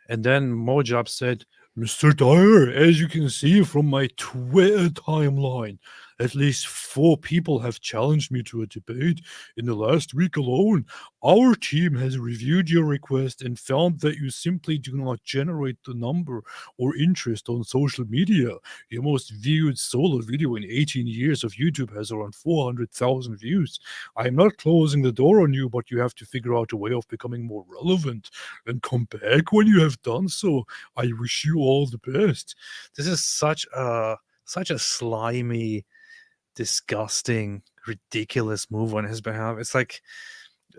And then Mojab said, Mr. Dyer, as you can see from my Twitter timeline, at least 4 people have challenged me to a debate in the last week alone. Our team has reviewed your request and found that you simply do not generate the number or interest on social media. Your most viewed solo video in 18 years of YouTube has around 400,000 views. I am not closing the door on you, but you have to figure out a way of becoming more relevant and come back when you have done so. I wish you all the best. This is such a slimy, disgusting, ridiculous move on his behalf. It's like,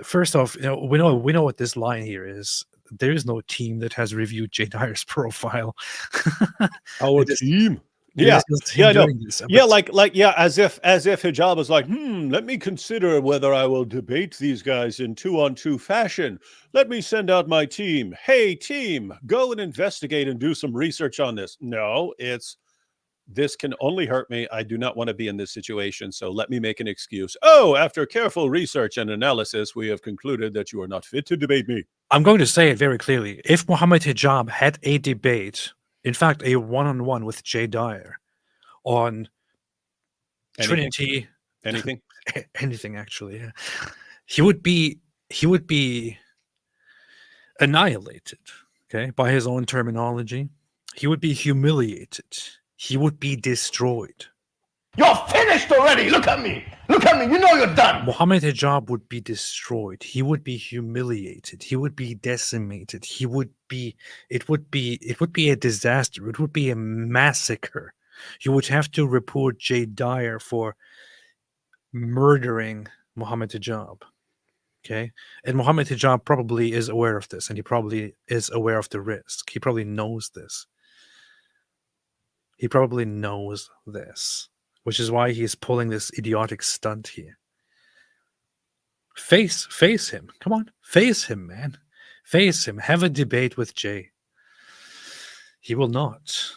first off, we know what this line here is. There is no team that has reviewed Jay Dyer's profile.
Our team.
Yeah,
no. As if Hijab was like, let me consider whether I will debate these guys in 2-on-2 fashion. Let me send out my team. Hey, team, go and investigate and do some research on this. No, it's, this can only hurt me. I do not want to be in this situation, so let me make an excuse. Oh, after careful research and analysis, we have concluded that you are not fit to debate me.
I'm going to say it very clearly. If Mohammed Hijab had a debate, in fact, a one-on-one with Jay Dyer on Trinity,
anything,
actually, yeah, he would be annihilated. Okay, by his own terminology, he would be humiliated. He would be destroyed.
You're finished already. Look at me. Look at me. You know you're done.
Mohammed Hijab would be destroyed. He would be humiliated. He would be decimated. It would be a disaster. It would be a massacre. You would have to report Jay Dyer for murdering Mohammed Hijab. Okay, and Mohammed Hijab probably is aware of this, and he probably is aware of the risk. He probably knows this. He probably knows this, which is why he's pulling this idiotic stunt here. Face him. Come on, face him, man. Face him. Have a debate with Jay. He will not.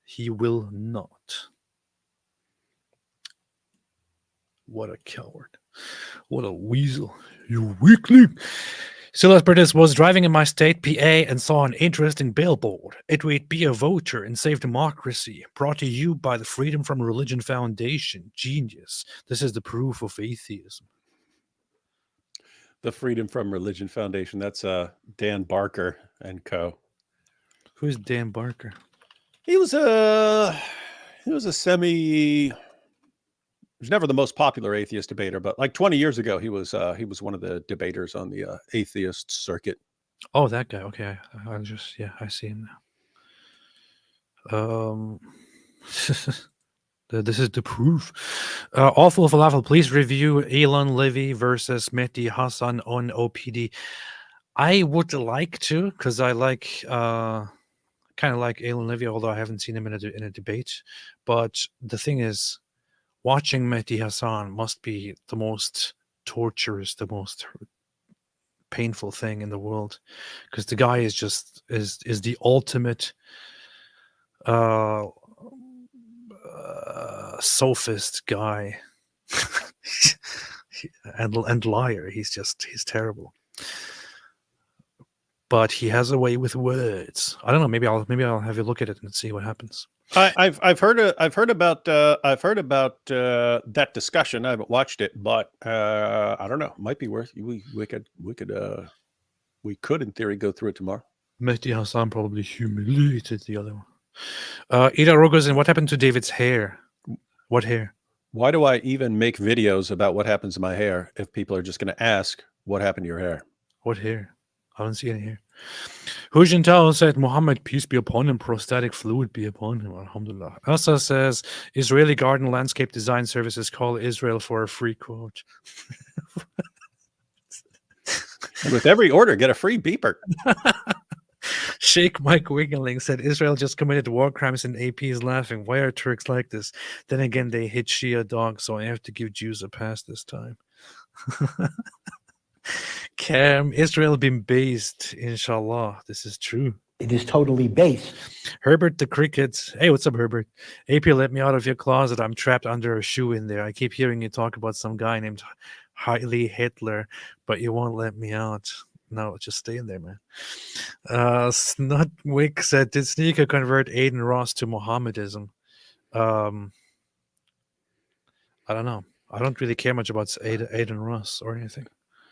He will not. What a coward. What a weasel. You weakling. Silas Burtis was driving in my state, PA, and saw an interesting billboard. It read, "Be a voter and save democracy." Brought to you by the Freedom from Religion Foundation. Genius. This is the proof of atheism.
The Freedom from Religion Foundation. That's Dan Barker and co.
Who's Dan Barker?
He was a semi. He was never the most popular atheist debater, but like 20 years ago, he was one of the debaters on the atheist circuit.
Oh, that guy. Okay, I see him now. This is the proof. Awful Falafel, please review Elon Levy versus Mehdi Hassan on OPD. I would like to, because I like kind of like Elon Levy, although I haven't seen him in a debate. But the thing is, watching Mehdi Hassan must be the most torturous, the most painful thing in the world, because the guy is just is the ultimate sophist guy and liar. He's terrible, but he has a way with words. I don't know. Maybe I'll have a look at it and see what happens.
I've heard about that discussion. I haven't watched it, but I don't know. It might be worth we could in theory go through it tomorrow.
Mehdi Hassan probably humiliated the other one. Ida Rogozin, what happened to David's hair? What hair?
Why do I even make videos about what happens to my hair if people are just going to ask what happened to your hair?
What hair? I don't see any hair. Hu Jintao said, Muhammad, peace be upon him, prostatic fluid be upon him. Alhamdulillah. Asa says, Israeli garden landscape design services call Israel for a free quote.
And with every order, get a free beeper.
Sheikh Mike Wiggling said, Israel just committed war crimes and AP is laughing. Why are Turks like this? Then again, they hit Shia dogs, so I have to give Jews a pass this time. Cam, Israel been based, inshallah. This is true.
It is totally base.
Herbert the Cricket. Hey, what's up, Herbert? AP, let me out of your closet. I'm trapped under a shoe in there. I keep hearing you talk about some guy named Heili Hitler, but you won't let me out. No, just stay in there, man. Snutwick said, did Sneaker convert Aiden Ross to Mohammedism? I don't know. I don't really care much about Aiden Ross or anything.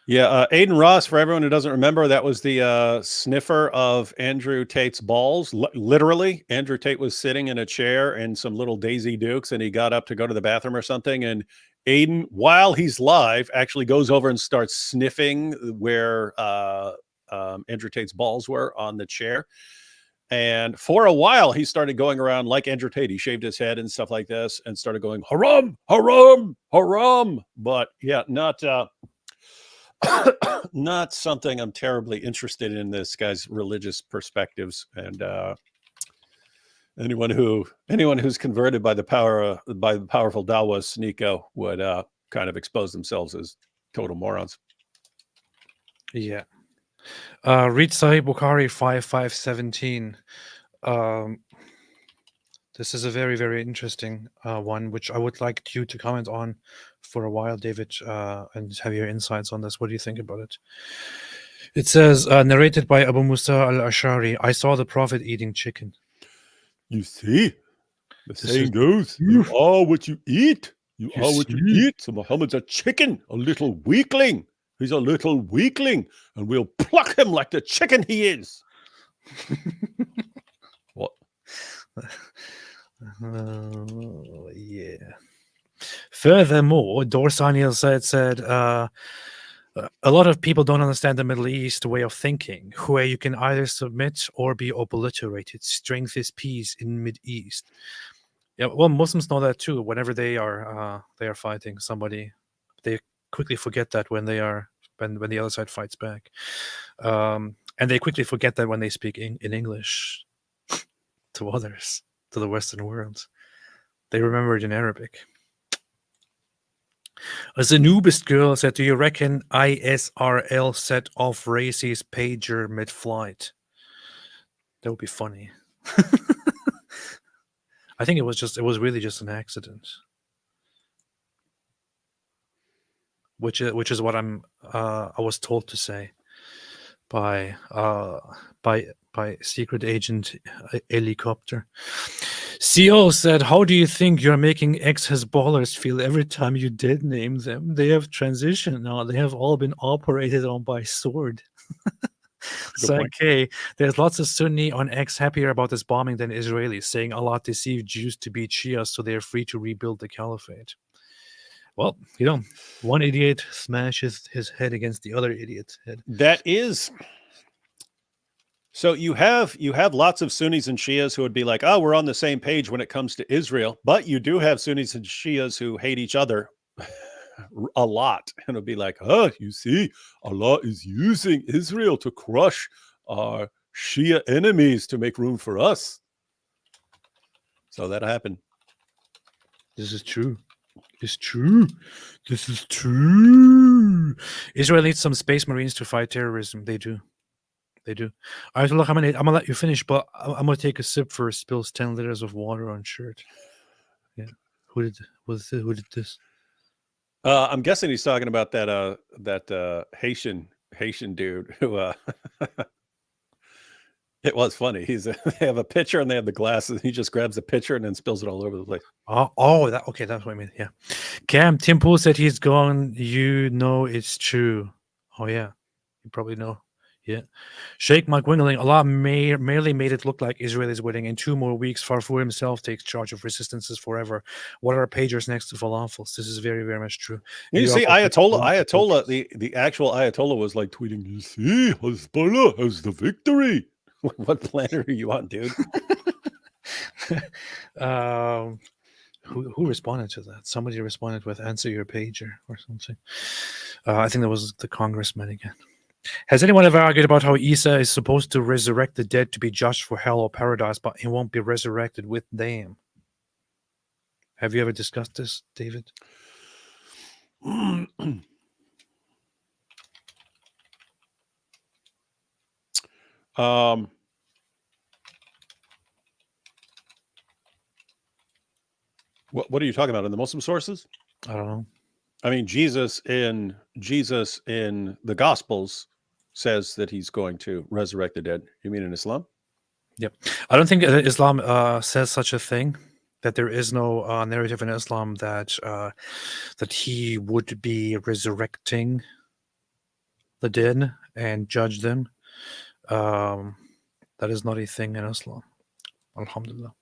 Yeah, Aiden Ross, for everyone who doesn't remember, that was the sniffer of Andrew Tate's balls. Literally, Andrew Tate was sitting in a chair and some little Daisy Dukes, and he got up to go to the bathroom or something, and Aiden, while he's live, actually goes over and starts sniffing where Andrew Tate's balls were on the chair. And for a while, he started going around like Andrew Tate. He shaved his head and stuff like this and started going, haram, haram, haram. But yeah, not something I'm terribly interested in, this guy's religious perspectives. And anyone who's converted by the powerful Dawas Sneeko would kind of expose themselves as total morons.
Yeah. Read Sahih Bukhari 5517. This is a very, very interesting one, which I would like you to comment on for a while, David, and have your insights on this. What do you think about it? It says, narrated by Abu Musa al-Ashari, I saw the Prophet eating chicken.
You see, the saying goes, you are what you eat. You are what you eat. So Muhammad's a chicken, a little weakling. He's a little weakling, and we'll pluck him like the chicken he is. What?
Yeah. Furthermore, Dorsaniel said a lot of people don't understand the Middle East way of thinking, where you can either submit or be obliterated. Strength is peace in Mid-East. Yeah, well, Muslims know that too. Whenever they are fighting somebody, they quickly forget that when the other side fights back, and they quickly forget that when they speak in English to others, to the Western world, they remember it in Arabic. A Zanubist girl said, "Do you reckon ISRL set off Racy's pager mid-flight?" That would be funny. I think it was really just an accident. Which is what I was told to say by secret agent helicopter. CO said, "How do you think you're making ex-Hezbollahs feel every time you dead name them? They have transitioned now. They have all been operated on by sword." So, okay, there's lots of Sunni on X happier about this bombing than Israelis, saying Allah deceived Jews to beat Shias so they're free to rebuild the caliphate. Well, one idiot smashes his head against the other idiot's head.
That is. So you have lots of Sunnis and Shias who would be like, "Oh, we're on the same page when it comes to Israel," but you do have Sunnis and Shias who hate each other a lot, and it'll be like, "Oh, you see, Allah is using Israel to crush our Shia enemies to make room for us." So that happened.
This is true. It's true. This is true. Israel needs some space marines to fight terrorism. They do. They do. All right, look, I'm gonna let you finish, but I'm gonna take a sip first. Spills 10 liters of water on shirt. Yeah. Who did this?
I'm guessing he's talking about that Haitian dude who it was funny. They have a pitcher and they have the glasses, and he just grabs the pitcher and then spills it all over the place.
Okay, that's what I mean. Yeah. Cam Tim Pool said he's gone. You know it's true. Oh yeah. You probably know. Yeah. Sheikh Mike Wingling, Allah merely made it look like Israel is winning. In 2 more weeks, Farfur himself takes charge of resistances forever. What are pagers next to falafels? This is very, very much true.
You see, Ayatollah, the actual Ayatollah was like tweeting, "You see, Hezbollah has the victory." What planet are you on, dude?
Who responded to that? Somebody responded with "answer your pager" or something. I think that was the congressman again. Has anyone ever argued about how Isa is supposed to resurrect the dead to be judged for hell or paradise, but he won't be resurrected with them? Have you ever discussed this, David?
What are you talking about in the Muslim sources?
I don't know.
I mean, Jesus in the Gospels says that he's going to resurrect the dead. You mean in Islam?
Yep. I don't think Islam says such a thing. That there is no narrative in Islam that he would be resurrecting the dead and judge them. That is not a thing in Islam. Alhamdulillah.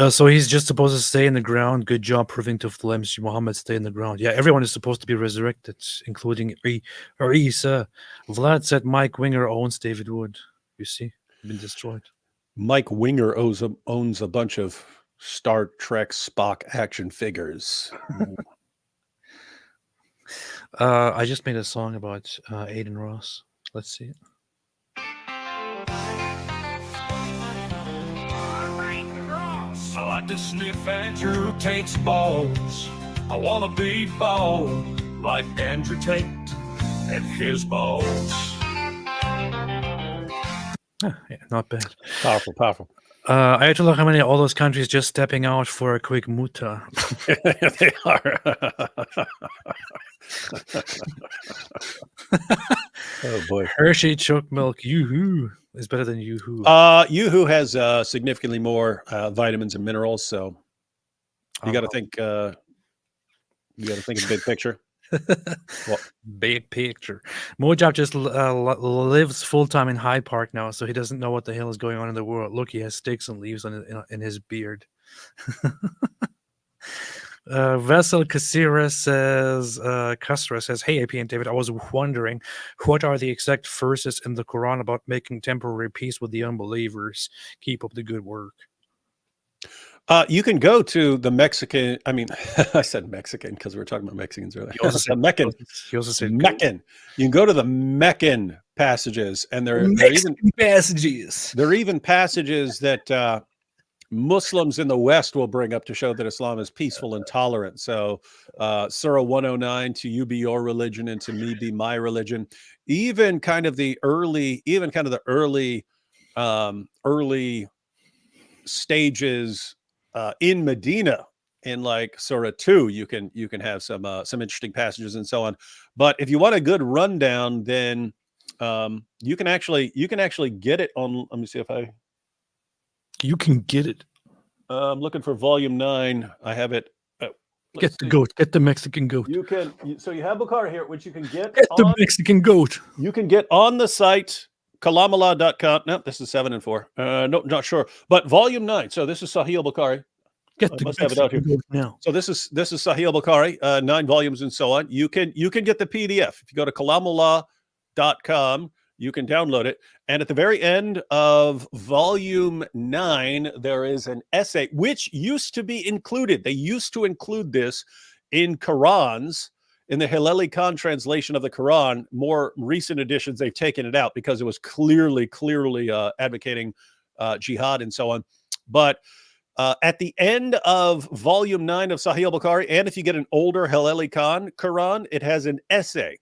So he's just supposed to stay in the ground. Good job proving to Flames Muhammad stay in the ground. Yeah, everyone is supposed to be resurrected, including Isa. Vlad said Mike Winger owns David Wood. You see, been destroyed.
Mike Winger owns a bunch of Star Trek Spock action figures.
I just made a song about Aiden Ross. Let's see it.
I like to sniff Andrew Tate's balls. I want to be bald like Andrew Tate and his balls.
Yeah, not bad.
Powerful, powerful.
Ayatollah Khamenei, all those countries just stepping out for a quick muta.
They are. Oh boy.
Hershey choke milk, yoo-hoo, is better than yoo-hoo.
Yoo-hoo has significantly more vitamins and minerals, so you got to think. You got to think of the big picture.
Well, big picture. Mojab just lives full time in Hyde Park now, so he doesn't know what the hell is going on in the world. Look, he has sticks and leaves in his beard. Vessel Kasira says, "Hey, AP and David, I was wondering, what are the exact verses in the Quran about making temporary peace with the unbelievers? Keep up the good work."
You can go to the Mexican. I mean, I said Mexican because we were talking about Mexicans earlier. The Meccan.
He also said
Meccan. You can go to the Meccan passages, and they're even
passages.
there are even passages that Muslims in the West will bring up to show that Islam is peaceful and tolerant. So, Surah 109, to you be your religion, and to me be my religion. Even kind of the early stages in Medina, in like Surah 2, you can have some interesting passages and so on. But if you want a good rundown, then you can actually get it on. Let me see if
You can get it.
I'm looking for volume 9. I have it.
Get the goat. Get the Mexican goat.
So you have Bukhari here, which you can get.
Get the Mexican goat.
You can get on the site kalamallah.com. No, this is 7 and 4. No, not sure. But volume 9. So this is Sahih al-Bukhari.
Get the Mexican goat now.
So this is Sahih al-Bukhari, 9 volumes and so on. You can get the PDF. If you go to kalamallah.com, you can download it. And at the very end of volume 9, there is an essay which used to be included. They used to include this in Qurans. In the Hilali Khan translation of the Quran, more recent editions, they've taken it out because it was clearly advocating jihad and so on. But at the end of volume 9 of Sahih al-Bukhari, and if you get an older Hilali Khan Quran, it has an essay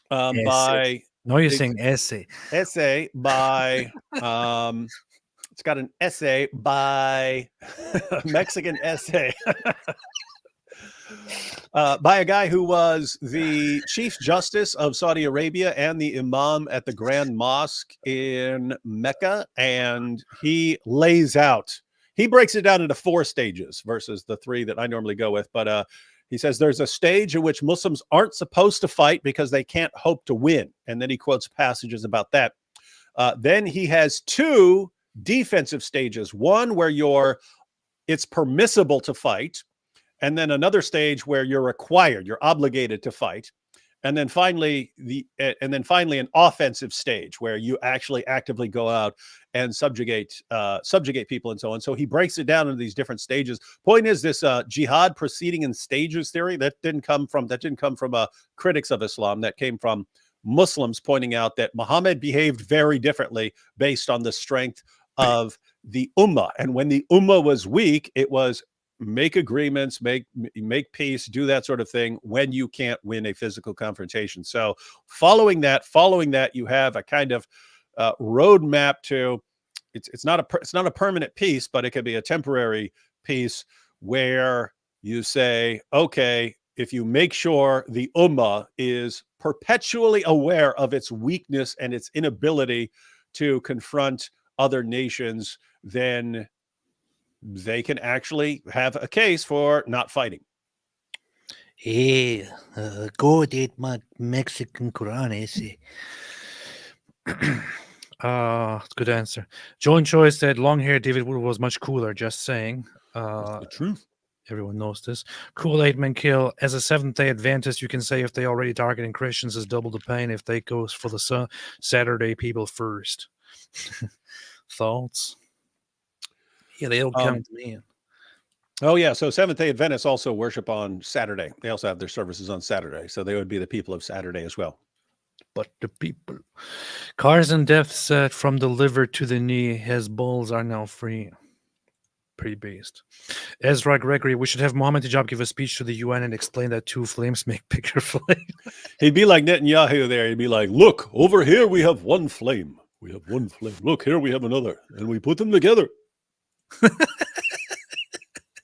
by...
No, you're saying essay.
Essay by... it's got an essay by... Mexican essay. By a guy who was the Chief Justice of Saudi Arabia and the Imam at the Grand Mosque in Mecca. And he breaks it down into 4 stages versus the 3 that I normally go with. But he says there's a stage in which Muslims aren't supposed to fight because they can't hope to win. And then he quotes passages about that. Then he has 2 defensive stages. One where it's permissible to fight. And then another stage where you're obligated to fight. And then finally an offensive stage where you actually actively go out and subjugate people and so on. So he breaks it down into these different stages. Point is, this jihad proceeding in stages theory that didn't come from critics of Islam. That came from Muslims pointing out that Muhammad behaved very differently based on the strength of the ummah. And when the ummah was weak, it was make agreements, make peace, do that sort of thing when you can't win a physical confrontation. So following that, you have a kind of roadmap to it's not a permanent peace, but it could be a temporary peace where you say, okay, if you make sure the ummah is perpetually aware of its weakness and its inability to confront other nations, then they can actually have a case for not fighting.
Hey, go date my Mexican Quran essay.
Good answer. John Choi said long-haired David Wood was much cooler. Just saying.
That's the truth.
Everyone knows this. Kool-Aid Man Kill. As a Seventh-day Adventist, you can say if they already targeting Christians is double the pain if they go for the Saturday people first. Thoughts? Yeah, they don't come to me.
Oh, yeah. So Seventh-day Adventists also worship on Saturday. They also have their services on Saturday. So they would be the people of Saturday as well.
But the people. Cars and Death said from the liver to the knee, his balls are now free. Pretty based. Ezra Gregory, we should have Mohammed Hijab give a speech to the UN and explain that 2 flames make bigger flame.
He'd be like Netanyahu there. He'd be like, look, over here we have 1 flame. We have 1 flame. Look, here we have another. And we put them together.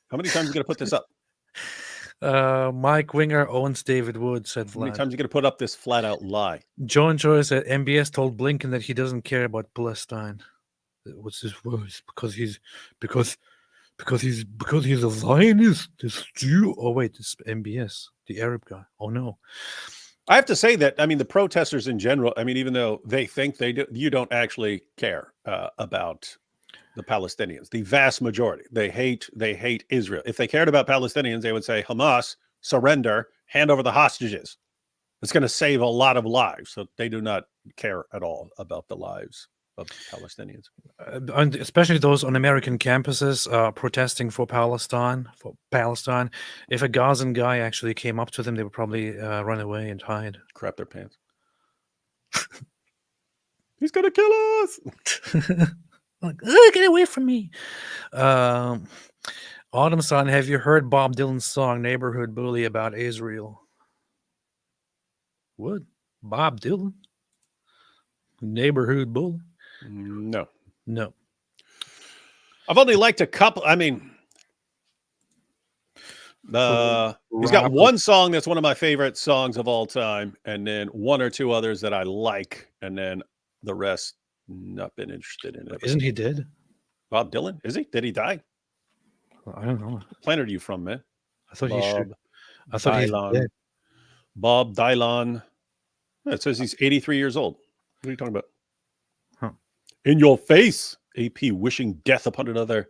How many times are you going to put this up?
Mike Winger owns David Wood, said Vlad.
How many times are you going to put up this flat out lie?
John Joy said MBS told Blinken that he doesn't care about Palestine. What's his words? Because he's a Zionist, this Jew. Oh wait, this MBS, the Arab guy. Oh no.
I have to say that, I mean, the protesters in general, I mean, even though they think they do, you don't actually care about the Palestinians. The vast majority, they hate Israel. If they cared about Palestinians, they would say, Hamas, surrender, hand over the hostages. It's going to save a lot of lives. So they do not care at all about the lives of Palestinians.
And especially those on American campuses protesting for Palestine. If a Gazan guy actually came up to them, they would probably run away and hide.
Crap their pants. He's gonna kill us.
Like, "Ugh, get away from me."
Autumn Sun, have you heard Bob Dylan's song "Neighborhood Bully" about Israel? What? Bob Dylan? Neighborhood Bully?
No.
No.
I've only liked a couple. I mean, he's got one song that's one of my favorite songs of all time, and then one or two others that I like, and then the rest not been interested in it.
Isn't he dead?
Bob Dylan? Is he? Did he die?
I don't know.
What planet are you from, man?
I thought he should.
Bob
I thought he's
Dylan.
dead.
Bob Dylan. Yeah, it says he's 83 years old. What are you talking about?
Huh.
In your face, AP wishing death upon another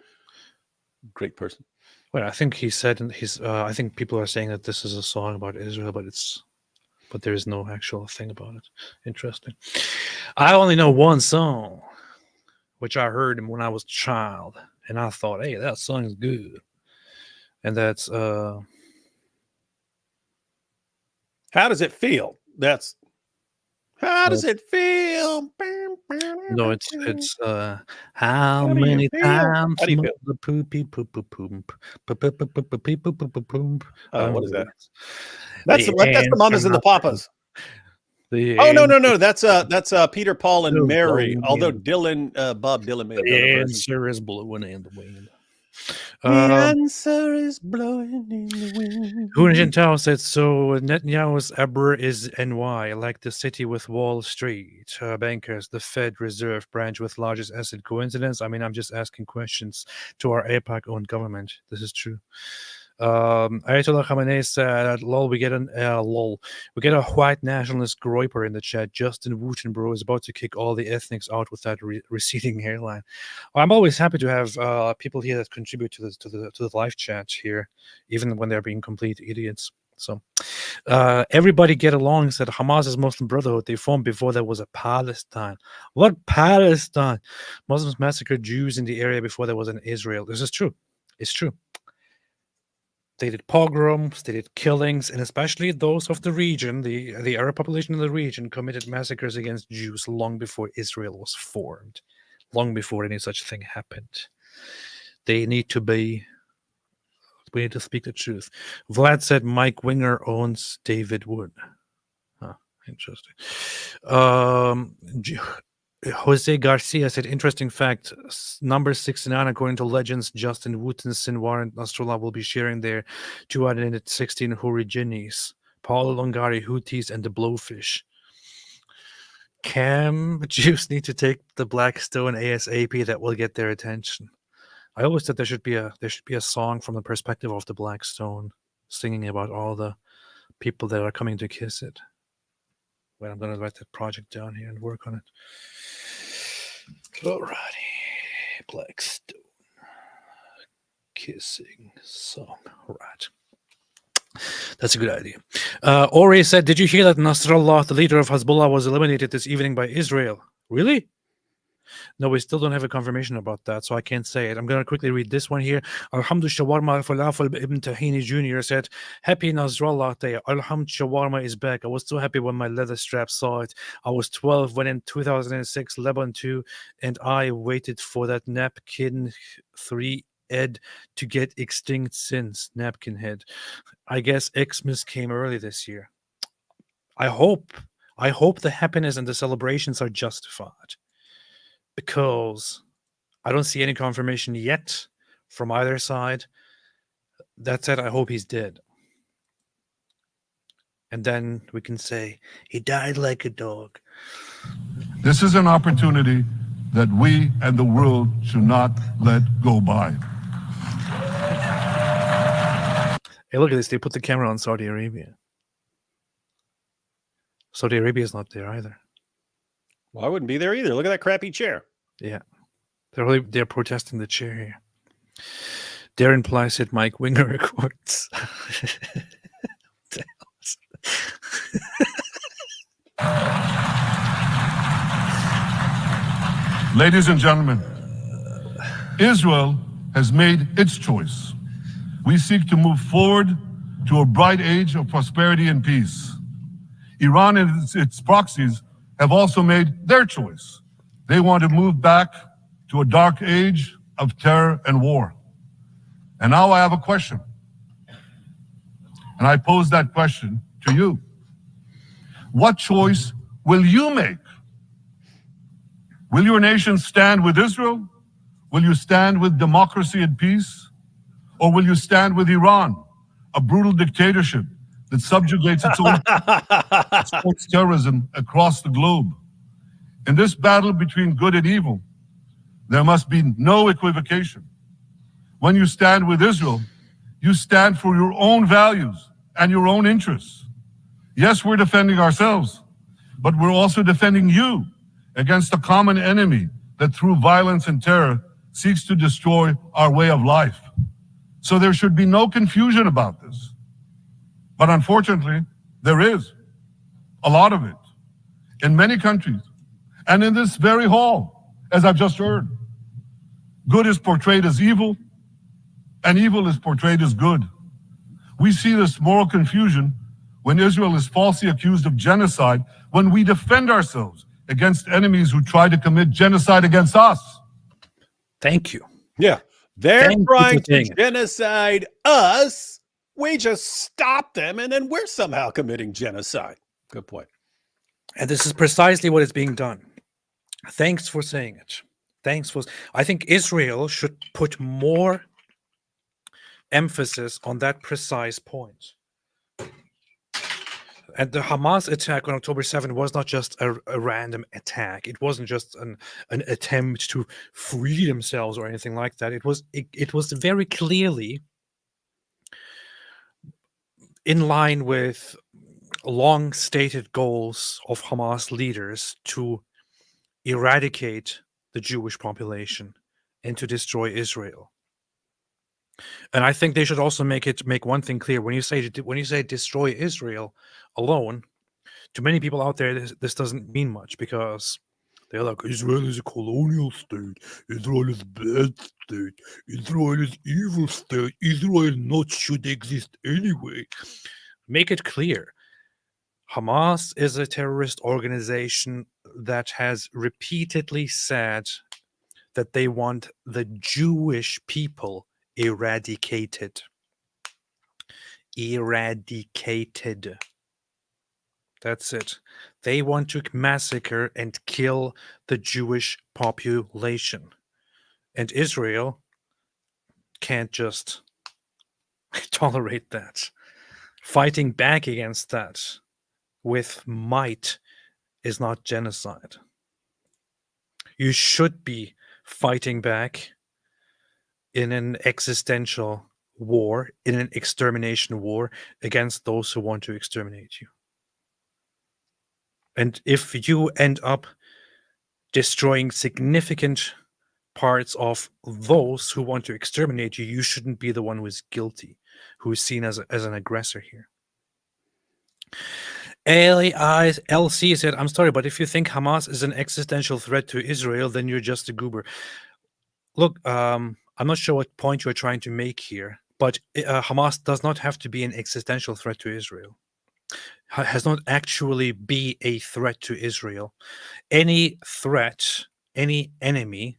great person.
Well, I think he said in his. I think people are saying that this is a song about Israel, but there is no actual thing about it. Interesting. I only know one song, which I heard when I was a child, and I thought, "Hey, that song is good," and that's
How does it feel? How does it feel?
no, it's how
How do you
many
feel?
times
How do you
must
feel?
the poopy poop poop poop poop poop poop poop poop poop poop poop.
What is that?
The
That's the mamas and the papas. Oh no. That's Peter, Paul, and Mary. Although Bob Dylan made a
The
better version.
answer is blowing in the wind.
The answer is blowing in the wind.
Hu Tao said, so Netanyahu's Abra is NY, like the city with Wall Street, bankers, the Fed Reserve branch with largest asset. Coincidence? I mean, I'm just asking questions to our AIPAC-owned government. This is true. Ayatollah Khamenei said, "Lol, we get a white nationalist groiper in the chat. Justin Wooten, bro, is about to kick all the ethnics out with that receding hairline." Well, I'm always happy to have people here that contribute to the live chat here, even when they're being complete idiots. So, everybody get along. Said Hamas is Muslim Brotherhood. They formed before there was a Palestine. What Palestine? Muslims massacred Jews in the area before there was an Israel. This is true. It's true. They did pogroms, they did killings, and especially those of the region, the Arab population in the region, committed massacres against Jews long before Israel was formed, long before any such thing happened. We need to speak the truth. Vlad said Mike Winger owns David Wood. Huh, interesting. Jose Garcia said, interesting fact, number 69, according to legends, Justin Wooten, Sinwar, and Nasrallah will be sharing their 216 Hurijinis, Paul Longari, Houthis, and the Blowfish. Jews need to take the Black Stone ASAP. That will get their attention. I always thought there should be a song from the perspective of the Black Stone, singing about all the people that are coming to kiss it. Wait, I'm going to write that project down here and work on it. Alrighty. Blackstone. Kissing song. Right. That's a good idea. Ori said, did you hear that Nasrallah, the leader of Hezbollah, was eliminated this evening by Israel? Really? No, we still don't have a confirmation about that, so I can't say it. I'm going to quickly read this one here. Alhamdu Shawarma Falafel Ibn Tahini Jr. said, happy Nasrallah Day. Alhamd Shawarma is back. I was so happy when my leather strap saw it. I was 12 when in 2006, Lebanon 2, and I waited for that napkin 3 Ed to get extinct since napkin head. I guess Xmas came early this year. I hope the happiness and the celebrations are justified, because I don't see any confirmation yet from either side. That said, I hope he's dead. And then we can say, he died like a dog.
This is an opportunity that we and the world should not let go by.
Hey, look at this. They put the camera on Saudi Arabia. Saudi Arabia is not there either.
Well, I wouldn't be there either. Look at that crappy chair.
Yeah. They're protesting the chair here. Darren Ply said Mike Winger records.
Ladies and gentlemen, Israel has made its choice. We seek to move forward to a bright age of prosperity and peace. Iran and its proxies have also made their choice. They want to move back to a dark age of terror and war. And now I have a question. And I pose that question to you. What choice will you make? Will your nation stand with Israel? Will you stand with democracy and peace? Or will you stand with Iran, a brutal dictatorship that subjugates its own supports terrorism across the globe? In this battle between good and evil, there must be no equivocation. When you stand with Israel, you stand for your own values and your own interests. Yes, we're defending ourselves, but we're also defending you against a common enemy that through violence and terror seeks to destroy our way of life. So there should be no confusion about this. But unfortunately, there is a lot of it in many countries and in this very hall, as I've just heard. Good is portrayed as evil and evil is portrayed as good. We see this moral confusion when Israel is falsely accused of genocide, when we defend ourselves against enemies who try to commit genocide against us.
Thank you.
Yeah. They're
Thank you
trying
for
to
saying it.
genocide us. We just stop them, and then we're somehow committing genocide. Good point.
And this is precisely what is being done. Thanks for saying it. I think Israel should put more emphasis on that precise point. And the Hamas attack on October 7th was not just a random attack. It wasn't just an attempt to free themselves or anything like that. It was very clearly in line with long stated goals of Hamas leaders to eradicate the Jewish population and to destroy Israel. And I think they should also make one thing clear: when you say destroy Israel alone, to many people out there, this doesn't mean much, because they're like, Israel is a colonial state, Israel is a bad state, Israel is evil state, Israel not should exist anyway. Make it clear. Hamas is a terrorist organization that has repeatedly said that they want the Jewish people eradicated. Eradicated. That's it. They want to massacre and kill the Jewish population. And Israel can't just tolerate that. Fighting back against that with might is not genocide. You should be fighting back in an existential war, in an extermination war against those who want to exterminate you. And if you end up destroying significant parts of those who want to exterminate you, you shouldn't be the one who is guilty, who is seen as an aggressor here. LC said, I'm sorry, but if you think Hamas is an existential threat to Israel, then you're just a goober. Look, I'm not sure what point you're trying to make here, but Hamas does not have to be an existential threat to Israel. Has not actually be a threat to Israel. Any threat, any enemy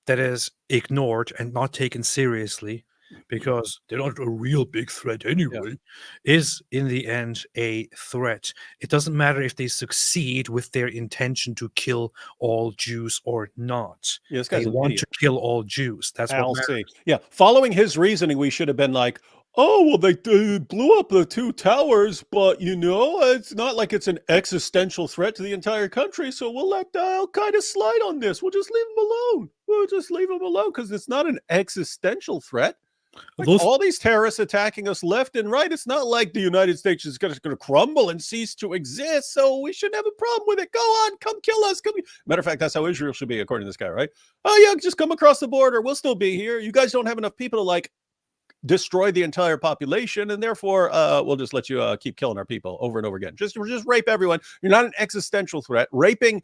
that is ignored and not taken seriously, because they're not a real big threat anyway, is in the end a threat. It doesn't matter if they succeed with their intention to kill all Jews or not.
Yeah, this guy's
they
an
want
idiot.
to kill all Jews. That's what matters.
Yeah, following his reasoning, we should have been like, oh, well, they blew up the two towers, but, it's not like it's an existential threat to the entire country, so we'll let Al-Qaeda slide on this. We'll just leave them alone. Because it's not an existential threat. Like all these terrorists attacking us left and right, it's not like the United States is going to crumble and cease to exist, so we shouldn't have a problem with it. Go on, come kill us. Matter of fact, that's how Israel should be, according to this guy, right? Oh, yeah, just come across the border. We'll still be here. You guys don't have enough people to, destroy the entire population, and therefore we'll just let you keep killing our people over and over again. Just rape everyone. You're not an existential threat. Raping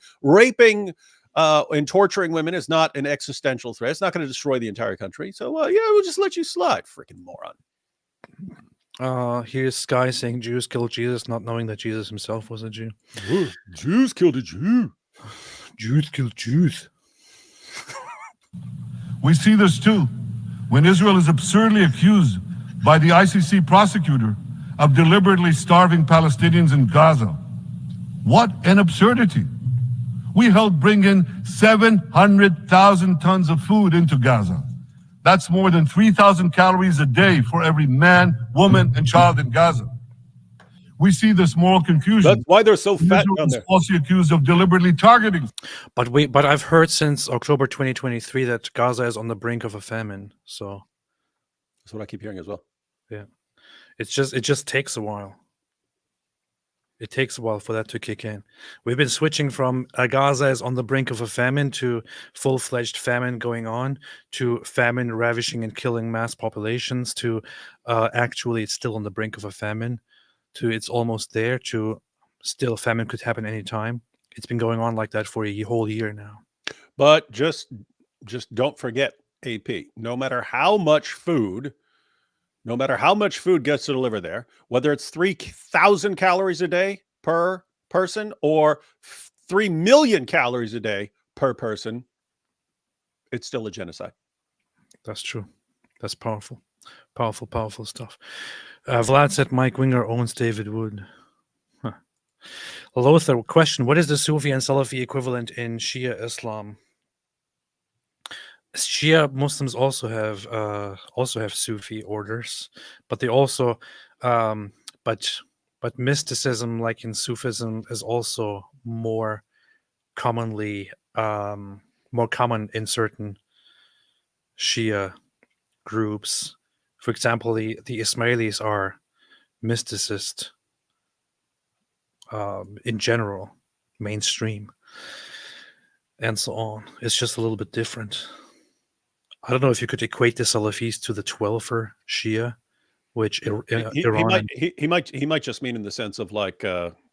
and torturing women is not an existential threat. It's not going to destroy the entire country. So, yeah, we'll just let you slide, freaking moron.
Here's Sky saying Jews killed Jesus, not knowing that Jesus himself was a Jew.
Jews killed a Jew.
Jews killed Jews.
We see this too when Israel is absurdly accused by the ICC prosecutor of deliberately starving Palestinians in Gaza. What an absurdity. We helped bring in 700,000 tons of food into Gaza. That's more than 3,000 calories a day for every man, woman, and child in Gaza. We see this moral confusion.
That's why they're so fat
Israel
down
is
there.
falsely accused of deliberately targeting.
But I've heard since October 2023 that Gaza is on the brink of a famine. So
That's what I keep hearing as well.
yeah, it just takes a while. It takes a while for that to kick in. We've been switching from Gaza is on the brink of a famine to full-fledged famine going on to famine ravishing and killing mass populations to actually it's still on the brink of a famine to it's almost there to still famine could happen anytime. It's been going on like that for a whole year now.
But just don't forget, AP, no matter how much food gets delivered there, whether it's 3,000 calories a day per person or 3 million calories a day per person, it's still a genocide.
That's true. That's powerful. Powerful stuff. Vlad said Mike Winger owns David Wood. Huh. Lothar, question: what is the Sufi and Salafi equivalent in Shia Islam? Shia Muslims also have Sufi orders, but they also but mysticism, like in Sufism, is also more common in certain Shia groups. For example, the Ismailis are mysticist in general, mainstream, and so on. It's just a little bit different. I don't know if you could equate the Salafis to the Twelver Shia, which Iran.
He might just mean in the sense of like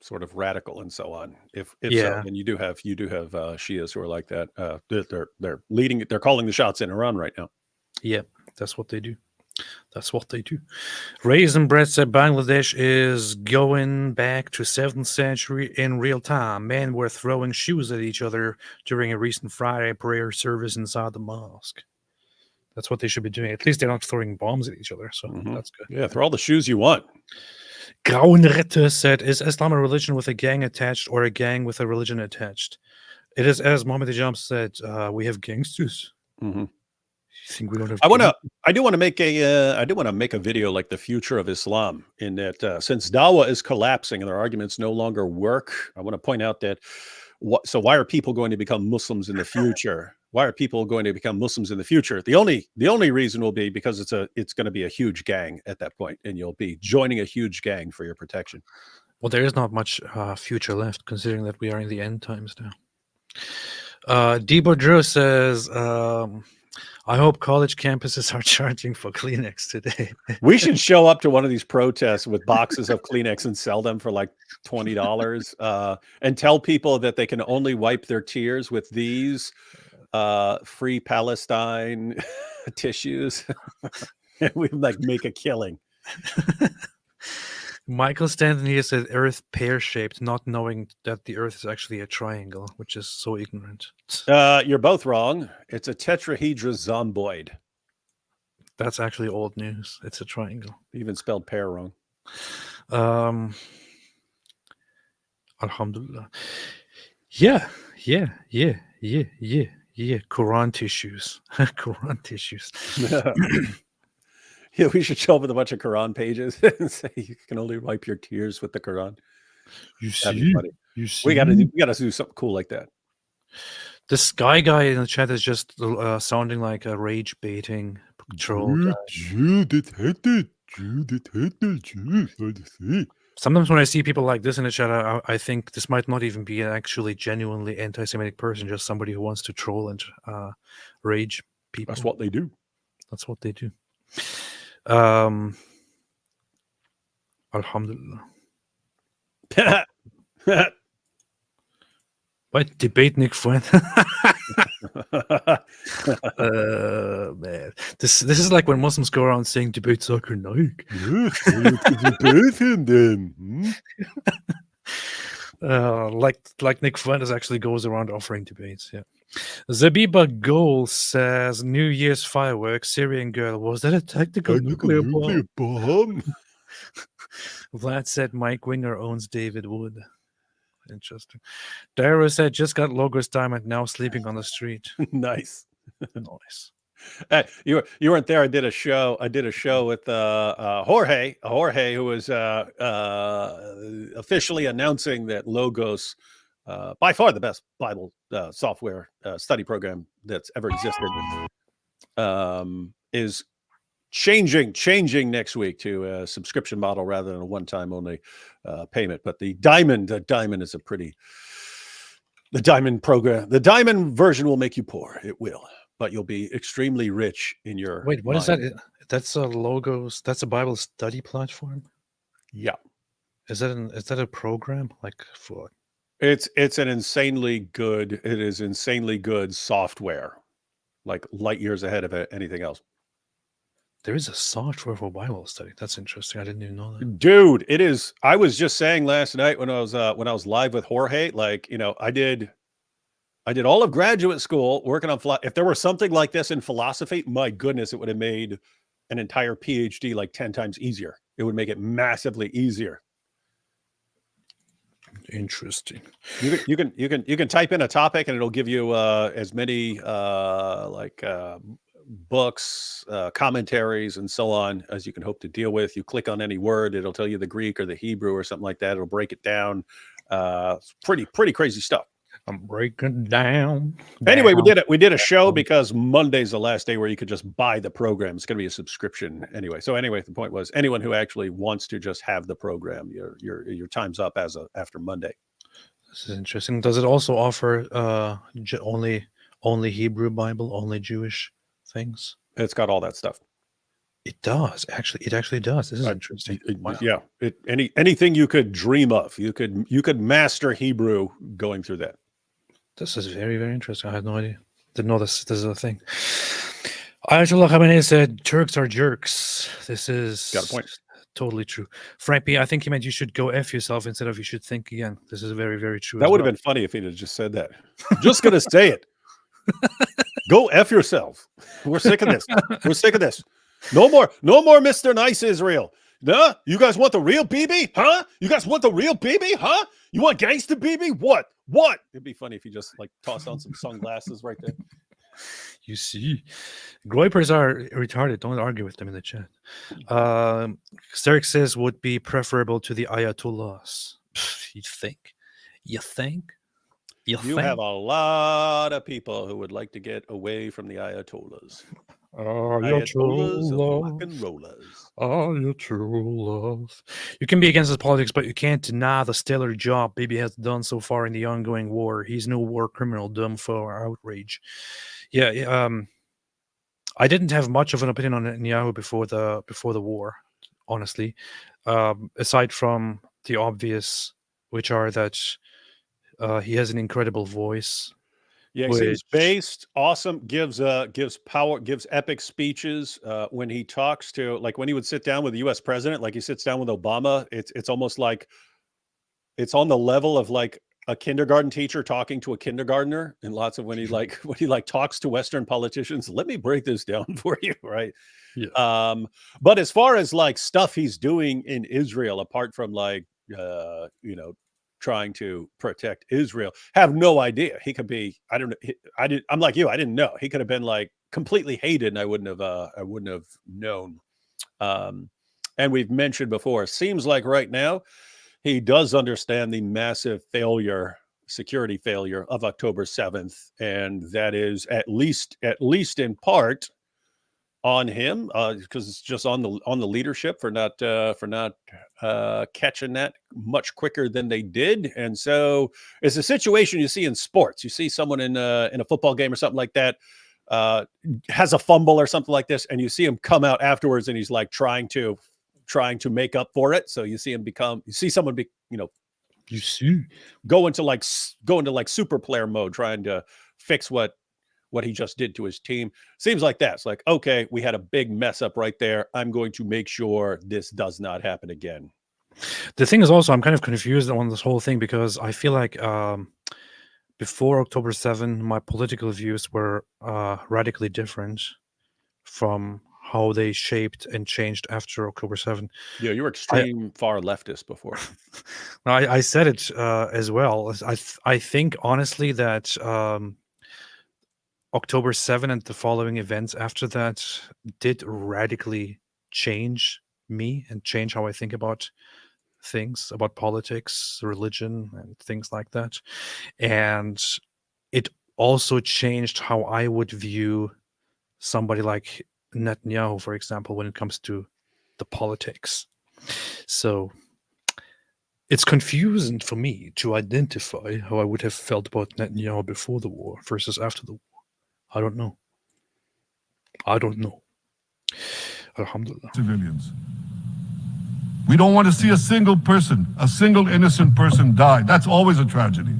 sort of radical and so on. If
Yeah.
so, then you do have Shias who are like that. They're leading. They're calling the shots in Iran right now.
Yeah, that's what they do. That's what they do. Raisin Bread said Bangladesh is going back to 7th century in real time. Men were throwing shoes at each other during a recent Friday prayer service inside the mosque. That's what they should be doing. At least they're not throwing bombs at each other, so that's good.
Yeah, throw all the shoes you want.
Grauenritter said, is Islam a religion with a gang attached or a gang with a religion attached? It is, as Mohammed Hijab said, we have gangsters.
Mm-hmm.
You think we don't have
I do want to make a video like the future of Islam, in that since Dawah is collapsing and their arguments no longer work, I want to point out that why are people going to become Muslims in the future? Why are people going to become Muslims in the future? The only reason will be because it's going to be a huge gang at that point, and you'll be joining a huge gang for your protection.
Well, there is not much future left, considering that we are in the end times now. Debo Drew says, I hope college campuses are charging for Kleenex today.
We should show up to one of these protests with boxes of Kleenex and sell them for like $20 and tell people that they can only wipe their tears with these free Palestine tissues. And we like make a killing.
Michael Stanton here said Earth pear-shaped, not knowing that the Earth is actually a triangle, which is so ignorant.
You're both wrong. It's a tetrahedra zomboid.
That's actually old news. It's a triangle.
Even spelled pear wrong.
Alhamdulillah. Yeah. Quran tissues. Quran tissues.
Yeah, we should show up with a bunch of Quran pages and say you can only wipe your tears with the Quran.
You
That'd be funny.
You see?
We gotta do something cool like that.
The Sky guy in the chat is just sounding like a rage baiting troll guy. Sometimes when I see people like this in the chat, I think this might not even be an actually genuinely anti-Semitic person, just somebody who wants to troll and rage people.
That's what they do.
That's what they do. Alhamdulillah. What debate Nick Fuentes? Man, this is like when Muslims go around saying debate Zakir Naik.
Debate him then.
Like Nick Fuentes actually goes around offering debates. Yeah. Zabiba Goal says New Year's fireworks. Syrian girl, was that a tactical nuclear bomb? Vlad said Mike Winger owns David Wood. Interesting. Dara said just got Logos Diamond, now sleeping on the street.
Nice.
Nice.
You weren't there. I did a show with Jorge, who was officially announcing that Logos, by far the best Bible software study program that's ever existed, is changing next week to a subscription model rather than a one-time only payment. But the diamond is the diamond program. The diamond version will make you poor. It will, but you'll be extremely rich in your.
Wait, what
mind.
is that? That's a Logos. That's a Bible study platform.
Yeah.
Is that a program like for?
It's an insanely good. It is insanely good software, like light years ahead of anything else.
There is a software for Bible study. That's interesting. I didn't even know that.
Dude, it is. I was just saying last night when I was live with Jorge, like, I did all of graduate school working on if there were something like this in philosophy, my goodness, it would have made an entire PhD like 10 times easier. It would make it massively easier.
Interesting.
You can type in a topic and it'll give you as many books, commentaries, and so on as you can hope to deal with. You click on any word, it'll tell you the Greek or the Hebrew or something like that. It'll break it down. It's pretty crazy stuff.
I'm breaking down.
Anyway, we did a show because Monday's the last day where you could just buy the program. It's going to be a subscription anyway. So anyway, the point was anyone who actually wants to just have the program, your time's up after Monday.
This is interesting. Does it also offer only Hebrew Bible, only Jewish things?
It's got all that stuff.
It does. It actually does. This is interesting. Wow.
Yeah. Anything you could dream of, you could master Hebrew going through that.
This is very, very interesting. I had no idea. Didn't know this is a thing. Ayatollah Khamenei said Turks are jerks. This is
got a point.
Totally true. Frank P, I think he meant you should go F yourself instead of you should think again. This is very, very true.
That would have been funny if he'd have just said that. Just going to say it. Go F yourself. We're sick of this. We're sick of this. No more Mr. Nice Israel. Nah, you guys want the real BB? Huh? You guys want the real BB? Huh? You want gangster BB? What? It'd be funny if you just like tossed on some sunglasses right there.
You see, Groypers are retarded. Don't argue with them in the chat. Sterk says would be preferable to the Ayatollahs. You think? You
have a lot of people who would like to get away from the Ayatollahs. Ayatollahs of rock and rollers.
Ayatollahs. You can be against his politics, but you can't deny the stellar job Bibi has done so far in the ongoing war. He's no war criminal, dumb foe, or outrage. Yeah, I didn't have much of an opinion on Netanyahu before the war, honestly. Aside from the obvious, which are that he has an incredible voice.
Yeah, he's based, awesome, gives power, gives epic speeches. When he talks to, like when he would sit down with the U.S. president, like he sits down with Obama, it's almost like it's on the level of like a kindergarten teacher talking to a kindergartner, and lots of when he talks to Western politicians. Let me break this down for you, right?
Yeah.
But as far as like stuff he's doing in Israel, apart from like trying to protect Israel, have no idea. He could be, I'm like you, I didn't know. He could have been like completely hated and I wouldn't have known. And we've mentioned before, seems like right now he does understand the massive security failure of October 7th. And that is at least in part on him, because it's just on the leadership for not catching that much quicker than they did. And so it's a situation you see in sports. You see someone in a football game or something like that has a fumble or something like this, and you see him come out afterwards and he's like trying to make up for it. So you see someone
You see,
go into like super player mode, trying to fix what he just did to his team. Seems like that. It's like, okay, we had a big mess up right there. I'm going to make sure this does not happen again.
the thing is also I'm kind of confused on this whole thing because I feel like before October 7, my political views were radically different from how they shaped and changed after October 7.
Yeah, you were extreme far leftist before.
I said it as well. I think honestly that October 7 and the following events after that did radically change me and change how I think about things, about politics, religion, and things like that. And it also changed how I would view somebody like Netanyahu, for example, when it comes to the politics. So it's confusing for me to identify how I would have felt about Netanyahu before the war versus after the war. I don't know. Alhamdulillah.
Civilians. We don't want to see a single person, a single innocent person die. That's always a tragedy.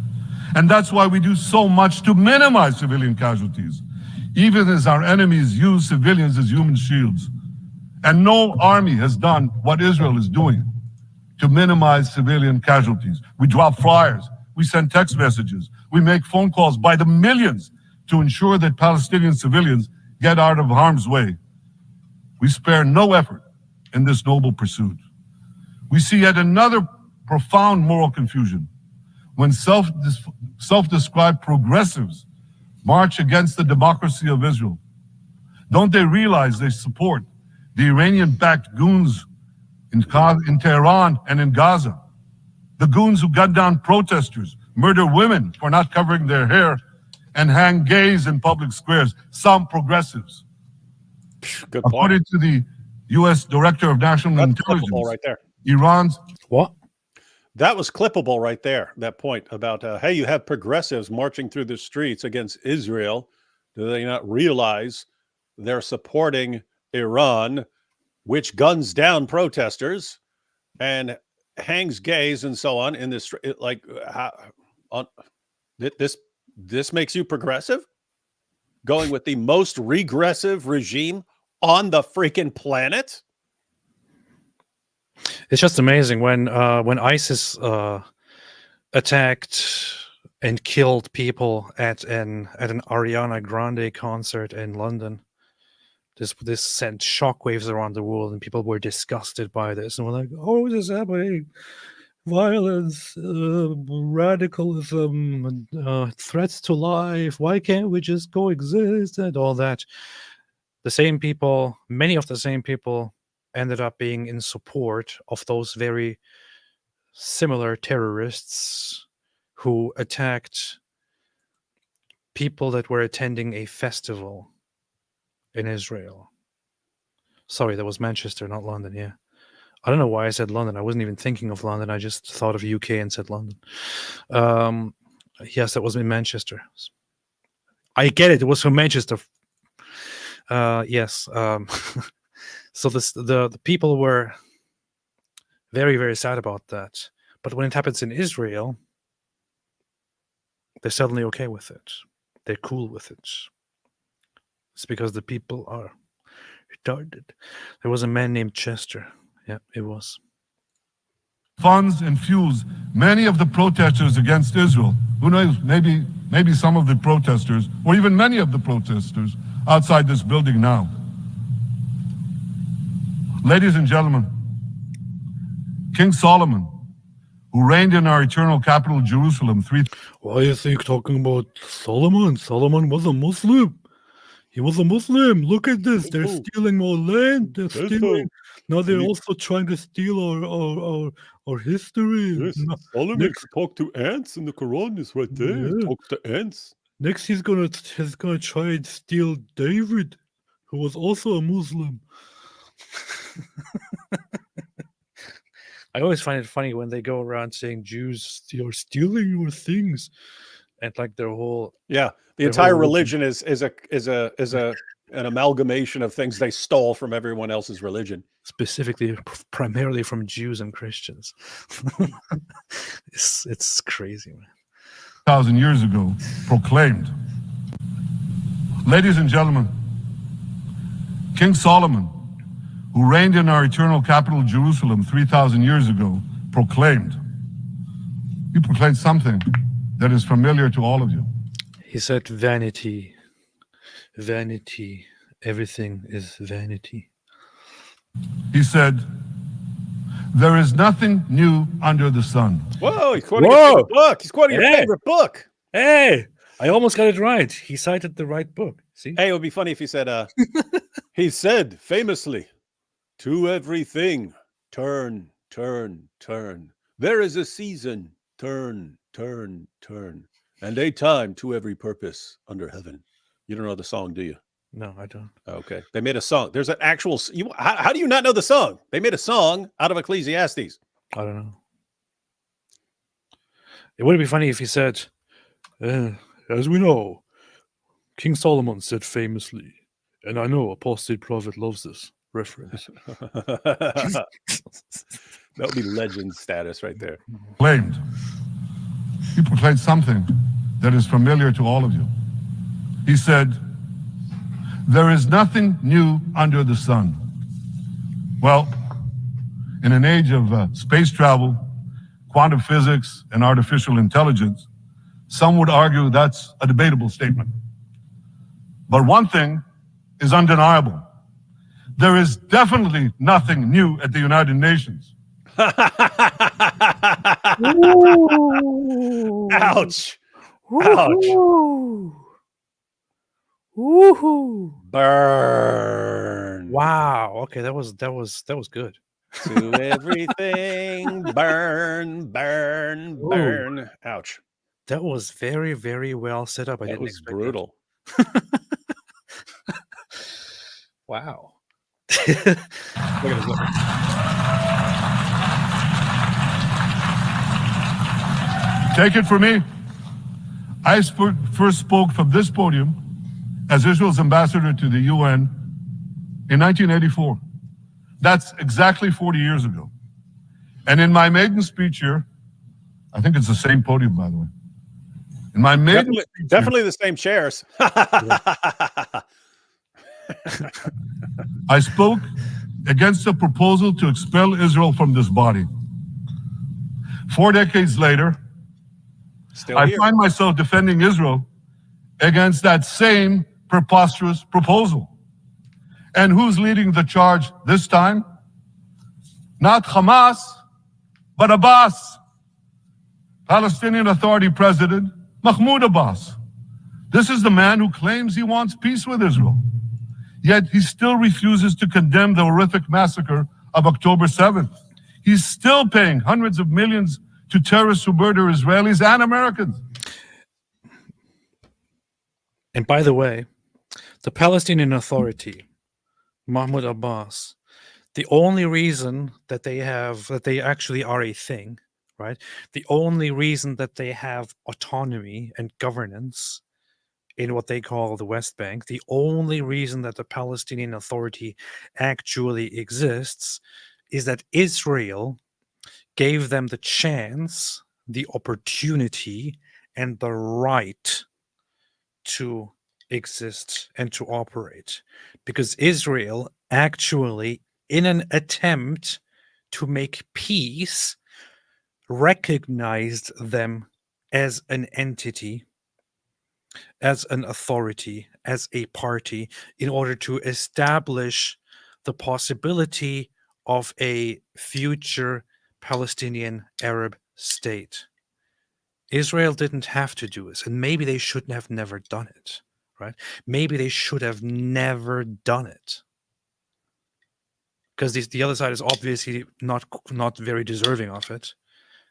And that's why we do so much to minimize civilian casualties, even as our enemies use civilians as human shields. And no army has done what Israel is doing to minimize civilian casualties. We drop flyers, we send text messages, we make phone calls by the millions to ensure that Palestinian civilians get out of harm's way. We spare no effort in this noble pursuit. We see yet another profound moral confusion when self-described progressives march against the democracy of Israel. Don't they realize they support the Iranian-backed goons in Tehran and in Gaza? The goons who gun down protesters, murder women for not covering their hair, and hang gays in public squares, some progressives.
Good point.
According to the U.S. Director of National Intelligence,
right there.
Iran's...
What?
That was clippable right there, that point about, hey, you have progressives marching through the streets against Israel. Do they not realize they're supporting Iran, which guns down protesters and hangs gays and so on in this? Like, this makes you progressive? Going with the most regressive regime on the freaking planet?
It's just amazing when ISIS attacked and killed people at an Ariana Grande concert in London. This sent shockwaves around the world, and people were disgusted by this and were like, "Oh, this is happening! Violence, radicalism, threats to life. Why can't we just coexist?" and all that. The same people, many of the same people, ended up being in support of those very similar terrorists who attacked people that were attending a festival in Israel. Sorry, that was Manchester, not London. Yeah. I don't know why I said London. I wasn't even thinking of London. I just thought of UK and said London. Yes, that was in Manchester. I get it. It was from Manchester. Yes. So the people were very, very sad about that. But when it happens in Israel, they're suddenly okay with it. They're cool with it. It's because the people are retarded. There was a man named Chester. Yeah, it was.
Funds and fuels many of the protesters against Israel. Who knows? Maybe some of the protesters, or even many of the protesters outside this building now. Ladies and gentlemen, King Solomon, who reigned in our eternal capital, Jerusalem,
Why is he talking about Solomon? Solomon was a Muslim. He was a Muslim. Look at this. They're stealing more land. They're stealing. Now they're also trying to steal our history.
Yes, Solomon talked to ants in the Quran is right there.
Yeah.
Talk to ants.
Next, he's gonna try and steal David, who was also a Muslim. I always find it funny when they go around saying Jews are stealing your things, and like their whole
the
their
entire
whole
religion is a an amalgamation of things they stole from everyone else's religion.
Specifically, primarily from Jews and Christians. It's crazy, man.
2,000 years ago, proclaimed. Ladies and gentlemen, King Solomon, who reigned in our eternal capital, Jerusalem, 3,000 years ago, proclaimed. He proclaimed something that is familiar to all of you.
He said, vanity, vanity, everything is vanity.
He said, there is nothing new under the sun.
Whoa, he's quoting your favorite book. He's quoting your
Hey.
favorite book.
Hey, I almost got it right. He cited the right book. See?
Hey, it would be funny if he said, he said famously, to everything, turn, turn, turn. There is a season, turn, turn, turn. And a time to every purpose under heaven. You don't know the song, do you?
No, I don't.
Okay. They made a song. There's an actual, how do you not know the song? They made a song out of Ecclesiastes.
I don't know. It would be funny if he said, as we know, King Solomon said famously, and I know Apostate Prophet loves this reference.
That would be legend status right there.
Proclaimed. He proclaimed something that is familiar to all of you. He said, there is nothing new under the sun. Well, in an age of space travel, quantum physics, and artificial intelligence, some would argue that's a debatable statement. But one thing is undeniable. There is definitely nothing new at the United Nations.
Ouch. Ouch.
Woohoo!
Burn.
Wow. Okay, that was good.
To everything, burn, burn,
Ooh.
burn. Ouch.
That was very, very well set up. I
That
didn't
was
expect
brutal.
Wow.
Look at his lip.
Take it from me. I first spoke from this podium as Israel's ambassador to the UN in 1984. That's exactly 40 years ago. And in my maiden speech here, I think it's the same podium, by the way. In my maiden speech
Definitely the same chairs.
I spoke against a proposal to expel Israel from this body. 4 decades later,
Still
I
here.
find myself defending Israel against that same preposterous proposal. And who's leading the charge this time? Not Hamas, but Abbas, Palestinian Authority President Mahmoud Abbas. This is the man who claims he wants peace with Israel. Yet he still refuses to condemn the horrific massacre of October 7th. He's still paying hundreds of millions to terrorists who murder Israelis and Americans.
And by the way, the Palestinian Authority, Mahmoud Abbas, the only reason that they actually are a thing, right? The only reason that they have autonomy and governance in what they call the West Bank, the only reason that the Palestinian Authority actually exists is that Israel gave them the chance, the opportunity, and the right to exist and to operate. Because Israel actually, in an attempt to make peace, recognized them as an entity, as an authority, as a party, in order to establish the possibility of a future Palestinian Arab state. Israel didn't have to do this, and maybe they shouldn't have never done it, right? Maybe they should have never done it. Because the other side is obviously not very deserving of it,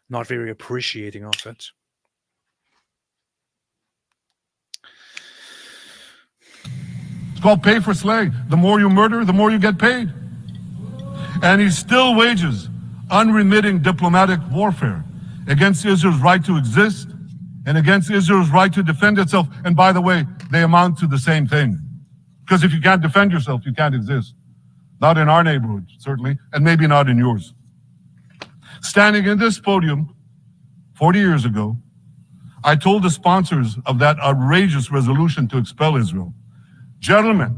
not very appreciating of it.
It's called pay for slay. The more you murder, the more you get paid. And he still wages unremitting diplomatic warfare against Israel's right to exist and against Israel's right to defend itself. And by the way, they amount to the same thing. Because if you can't defend yourself, you can't exist. Not in our neighborhood, certainly, and maybe not in yours. Standing in this podium 40 years ago, I told the sponsors of that outrageous resolution to expel Israel, gentlemen,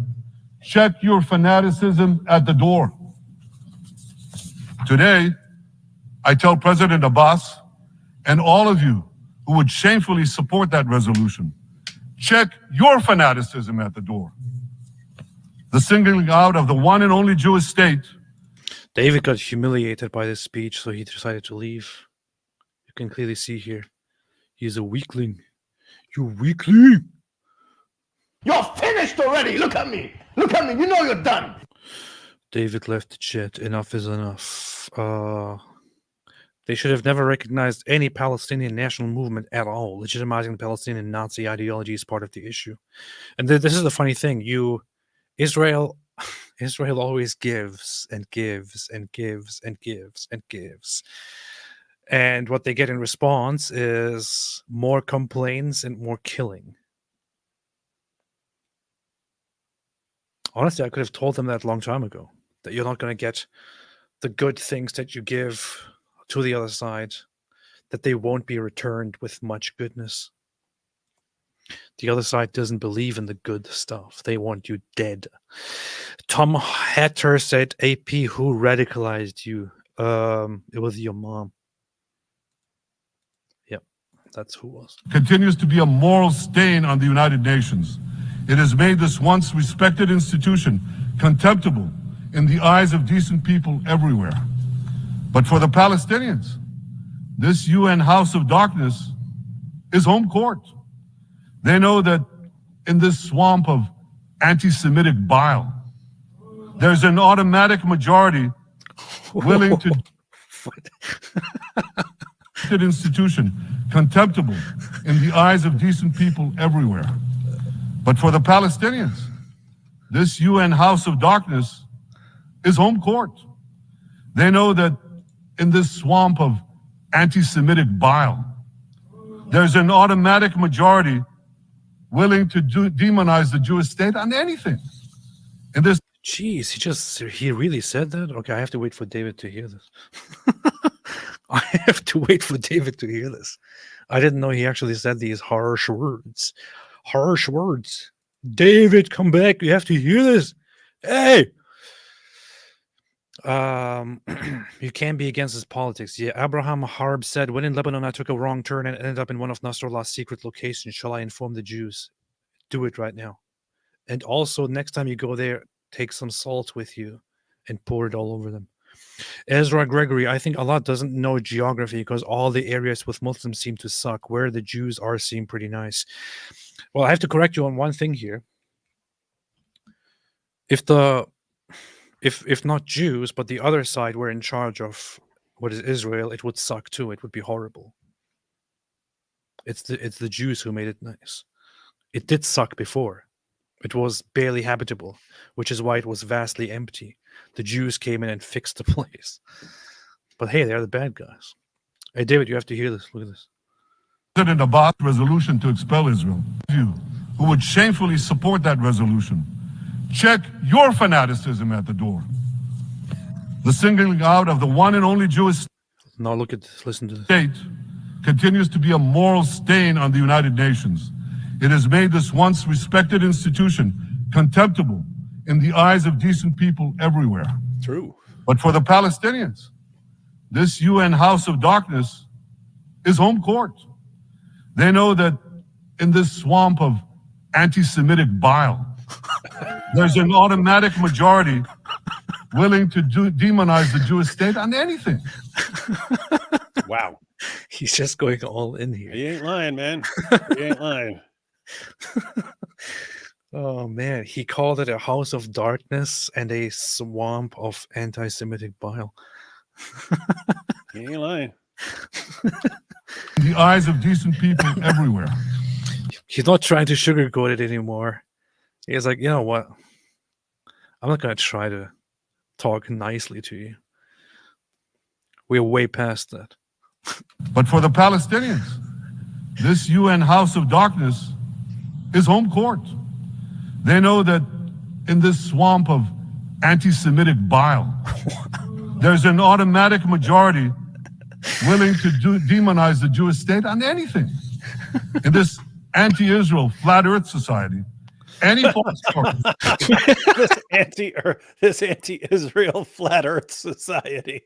check your fanaticism at the door. Today, I tell President Abbas and all of you who would shamefully support that resolution, check your fanaticism at the door. The singling out of the one and only Jewish state.
David got humiliated by this speech, so he decided to leave. You can clearly see here. He's a weakling. You weakling!
You're finished already. Look at me. Look at me. You know you're done.
David left the chat. Enough is enough. They should have never recognized any Palestinian national movement at all. Legitimizing the Palestinian Nazi ideology is part of the issue. And this is the funny thing. Israel always gives and gives and gives and gives and gives. And what they get in response is more complaints and more killing. Honestly, I could have told them that a long time ago, that you're not going to get the good things that you give to the other side, that they won't be returned with much goodness. The other side doesn't believe in the good stuff. They want you dead. Tom Hatter said, AP, who radicalized you? It was your mom. Yep, that's who was.
Continues to be a moral stain on the United Nations. It has made this once respected institution contemptible in the eyes of decent people everywhere. But for the Palestinians, this UN House of Darkness is home court. They know that in this swamp of anti-Semitic bile, there's an automatic majority willing to institution contemptible in the eyes of decent people everywhere. But for the Palestinians, this UN House of Darkness is home court. They know that in this swamp of anti-Semitic bile, there's an automatic majority willing to demonize the Jewish state on anything. In this,
Jeez, he really said that? Okay, I have to wait for David to hear this. I have to wait for David to hear this. I didn't know he actually said these harsh words. Harsh words. David, come back. You have to hear this. Hey! You can't be against his politics. Yeah, Abraham Harb said, when in Lebanon I took a wrong turn and ended up in one of Nasrallah's secret locations. Shall I inform the Jews? Do it right now. And also, next time you go there, take some salt with you and pour it all over them. Ezra Gregory, I think Allah doesn't know geography because all the areas with Muslims seem to suck. Where the Jews are seem pretty nice. Well, I have to correct you on one thing here. If not Jews, but the other side were in charge of what is Israel, it would suck too. It would be horrible. It's the Jews who made it nice. It did suck before. It was barely habitable, which is why it was vastly empty. The Jews came in and fixed the place. But hey, they're the bad guys. Hey, David, you have to hear this. Look at this.
President Abbas' resolution to expel Israel. You who would shamefully support that resolution, check your fanaticism at the door. The singling out of the one and only Jewish
now look at this. Listen to this.
State continues to be a moral stain on the United Nations. It has made this once respected institution contemptible in the eyes of decent people everywhere.
True.
But for the Palestinians, this UN House of Darkness is home court. They know that in this swamp of anti-Semitic bile, there's an automatic majority willing to demonize the Jewish state on anything.
Wow.
He's just going all in here.
He ain't lying, man. He ain't lying.
Oh man, he called it a house of darkness and a swamp of anti-Semitic bile.
He ain't lying.
In the eyes of decent people everywhere.
He's not trying to sugarcoat it anymore. He's like, you know what? I'm not going to try to talk nicely to you. We're way past that.
But for the Palestinians, this UN House of Darkness is home court. They know that in this swamp of anti-Semitic bile. There's an automatic majority willing to demonize the Jewish state on anything. In this anti-Israel flat earth society, any false story
this anti-Israel flat Earth society.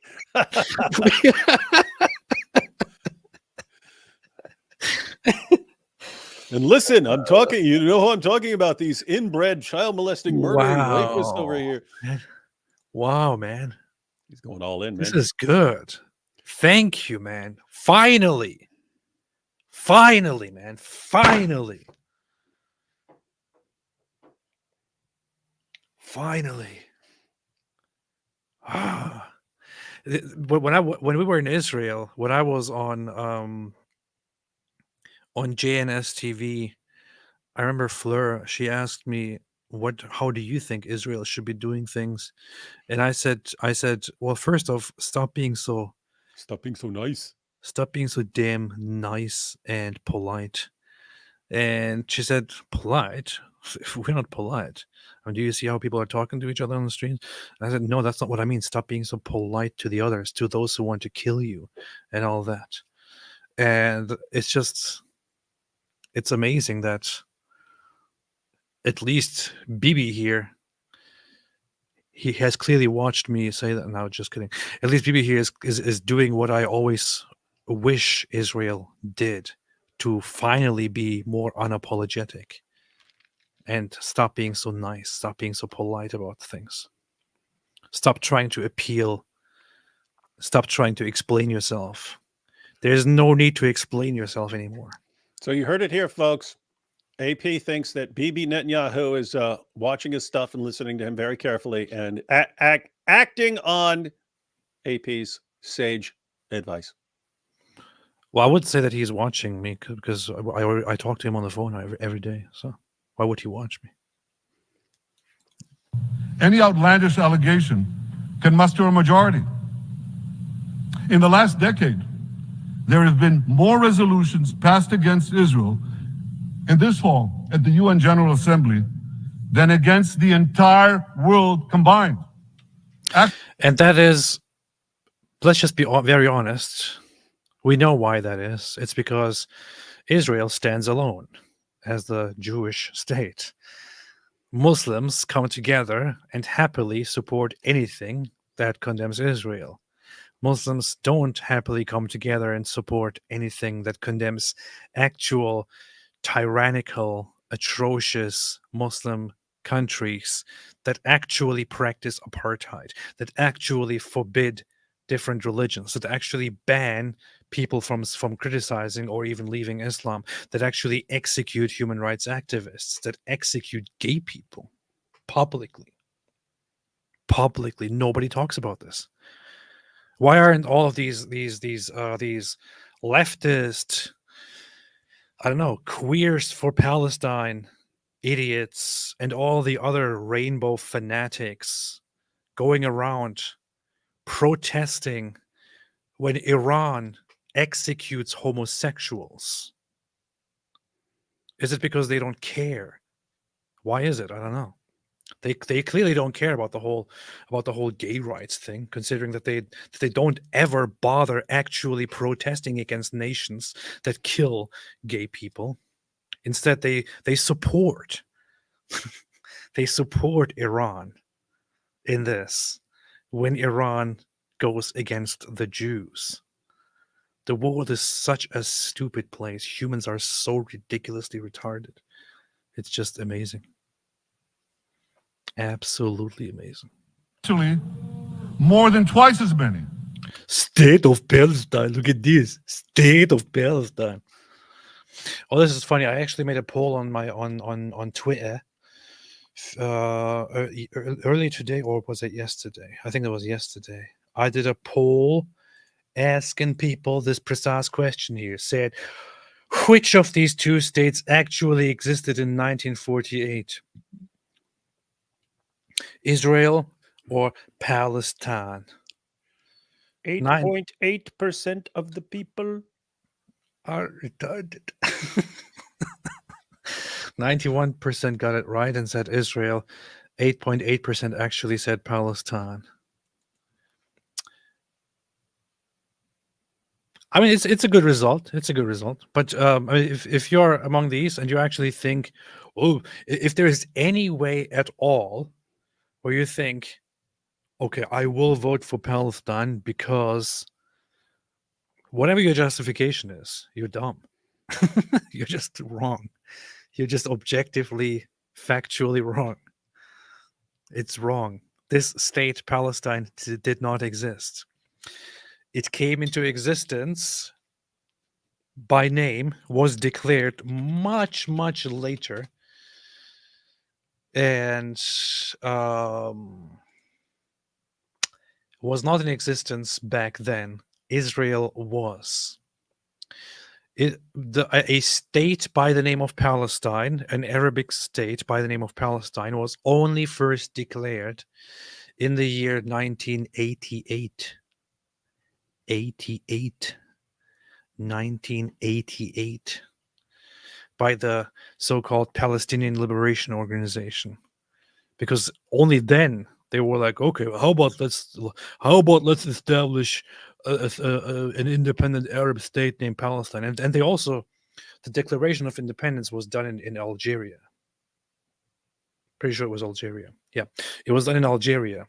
And listen, I'm talking. You know who I'm talking about? These inbred, child molesting, murdering rapists over here.
Wow, man,
He's going all in, man.
this is good. Thank you, man. Finally, man. Finally. When we were in Israel, when I was on JNS TV, I remember Fleur. She asked me, how do you think Israel should be doing things? And I said, well, first off, stop being so
nice.
Stop being so damn nice and polite. And she said, polite? We're not polite. I mean, do you see how people are talking to each other on the streets? I said, no, that's not what I mean. Stop being so polite to the others, to those who want to kill you and all that. And it's amazing that at least Bibi here, he has clearly watched me say that. No, just kidding. At least Bibi here is doing what I always wish Israel did, to finally be more unapologetic and stop being so nice, stop being so polite about things. Stop trying to appeal. Stop trying to explain yourself. There's no need to explain yourself anymore.
So you heard it here, folks. AP thinks that Bibi Netanyahu is watching his stuff and listening to him very carefully and acting on AP's sage advice.
Well, I would say that he's watching me because I talk to him on the phone every day. So why would he watch me?
any outlandish allegation can muster a majority. In the last decade, there have been more resolutions passed against Israel in this hall at the UN General Assembly than against the entire world combined.
And that is, let's just be very honest, we know why that is. It's because Israel stands alone as the Jewish state. Muslims come together and happily support anything that condemns Israel. Muslims don't happily come together and support anything that condemns actual tyrannical, atrocious Muslim countries that actually practice apartheid, that actually forbid different religions, that actually ban people from criticizing or even leaving Islam, that actually execute human rights activists, that execute gay people publicly. Publicly, nobody talks about this. Why aren't all of these leftist, I don't know, queers for Palestine idiots and all the other rainbow fanatics going around protesting when Iran executes homosexuals? Is it because they don't care? Why is it? I don't know. They clearly don't care about the whole gay rights thing, considering that they don't ever bother actually protesting against nations that kill gay people. Instead, they support they support Iran in this when Iran goes against the Jews. The world is such a stupid place. Humans are so ridiculously retarded. It's just amazing. Absolutely amazing.
Actually, more than twice as many.
State of Palestine. Look at this. State of Palestine. Oh, this is funny. I actually made a poll on my on Twitter early today, or was it yesterday? I think it was yesterday. I did a poll asking people this precise question here. Said, which of these two states actually existed in 1948? Israel or Palestine?
8.8% of the people
are retarded. 91% got it right and said Israel, 8.8% actually said Palestine. I mean, it's a good result. It's a good result. But I mean, if you're among these and you actually think, oh, if there is any way at all where you think, okay, I will vote for Palestine because whatever your justification is, you're dumb. You're just wrong. You're just objectively, factually wrong. It's wrong. This state, Palestine, did not exist. It came into existence by name, was declared much, much later, and was not in existence back then. Israel was. A state by the name of Palestine, an Arabic state by the name of Palestine, was only first declared in the year 1988. 1988 by the so-called Palestinian Liberation Organization, because only then they were like, okay, well, how about let's establish an independent Arab state named Palestine, and they also, the Declaration of Independence was done in Algeria. Pretty sure it was Algeria. Yeah, it was done in Algeria.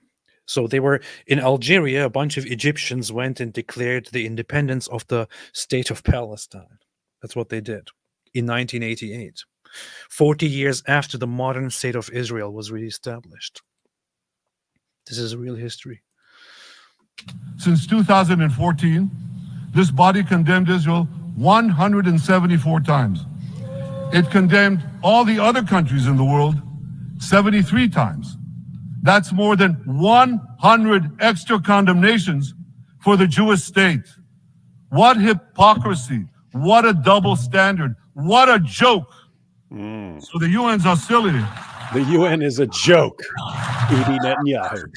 So they were in Algeria. A bunch of Egyptians went and declared the independence of the state of Palestine. That's what they did in 1988, 40 years after the modern state of Israel was reestablished. This is real history.
Since 2014, this body condemned Israel 174 times. It condemned all the other countries in the world 73 times. That's more than 100 extra condemnations for the Jewish state. What hypocrisy. What a double standard. What a joke. So the UN's hostility.
The UN is a joke, Bibi Netanyahu.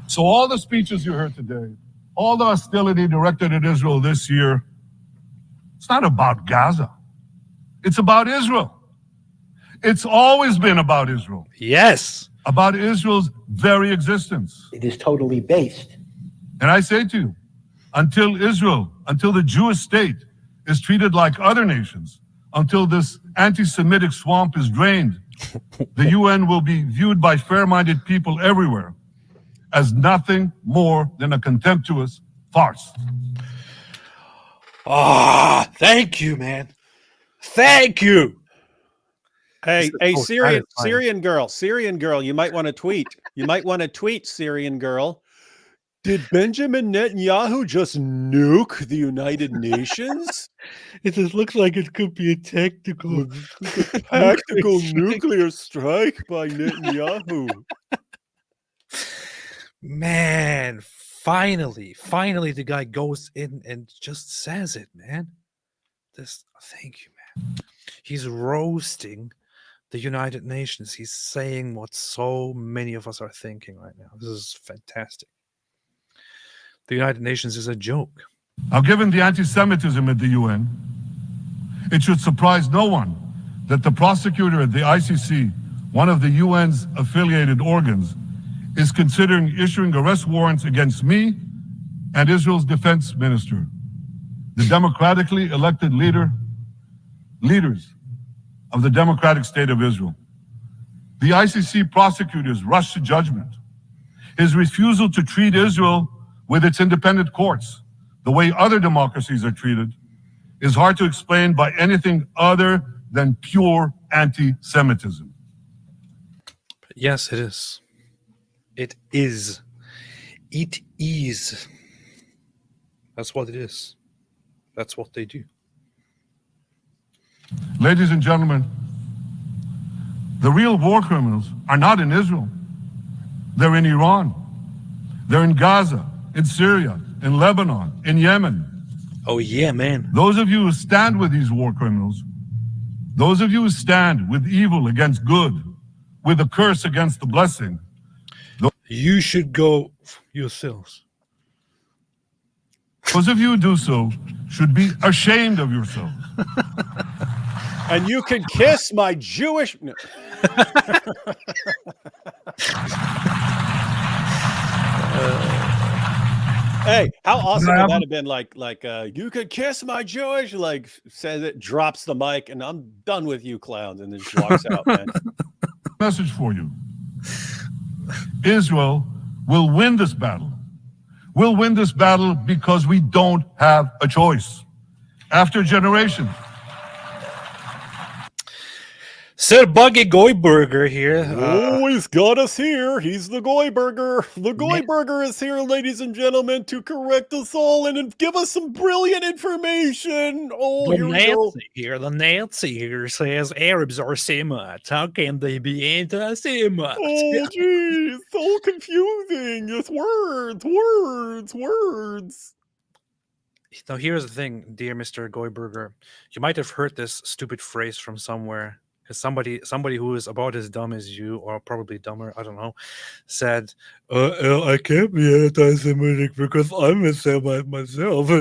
So all the speeches you heard today, all the hostility directed at Israel this year, it's not about Gaza. It's about Israel. It's always been about Israel.
Yes.
About Israel's very existence.
It is totally based.
And I say to you, until Israel, until the Jewish state is treated like other nations, until this anti-Semitic swamp is drained, the UN will be viewed by fair-minded people everywhere as nothing more than a contemptuous farce.
Ah, thank you, man. Thank you.
Hey,
This is so
Syrian girl, you might want to tweet. You might want to tweet, Syrian girl. Did Benjamin Netanyahu just nuke the United Nations?
It just looks like it could be a tactical
nuclear strike by Netanyahu.
Man, finally the guy goes in and just says it, man. Thank you, man. He's roasting the United Nations. He's saying what so many of us are thinking right now. This is fantastic. The United Nations is a joke.
Now, given the anti-Semitism at the UN, it should surprise no one that the prosecutor at the ICC, one of the UN's affiliated organs, is considering issuing arrest warrants against me and Israel's defense minister, the democratically elected leaders of the democratic state of Israel. The ICC prosecutors rushed to judgment. His refusal to treat Israel with its independent courts the way other democracies are treated is hard to explain by anything other than pure anti-Semitism.
Yes, it is. It is. It is. That's what it is. That's what they do.
Ladies and gentlemen, the real war criminals are not in Israel. They're in Iran. They're in Gaza, in Syria, in Lebanon, in Yemen.
Oh, yeah, man.
Those of you who stand with these war criminals, those of you who stand with evil against good, with a curse against the blessing,
you should go yourselves.
Those of you who do so should be ashamed of yourselves.
And you can kiss my Jewish. No. Hey, how awesome would that have been? Like, you could kiss my Jewish. Like, says it, drops the mic, and I'm done with you clowns, and then just walks out, man.
Message for you. Israel will win this battle. We'll win this battle because we don't have a choice. After generations.
Sir Buggy Goyburger here.
Oh, he's got us here. He's the Goyburger. The Goyburger is here, ladies and gentlemen, to correct us all and give us some brilliant information. Oh,
the
here we go.
The Nazi here says Arabs are Semites. How can they be anti-Semites?
Oh, geez, so confusing. It's words.
Now, here's the thing, dear Mr. Goyburger. You might have heard this stupid phrase from somewhere. Because somebody who is about as dumb as you, or probably dumber, I don't know, said, I can't be anti-Semitic because I'm a Semite myself.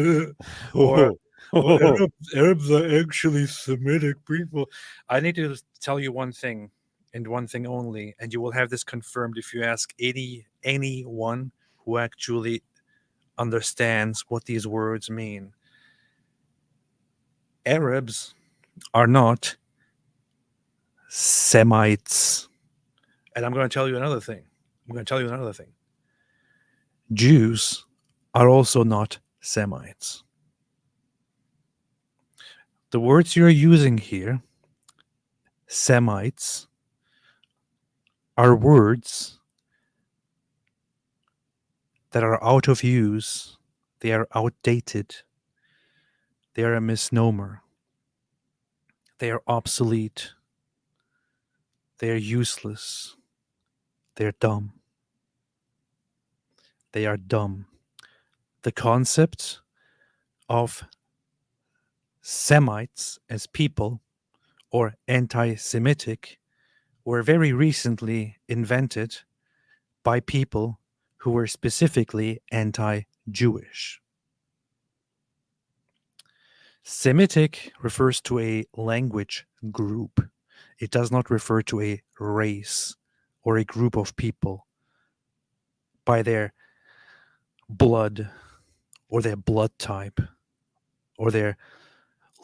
or Arabs are actually Semitic people. I need to tell you one thing, and one thing only, and you will have this confirmed if you ask anyone who actually understands what these words mean. Arabs are not Semites. And I'm going to tell you another thing. Jews are also not Semites. The words you're using here, Semites, are words that are out of use. They are outdated. They are a misnomer. They are obsolete. They are useless. They are dumb. They are dumb. The concept of Semites as people, or anti-Semitic, were very recently invented by people who were specifically anti-Jewish. Semitic refers to a language group. It does not refer to a race or a group of people by their blood or their blood type or their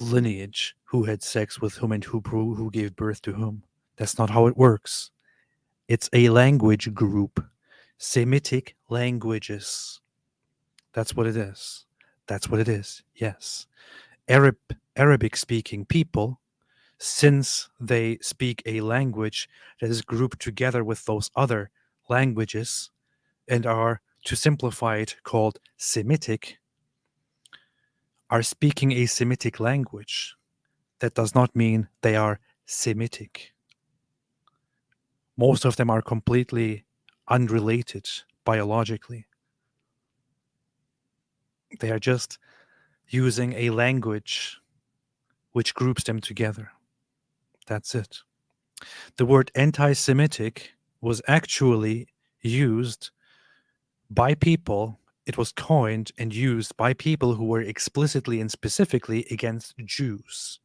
lineage, who had sex with whom and who gave birth to whom. That's not how it works. It's a language group. Semitic languages. That's what it is. Yes. Arabic-speaking people, since they speak a language that is grouped together with those other languages and are, to simplify it, called Semitic, are speaking a Semitic language. That does not mean they are Semitic. Most of them are completely unrelated biologically. They are just using a language which groups them together. That's it. The word anti-Semitic was actually used by people. It was coined and used by people who were explicitly and specifically against Jews.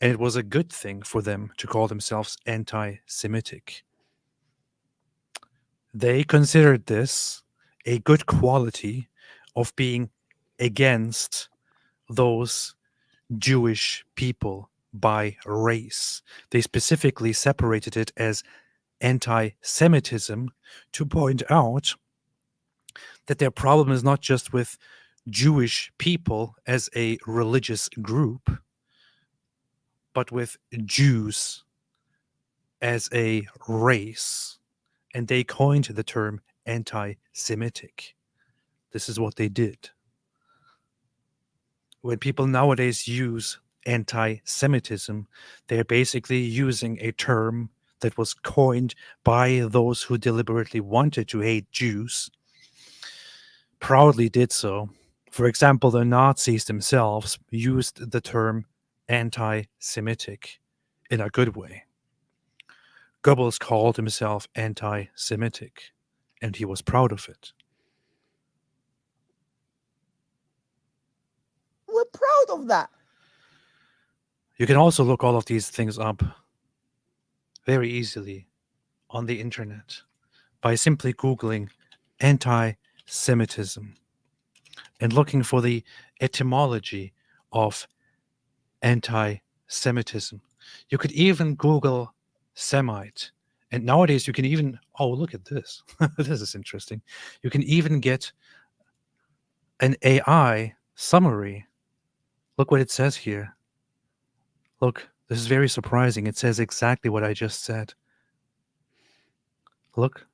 And it was a good thing for them to call themselves anti-Semitic. They considered this a good quality of being against those Jewish people by race. They specifically separated it as anti-Semitism to point out that their problem is not just with Jewish people as a religious group, but with Jews as a race. And they coined the term anti-Semitic. This is what they did. When people nowadays use anti-Semitism, they're basically using a term that was coined by those who deliberately wanted to hate Jews, proudly did so. For example, the Nazis themselves used the term anti-Semitic in a good way. Goebbels called himself anti-Semitic, and he was proud of it.
proud of that.
You can also look all of these things up very easily on the internet by simply Googling anti-Semitism and looking for the etymology of anti-Semitism. You could even Google Semite. And nowadays you can even, oh, look at this. This is interesting. You can even get an AI summary. Look what it says here. Look, this is very surprising. It says exactly what I just said. Look,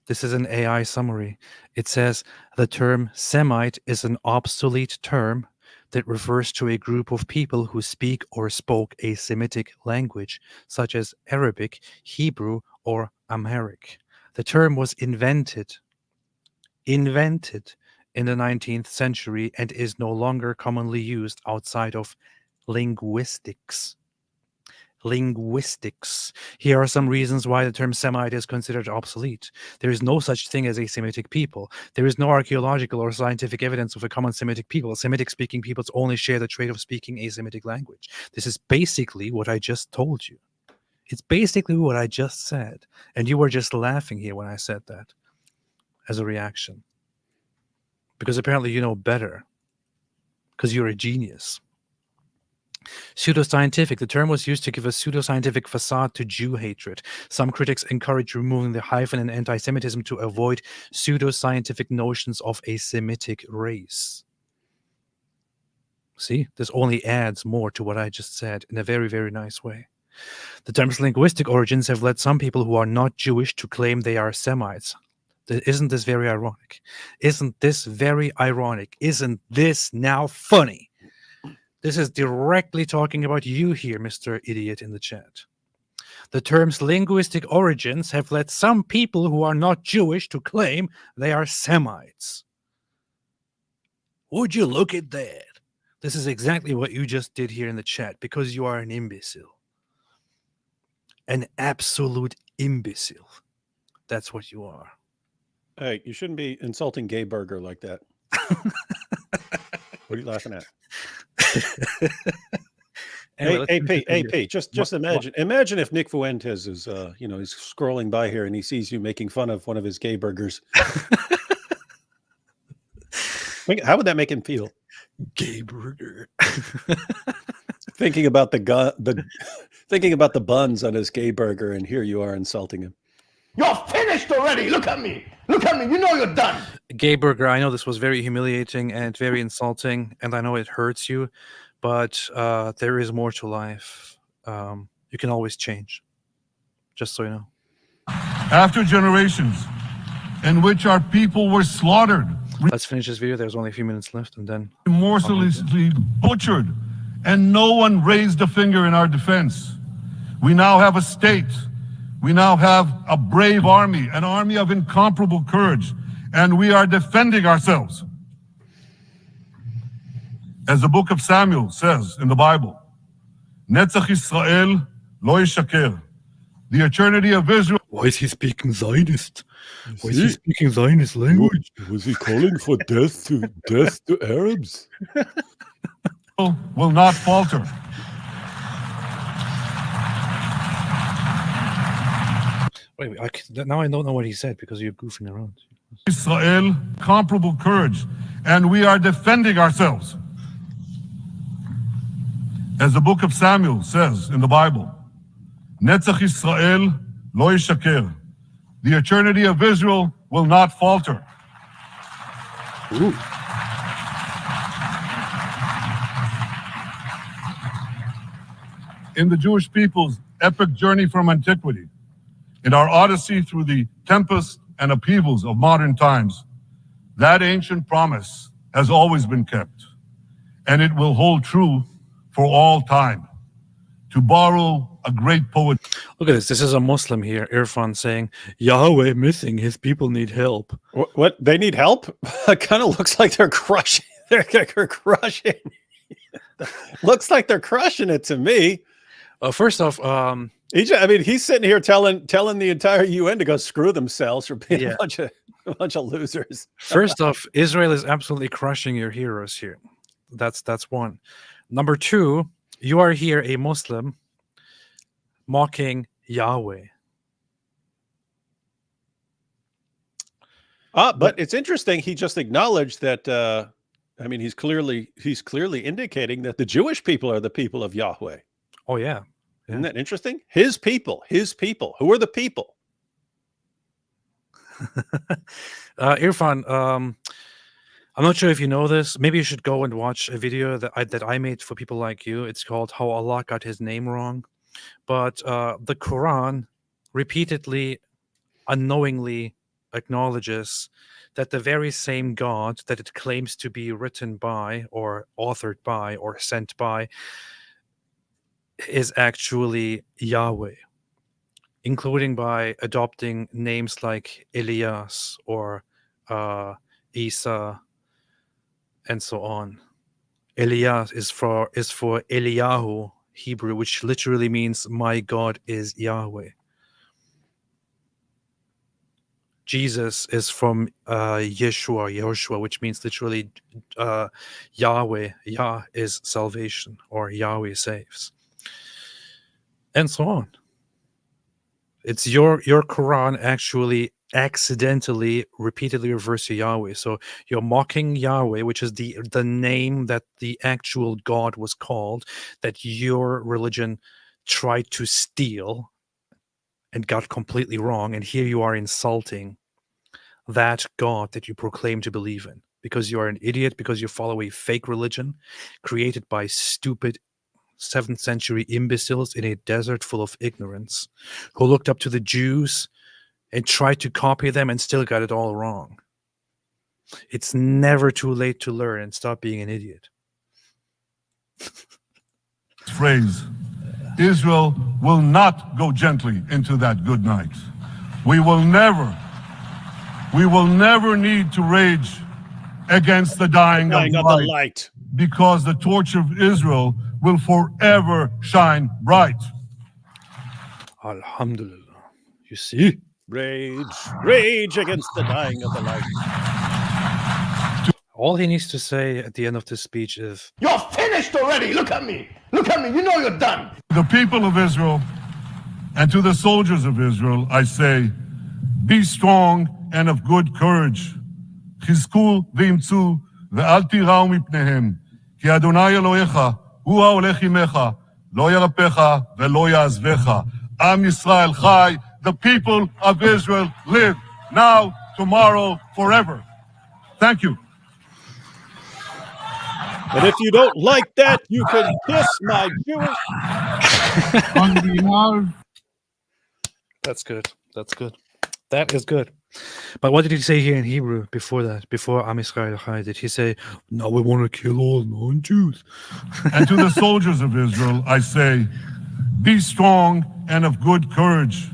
this is an AI summary. It says the term Semite is an obsolete term that refers to a group of people who speak or spoke a Semitic language, such as Arabic, Hebrew, or Amharic. The term was invented in the 19th century and is no longer commonly used outside of linguistics. Here are some reasons why the term Semite is considered obsolete. There is no such thing as a Semitic people. There is no archaeological or scientific evidence of a common Semitic people. Semitic-speaking peoples only share the trait of speaking a Semitic language. This is basically what I just told you. It's basically what I just said. And you were just laughing here when I said that as a reaction. Because apparently you know better. Because you're a genius. Pseudoscientific. The term was used to give a pseudoscientific facade to Jew hatred. Some critics encourage removing the hyphen in anti-Semitism to avoid pseudoscientific notions of a Semitic race. See, this only adds more to what I just said in a very, very nice way. The term's linguistic origins have led some people who are not Jewish to claim they are Semites. Isn't this very ironic? Isn't this very ironic? Isn't this now funny? This is directly talking about you here, Mr. Idiot in the chat. The term's linguistic origins have led some people who are not Jewish to claim they are Semites. Would you look at that? This is exactly what you just did here in the chat because you are an imbecile. An absolute imbecile. That's what you are.
Hey, you shouldn't be insulting Gay Burger like that. What are you laughing at?
Anyway,
AP, just imagine if Nick Fuentes is, he's scrolling by here and he sees you making fun of one of his gay burgers. How would that make him feel?
Gay burger.
Thinking about the buns on his gay burger, and here you are insulting him.
You're finished already. Look at me. Look at me. You know you're done.
Gay burger, I know this was very humiliating and very insulting, and I know it hurts you, but there is more to life. You can always change, just so you know.
After generations in which our people were slaughtered,
Let's finish this video. There's only a few minutes left, and then
remorselessly butchered, and no one raised a finger in our defense. We now have a state. We now have a brave army, an army of incomparable courage, and we are defending ourselves. As the book of Samuel says in the Bible, Netzach Israel lo yishaker. The eternity of Israel.
Why is he speaking Zionist? Why is he speaking Zionist language?
Was he calling for death to Arabs?
Will not falter.
Wait, now I don't know what he said because you're goofing around.
Israel, comparable courage, and we are defending ourselves. As the book of Samuel says in the Bible, Netzach Israel lo yishaker. The eternity of Israel will not falter.
Ooh.
In the Jewish people's epic journey from antiquity, in our odyssey through the tempests and upheavals of modern times, that ancient promise has always been kept, and it will hold true for all time. To borrow a great poet.
Look at this. This is a Muslim here, Irfan, saying, Yahweh missing, his people need help.
What? They need help? It kind of looks like they're crushing. They're crushing. Looks like they're crushing it to me.
First off,
he's sitting here telling the entire UN to go screw themselves for being a bunch of losers.
First off, Israel is absolutely crushing your heroes here. That's one. Number two, you are here a Muslim mocking Yahweh.
But it's interesting. He just acknowledged that. I mean, he's clearly indicating that the Jewish people are the people of Yahweh.
Oh yeah.
Isn't that interesting? His people. Who are the people?
Irfan, I'm not sure if you know this. Maybe you should go and watch a video that I made for people like you. It's called "How Allah Got His Name Wrong." But the Quran repeatedly, unknowingly acknowledges that the very same God that it claims to be written by or authored by or sent by is actually Yahweh, including by adopting names like Elias or Isa and so on. Elias is for Eliyahu, Hebrew, which literally means my God is Yahweh. Jesus is from Yeshua, which means literally Yahweh. Yah is salvation, or Yahweh saves, and so on. It's your Quran actually accidentally repeatedly refers to Yahweh. So you're mocking Yahweh, which is the name that the actual God was called, that your religion tried to steal and got completely wrong. And here you are insulting that God that you proclaim to believe in, because you are an idiot, because you follow a fake religion created by stupid 7th century imbeciles in a desert full of ignorance who looked up to the Jews and tried to copy them and still got it all wrong. It's never too late to learn and stop being an idiot.
Phrase, Israel will not go gently into that good night. We will never need to rage against the dying of the light, because the torch of Israel will forever shine bright.
Alhamdulillah. You see?
Rage against the dying of the light.
All he needs to say at the end of this speech is,
You're finished already. Look at me. You know you're done.
The people of Israel and to the soldiers of Israel, I say, be strong and of good courage. חזקו ואמצו ואל תיראו מפניהם, כי אדוני אלוהיך הוא ההולך עמך, לא ירפך ולא יעזבך. עם ישראל חי, the people of Israel live, now, tomorrow, forever. Thank you.
And if you don't like that, you can kiss my Jewish.
On behalf.
That's good. That is good. But what did he say here in Hebrew before that? Before Am Yisrael Chai, did he say, "No, we want to kill all non-Jews"?
And to the soldiers of Israel, I say, be strong and of good courage.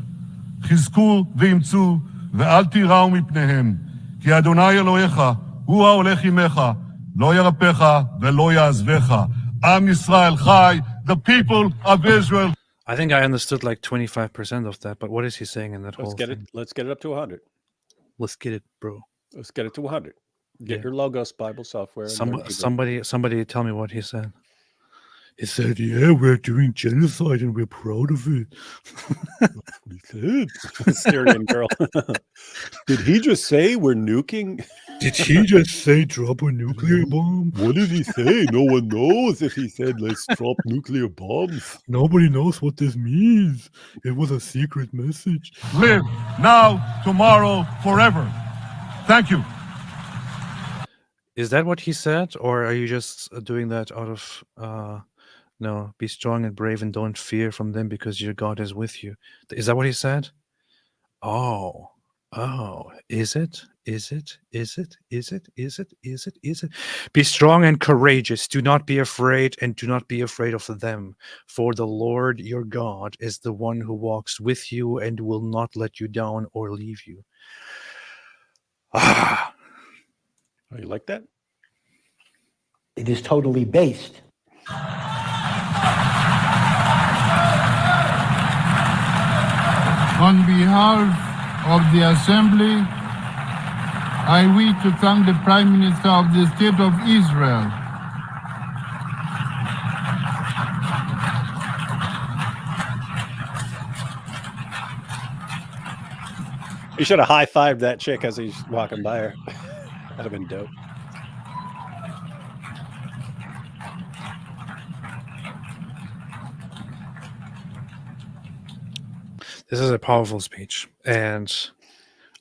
חזקו ואמצו ואל תיראו מפניהם, כי אדוני אלוהיך הוא ההולך עמך, לא ירפך ולא יעזבך. עם ישראל חי, the people of Israel.
I think I understood like 25% of that, but what is he saying in that whole thing?
Let's get it up to 100.
Let's get it, bro.
Let's get it to 100. Get your Logos Bible software.
Somebody tell me what he said. He said, yeah, we're doing genocide and we're proud of it.
That's what he said. Syrian girl. Did he just say we're nuking?
Did he just say drop a nuclear bomb?
What did he say? No one knows if he said let's drop nuclear bombs.
Nobody knows what this means. It was a secret message.
Live now, tomorrow, forever. Thank you.
Is that what he said? Or are you just doing that out of, no, be strong and brave and don't fear from them because your God is with you? Is that what he said? Oh, is it? Is it? Be strong and courageous. Do not be afraid, and do not be afraid of them. For the Lord your God is the one who walks with you and will not let you down or leave you.
Oh, you like that?
It is totally based.
On behalf of the Assembly, I wish to thank the Prime Minister of the State of Israel
He should have high-fived that chick as he's walking by her. That'd have been dope.
This is a powerful speech, and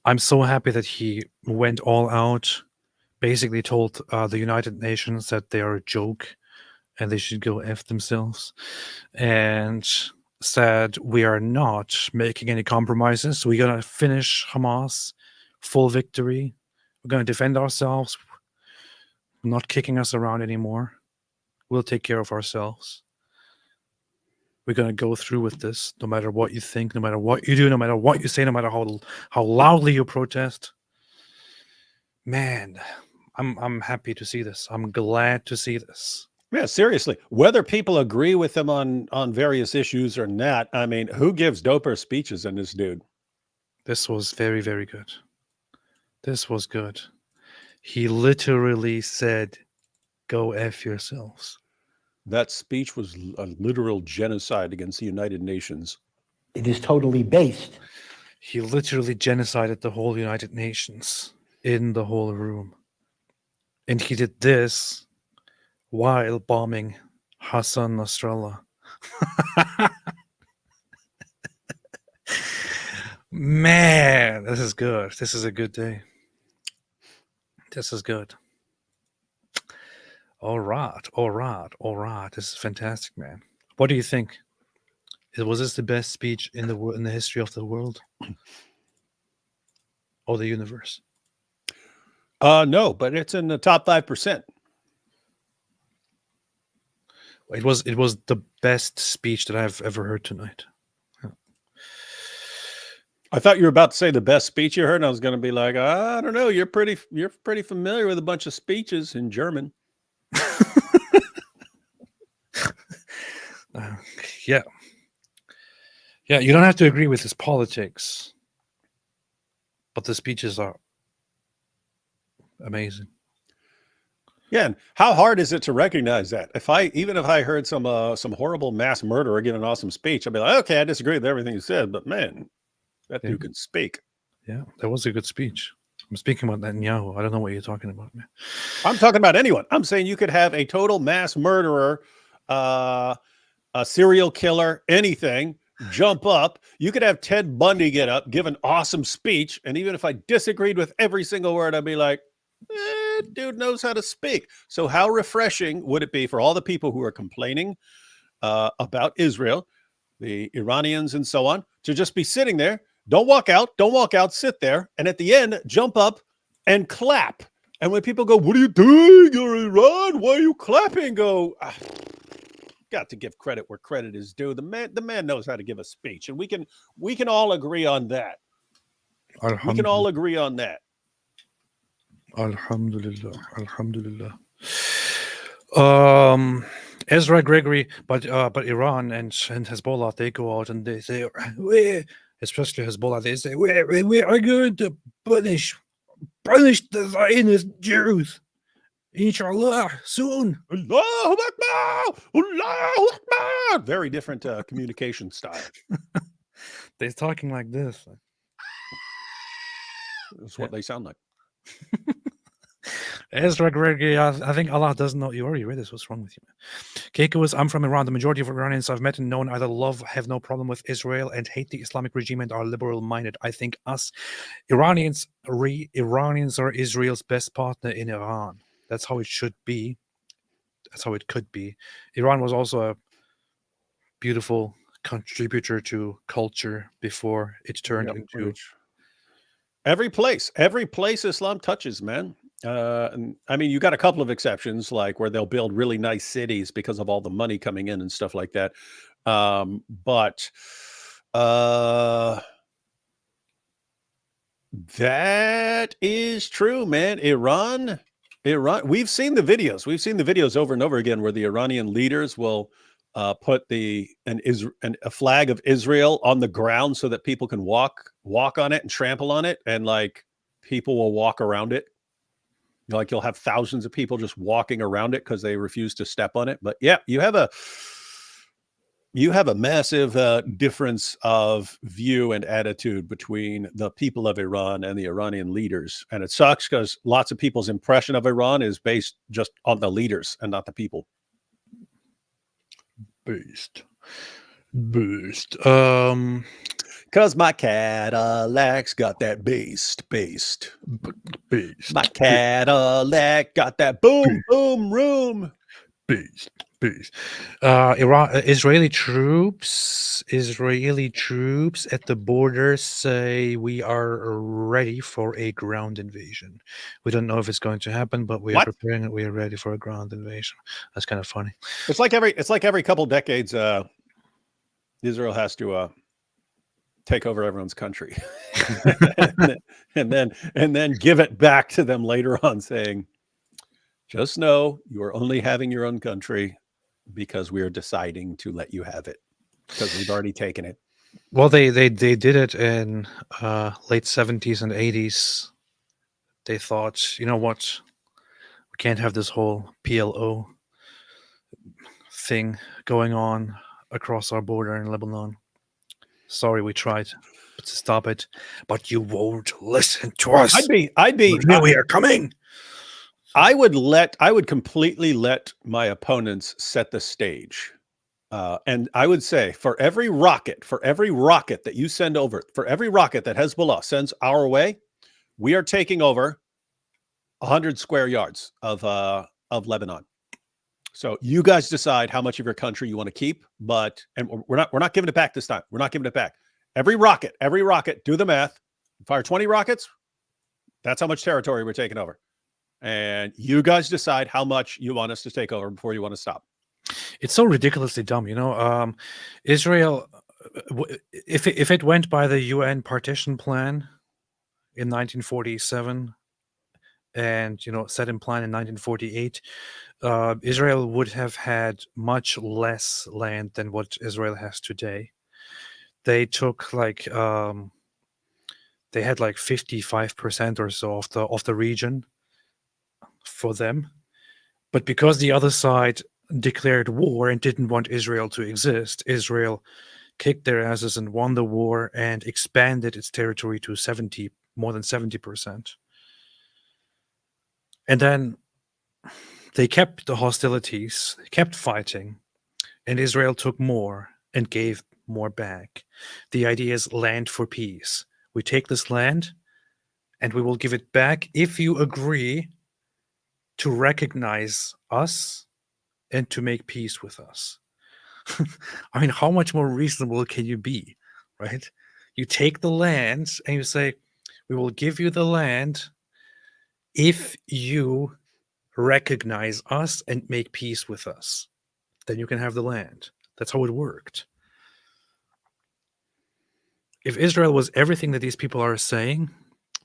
I'm so happy that he went all out, basically told the United Nations that they are a joke and they should go F themselves, and said, we are not making any compromises. We're going to finish Hamas, full victory. We're going to defend ourselves, not kicking us around anymore. We'll take care of ourselves. We're going to go through with this, no matter what you think, no matter what you do, no matter what you say, no matter how loudly you protest. Man, I'm happy to see this. I'm glad to see this.
Yeah, seriously. Whether people agree with him on various issues or not, I mean, who gives doper speeches than this dude?
This was very, very good. This was good. He literally said, go F yourselves.
That speech was a literal genocide against the United Nations.
It is totally based.
He literally genocided the whole United Nations in the whole room. And he did this while bombing Hassan Nasrallah. Man, this is good. This is a good day. This is good. All right. This is fantastic, man. What do you think? Was this the best speech in the history of the world or the universe?
No, but it's in the top 5%.
It was the best speech that I've ever heard tonight.
I thought you were about to say the best speech you heard, and I was going to be like, I don't know, you're pretty familiar with a bunch of speeches in German.
Yeah. You don't have to agree with his politics, but the speeches are amazing.
Yeah, and how hard is it to recognize that? Even if I heard some horrible mass murderer give an awesome speech, I'd be like, okay, I disagree with everything you said, but man, that dude can speak.
Yeah, that was a good speech. I'm speaking about Netanyahu. I don't know what you're talking about, man.
I'm talking about anyone. I'm saying you could have a total mass murderer, a serial killer, anything, jump up. You could have Ted Bundy get up, give an awesome speech, and even if I disagreed with every single word, I'd be like, dude knows how to speak. So how refreshing would it be for all the people who are complaining about Israel, the Iranians and so on, to just be sitting there? Don't walk out, sit there, and at the end, jump up and clap. And when people go, what are you doing? You're Iran. Why are you clapping? Go, got to give credit where credit is due. The man knows how to give a speech, and we can all agree on that. We can all agree on that.
Alhamdulillah. Ezra Gregory, but Iran and Hezbollah, they go out and they say, especially Hezbollah, they say, we are going to punish the Zionist Jews, inshallah, soon.
Allahu Akbar! Allahu Akbar! Very different communication style.
They're talking like this.
That's what they sound like.
Ezra Gregory, I think Allah doesn't know. You already read this. What's wrong with you, man? Keiko was, I'm from Iran. The majority of Iranians I've met and known either have no problem with Israel and hate the Islamic regime and are liberal-minded. I think us Iranians are Israel's best partner in Iran. That's how it should be. That's how it could be. Iran was also a beautiful contributor to culture before it turned into...
Every place Islam touches, man. And, I mean, you got a couple of exceptions, like where they'll build really nice cities because of all the money coming in and stuff like that. But that is true, man. Iran. We've seen the videos over and over again where the Iranian leaders will put a flag of Israel on the ground so that people can walk on it and trample on it, and like people will walk around it. Like you'll have thousands of people just walking around it because they refuse to step on it. But yeah, you have you have a massive difference of view and attitude between the people of Iran and the Iranian leaders. And it sucks because lots of people's impression of Iran is based just on the leaders and not the people.
Beast.
Because my Cadillac's got that beast. My Cadillac got that boom, boom, room.
Beast. Israeli troops at the border say we are ready for a ground invasion. We don't know if it's going to happen, but we are preparing it. We are ready for a ground invasion. That's kind of funny.
It's like every couple decades, Israel has to take over everyone's country, and then give it back to them later on, saying, "Just know you are only having your own country because we are deciding to let you have it because we've already taken it."
Well, they did it in late 70s and 80s. They thought, you know what, we can't have this whole PLO thing going on across our border in Lebanon. Sorry, we tried to stop it, but you won't listen to us. We are coming.
I would completely let my opponents set the stage. And I would say for every rocket that you send over, for every rocket that Hezbollah sends our way, we are taking over 100 square yards of Lebanon. So you guys decide how much of your country you want to keep, and we're not giving it back this time. We're not giving it back. Every rocket, do the math. Fire 20 rockets. That's how much territory we're taking over. And you guys decide how much you want us to take over before you want to stop.
It's so ridiculously dumb, Israel, if it went by the UN partition plan in 1947 and set in plan in 1948, Israel would have had much less land than what Israel has today. They took they had 55% or so of the region for them, but because the other side declared war and didn't want Israel to exist, Israel kicked their asses and won the war and expanded its territory to more than 70%. And then they kept the hostilities, they kept fighting, and Israel took more and gave more back. The idea is land for peace. We take this land and we will give it back if you agree to recognize us and to make peace with us. I mean, how much more reasonable can you be, right? You take the land and you say, we will give you the land if you recognize us and make peace with us. Then you can have the land. That's how it worked. If Israel was everything that these people are saying,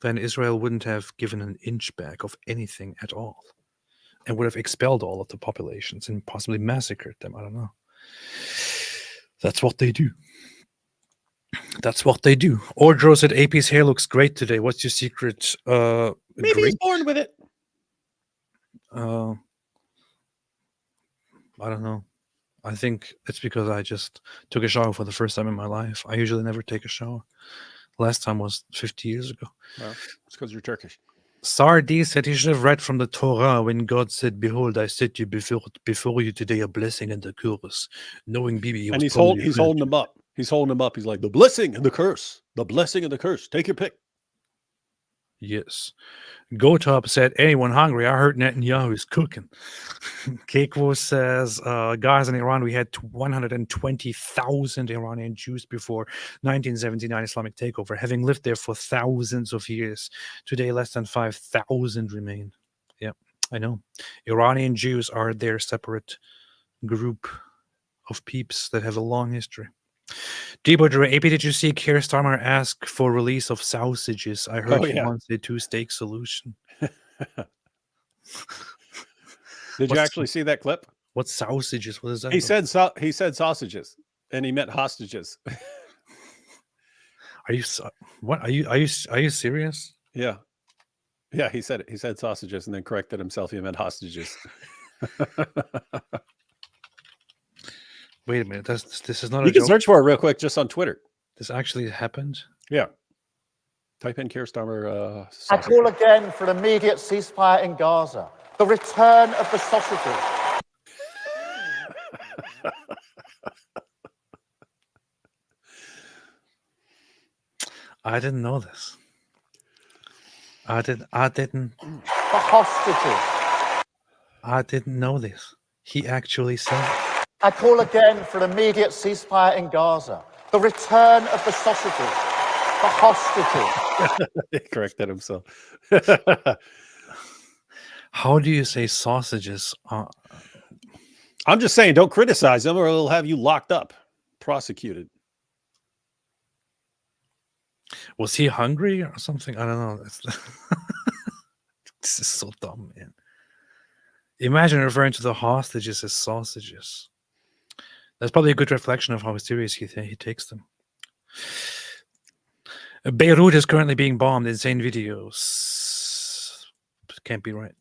then Israel wouldn't have given an inch back of anything at all and would have expelled all of the populations and possibly massacred them. I don't know. That's what they do. Ordro said, AP's hair looks great today. What's your secret?
Maybe he's born with it.
I don't know. I think it's because I just took a shower for the first time in my life. I usually never take a shower. Last time was 50 years ago.
Well, it's because you're Turkish.
Sardi said he should have read from the Torah when God said, "Behold, I set you before you today a blessing and a curse." Knowing Bibi,
and he's holding them up. He's holding them up. He's like, the blessing and the curse. The blessing and the curse. Take your pick.
Yes. Gotop said, anyone hungry? I heard Netanyahu is cooking. Keiko says, guys, in Iran, we had 120,000 Iranian Jews before 1979 Islamic takeover, having lived there for thousands of years. Today, less than 5,000 remain. Yeah, I know. Iranian Jews are their separate group of peeps that have a long history. Debo, AP, did you see Keir Starmer ask for release of sausages? I heard he wants a two-state solution.
Did you actually see that clip?
What sausages? What is that?
He said sausages, and he meant hostages.
Are you what? Are you serious?
Yeah. He said it. He said sausages, and then corrected himself. He meant hostages.
Wait a minute. This is not
You
a
can
joke.
search for it real quick just on Twitter.
This actually happened.
Yeah. Type in Keir Starmer.
I
sausage.
call again for an immediate ceasefire in Gaza. The return of the sausages.
I didn't know this. I didn't.
The hostages.
I didn't know this. He actually said it.
I call again for an immediate ceasefire in Gaza. The return of the sausages. The hostages.
He corrected himself.
How do you say sausages?
I'm just saying, don't criticize him or he'll have you locked up, prosecuted.
Was he hungry or something? I don't know. This is so dumb, man. Imagine referring to the hostages as sausages. That's probably a good reflection of how serious he takes them. Beirut is currently being bombed. Insane videos. Can't be right.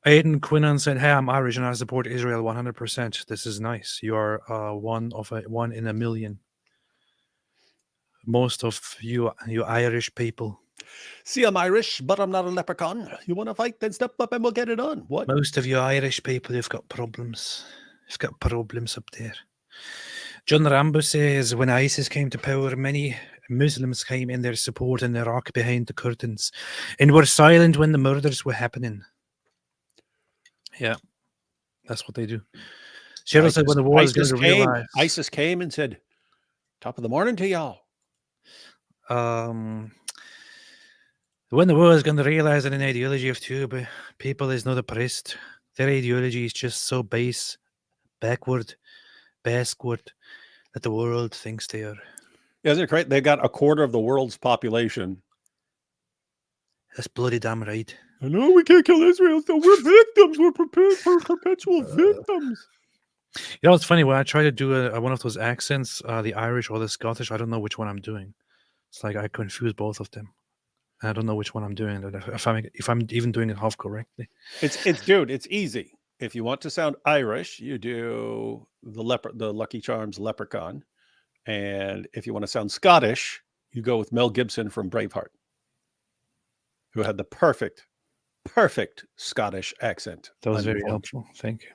Aidan Quinnan said, "Hey, I'm Irish and I support Israel 100%. This is nice. You are one in a million. Most of you Irish people.
See, I'm Irish, but I'm not a leprechaun. You want to fight? Then step up and we'll get it on. What?
Most of you Irish people, you've got problems. You've got problems up there." John Rambo says, "When ISIS came to power, many Muslims came in their support in Iraq behind the curtains and were silent when the murders were happening." Yeah, that's what they do. Cheryl said, "When the war is going to realize."
ISIS came and said, "Top of the morning to y'all."
When the world is going to realize that an ideology of two people is not oppressed, their ideology is just so backward, that the world thinks they are.
Isn't it great? They got a quarter of the world's population.
That's bloody damn right.
I know we can't kill Israel, so we're victims. We're prepared for perpetual victims.
You know, it's funny when I try to do one of those accents, the Irish or the Scottish. I don't know which one I'm doing. It's like I confuse both of them. I don't know which one I'm doing. If I'm even doing it half correctly.
Dude, it's easy. If you want to sound Irish, you do the Lucky Charms leprechaun, and if you want to sound Scottish, you go with Mel Gibson from Braveheart, who had the perfect Scottish accent.
That was very helpful. Thank you.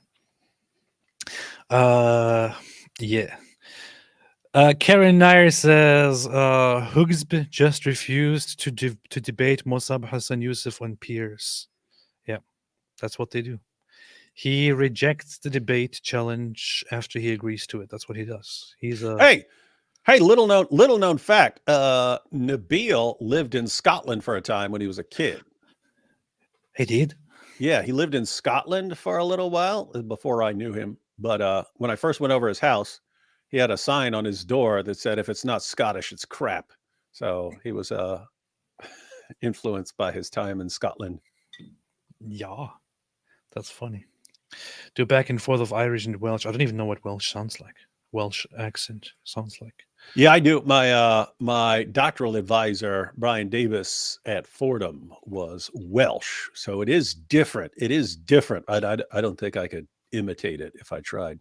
Yeah. Karen Nair says Hugsb just refused to debate Mossab Hassan Youssef on Piers. Yeah, that's what they do. He rejects the debate challenge after he agrees to it. That's what he does. He's a
hey, little known fact. Nabil lived in Scotland for a time when he was a kid.
He did?
Yeah, he lived in Scotland for a little while before I knew him. But when I first went over his house, he had a sign on his door that said, "If it's not Scottish, it's crap." So he was influenced by his time in Scotland.
Yeah, that's funny. Do back and forth of Irish and Welsh. I don't even know what Welsh sounds like. Welsh accent sounds like.
Yeah, I do. My doctoral advisor, Brian Davis at Fordham, was Welsh. So it is different. It is different. I don't think I could imitate it if I tried.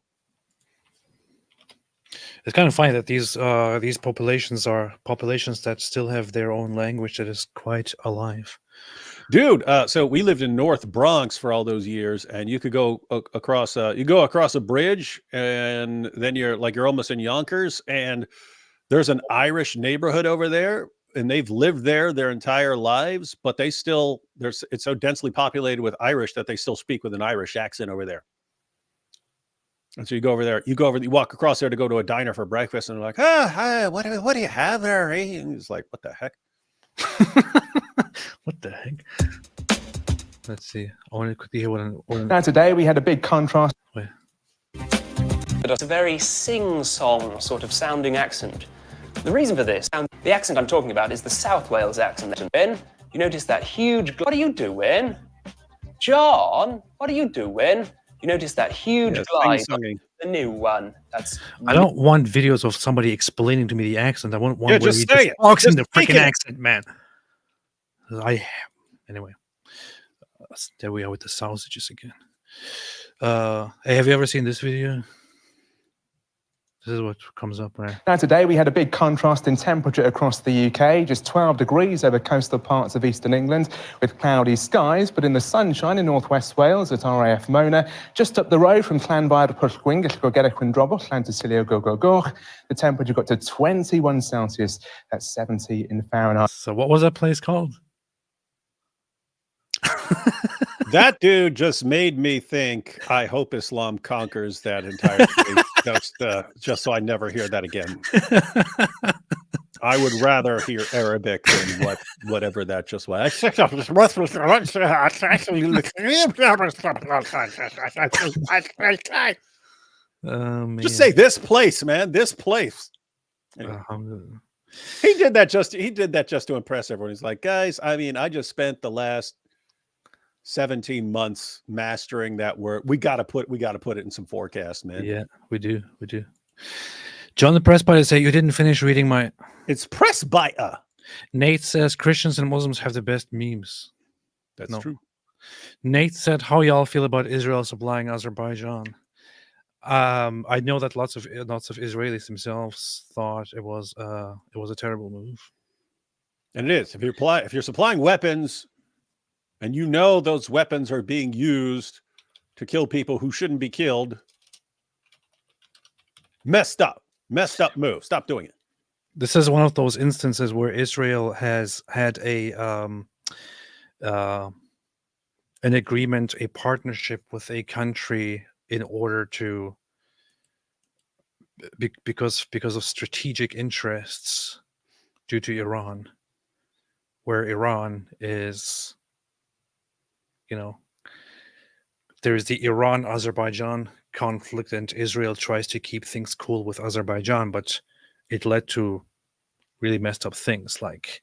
It's kind of funny that these populations are populations that still have their own language that is quite alive.
Dude, so we lived in North Bronx for all those years, and you could go across a bridge, and then you're almost in Yonkers, and there's an Irish neighborhood over there, and they've lived there their entire lives, but it's so densely populated with Irish that they still speak with an Irish accent over there. And so you walk across there to go to a diner for breakfast, and they're like, hi, what do you have there? And he's like, what the heck?
What the heck? Let's see. I want to quickly hear what.
Now today we had a big contrast.
It's a very sing-song sort of sounding accent. The reason for this, the accent I'm talking about is the South Wales accent. Ben, you notice that huge... What are you doing? John, what are you doing? You notice that huge glide, the new one.
I don't want videos of somebody explaining to me the accent. I want one where he
just
talks in the freaking accent, man. Anyway, there we are with the sausages again. Hey, have you ever seen this video? This is what comes up there.
Now, today we had a big contrast in temperature across the UK, just 12 degrees over coastal parts of eastern England with cloudy skies, but in the sunshine in northwest Wales at RAF Mona, just up the road from Llanfair Pwllgwyn, Gellgorgeric Windrobwll, Llantysilio Gogogoch, the temperature got to 21 Celsius, that's 70 in Fahrenheit.
So what was that place called?
That dude just made me think, I hope Islam conquers that entire state, just so I never hear that again. I would rather hear Arabic than whatever that just was. Just say this place, man. This place. Anyway. He did that just to impress everyone. He's like, guys, I mean, I just spent the last 17 months mastering that word. We gotta put it in some forecasts, man.
Yeah, we do. John the Presbyter said you didn't finish reading my.
It's Presbyter.
Nate says Christians and Muslims have the best memes.
That's true.
Nate said, how y'all feel about Israel supplying Azerbaijan? I know that lots of Israelis themselves thought it was a terrible move.
And it is. If you're supplying weapons and you know those weapons are being used to kill people who shouldn't be killed, messed up move. Stop doing it.
This is one of those instances where Israel has had an agreement, a partnership with a country in order to, because of strategic interests due to Iran, where Iran is, there is the Iran-Azerbaijan conflict, and Israel tries to keep things cool with Azerbaijan, but it led to really messed up things like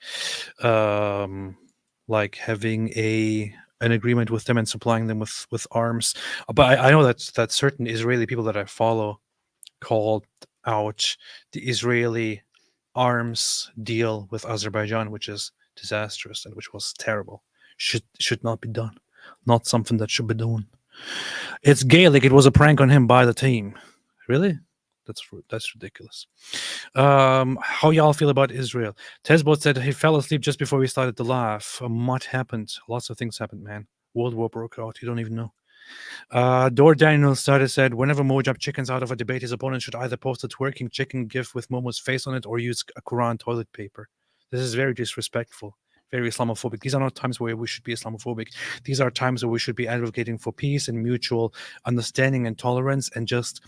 having an agreement with them and supplying them with arms. But I know that certain Israeli people that I follow called out the Israeli arms deal with Azerbaijan, which is disastrous and which was terrible. Should not be done. Not something that should be done. It's Gaelic. It was a prank on him by the team. Really? That's ridiculous. How y'all feel about Israel? Tesbot said he fell asleep just before we started to laugh. What happened? Lots of things happened, man. World War broke out. You don't even know. Dor Daniel started said, whenever Mojab chickens out of a debate, his opponent should either post a twerking chicken gif with Momo's face on it or use a Quran toilet paper. This is very disrespectful. Very Islamophobic. These are not times where we should be Islamophobic. These are times where we should be advocating for peace and mutual understanding and tolerance, and just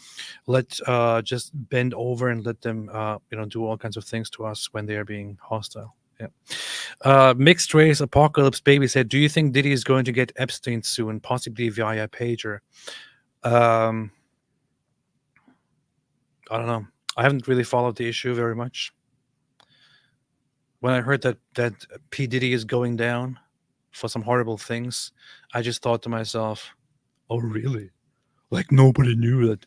bend over and let them do all kinds of things to us when they are being hostile. Yeah. Mixed Race Apocalypse Baby said, do you think Diddy is going to get Epstein soon, possibly via pager? I don't know. I haven't really followed the issue very much. When I heard that P. Diddy is going down for some horrible things, I just thought to myself, oh, really? Like nobody knew that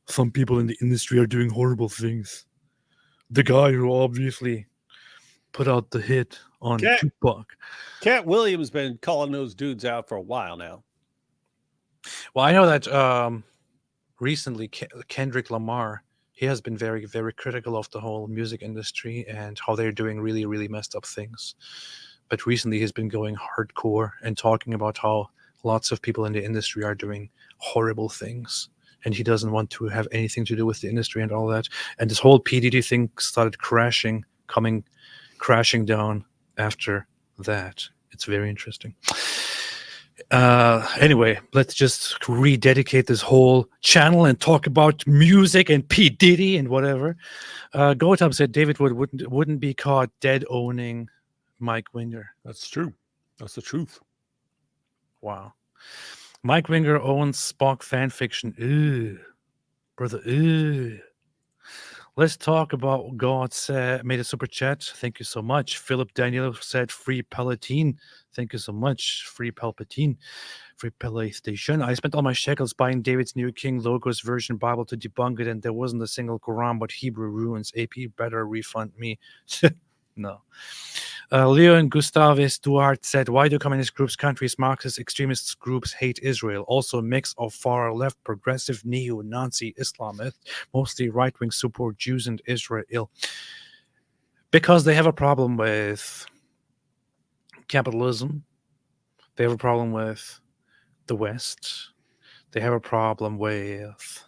some people in the industry are doing horrible things. The guy who obviously put out the hit on Tupac.
Cat Williams been calling those dudes out for a while now.
Well, I know that recently Kendrick Lamar, he has been very, very critical of the whole music industry and how they're doing really, really messed up things. But recently he's been going hardcore and talking about how lots of people in the industry are doing horrible things. And he doesn't want to have anything to do with the industry and all that. And this whole PDD thing started crashing down after that. It's very interesting. Anyway, let's just rededicate this whole channel and talk about music and P. Diddy and whatever. Gotham said David Wood wouldn't be caught dead owning Mike Winger.
That's true. That's the truth.
Wow. Mike Winger owns Spock fan fiction. Ew. Brother, ew. Let's talk about God said made a super chat. Thank you so much. Philip Daniel said free Palatine. Thank you so much. Free Palpatine. Free PlayStation. I spent all my shekels buying David's New King Logos version Bible to debunk it, and there wasn't a single Quran but Hebrew ruins. AP better refund me. No. Leon Gustavus Duarte said, why do communist groups, countries, Marxist extremist groups hate Israel? Also a mix of far-left progressive neo-Nazi Islamists, mostly right-wing support Jews and Israel. Because they have a problem with capitalism. They have a problem with the West. They have a problem with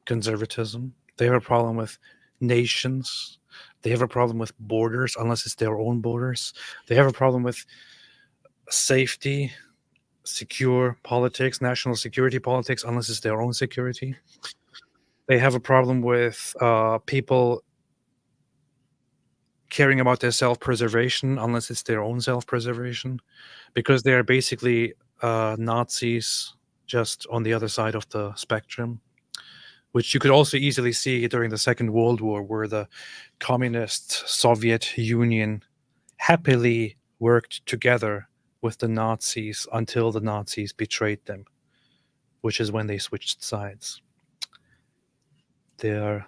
conservatism. They have a problem with nations. They have a problem with borders, unless it's their own borders. They have a problem with safety, secure politics, national security politics, unless it's their own security. They have a problem with people caring about their self-preservation, unless it's their own self-preservation, because they're basically Nazis just on the other side of the spectrum, which you could also easily see during the Second World War, where the communist Soviet Union happily worked together with the Nazis until the Nazis betrayed them, which is when they switched sides. They are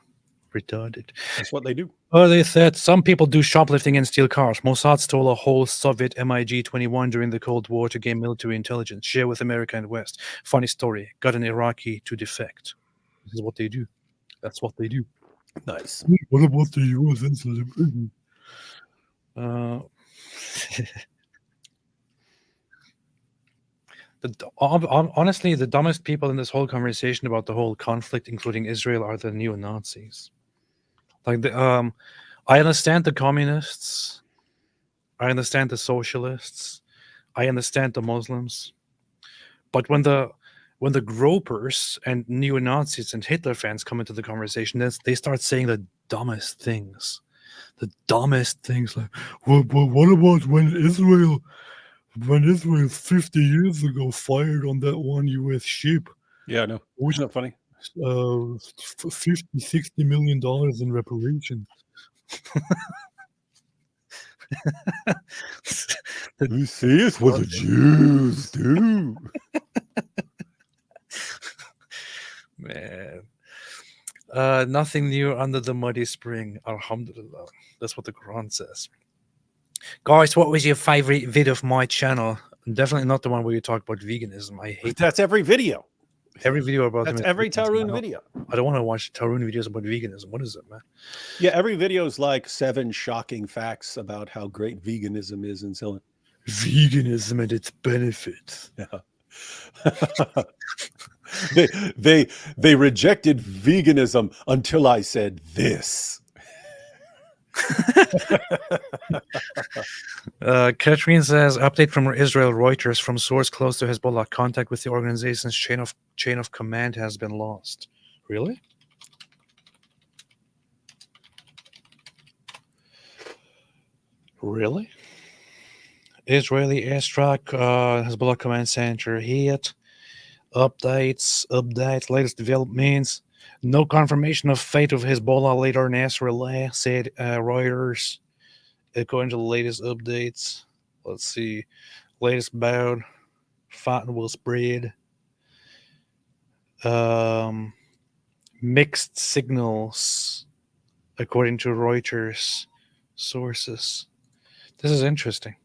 retarded.
That's what they do.
Oh, they said some people do shoplifting and steal cars. Mossad stole a whole Soviet MiG-21 during the Cold War to gain military intelligence, share with America and West. Funny story. Got an Iraqi to defect. This is what they do. That's what they do.
Nice.
What about the U.S. incident? Honestly, the dumbest people in this whole conversation about the whole conflict, including Israel, are the neo-Nazis. Like, I understand the communists. I understand the socialists. I understand the Muslims. But when the gropers and neo-Nazis and Hitler fans come into the conversation, they start saying the dumbest things. The dumbest things, like, what about when Israel 50 years ago fired on that one U.S. ship?
Yeah, no. Isn't that funny?
$50-60 million in reparations.
You see, it's what the Jews do.
Man. Nothing new under the muddy spring. Alhamdulillah. That's what the Quran says. Guys, what was your favorite vid of my channel? Definitely not the one where you talk about veganism. I hate
That's every video.
every video about
That's
him is
every
veganism.
Tarun video.
I don't want to watch Tarun videos about veganism. What is it, man?
Yeah, every video is like 7 shocking facts about how great veganism is and so on.
Veganism and its benefits.
Yeah. they rejected veganism until I said this.
Catherine says, update from Israel Reuters from source close to Hezbollah. Contact with the organization's chain of command has been lost. Really? Really? Israeli airstrike, Hezbollah command center hit. Updates, latest developments. No confirmation of fate of Hezbollah leader Nasrallah, said Reuters. According to the latest updates, let's see. Latest bout, fighting will spread. Mixed signals, according to Reuters sources. This is interesting.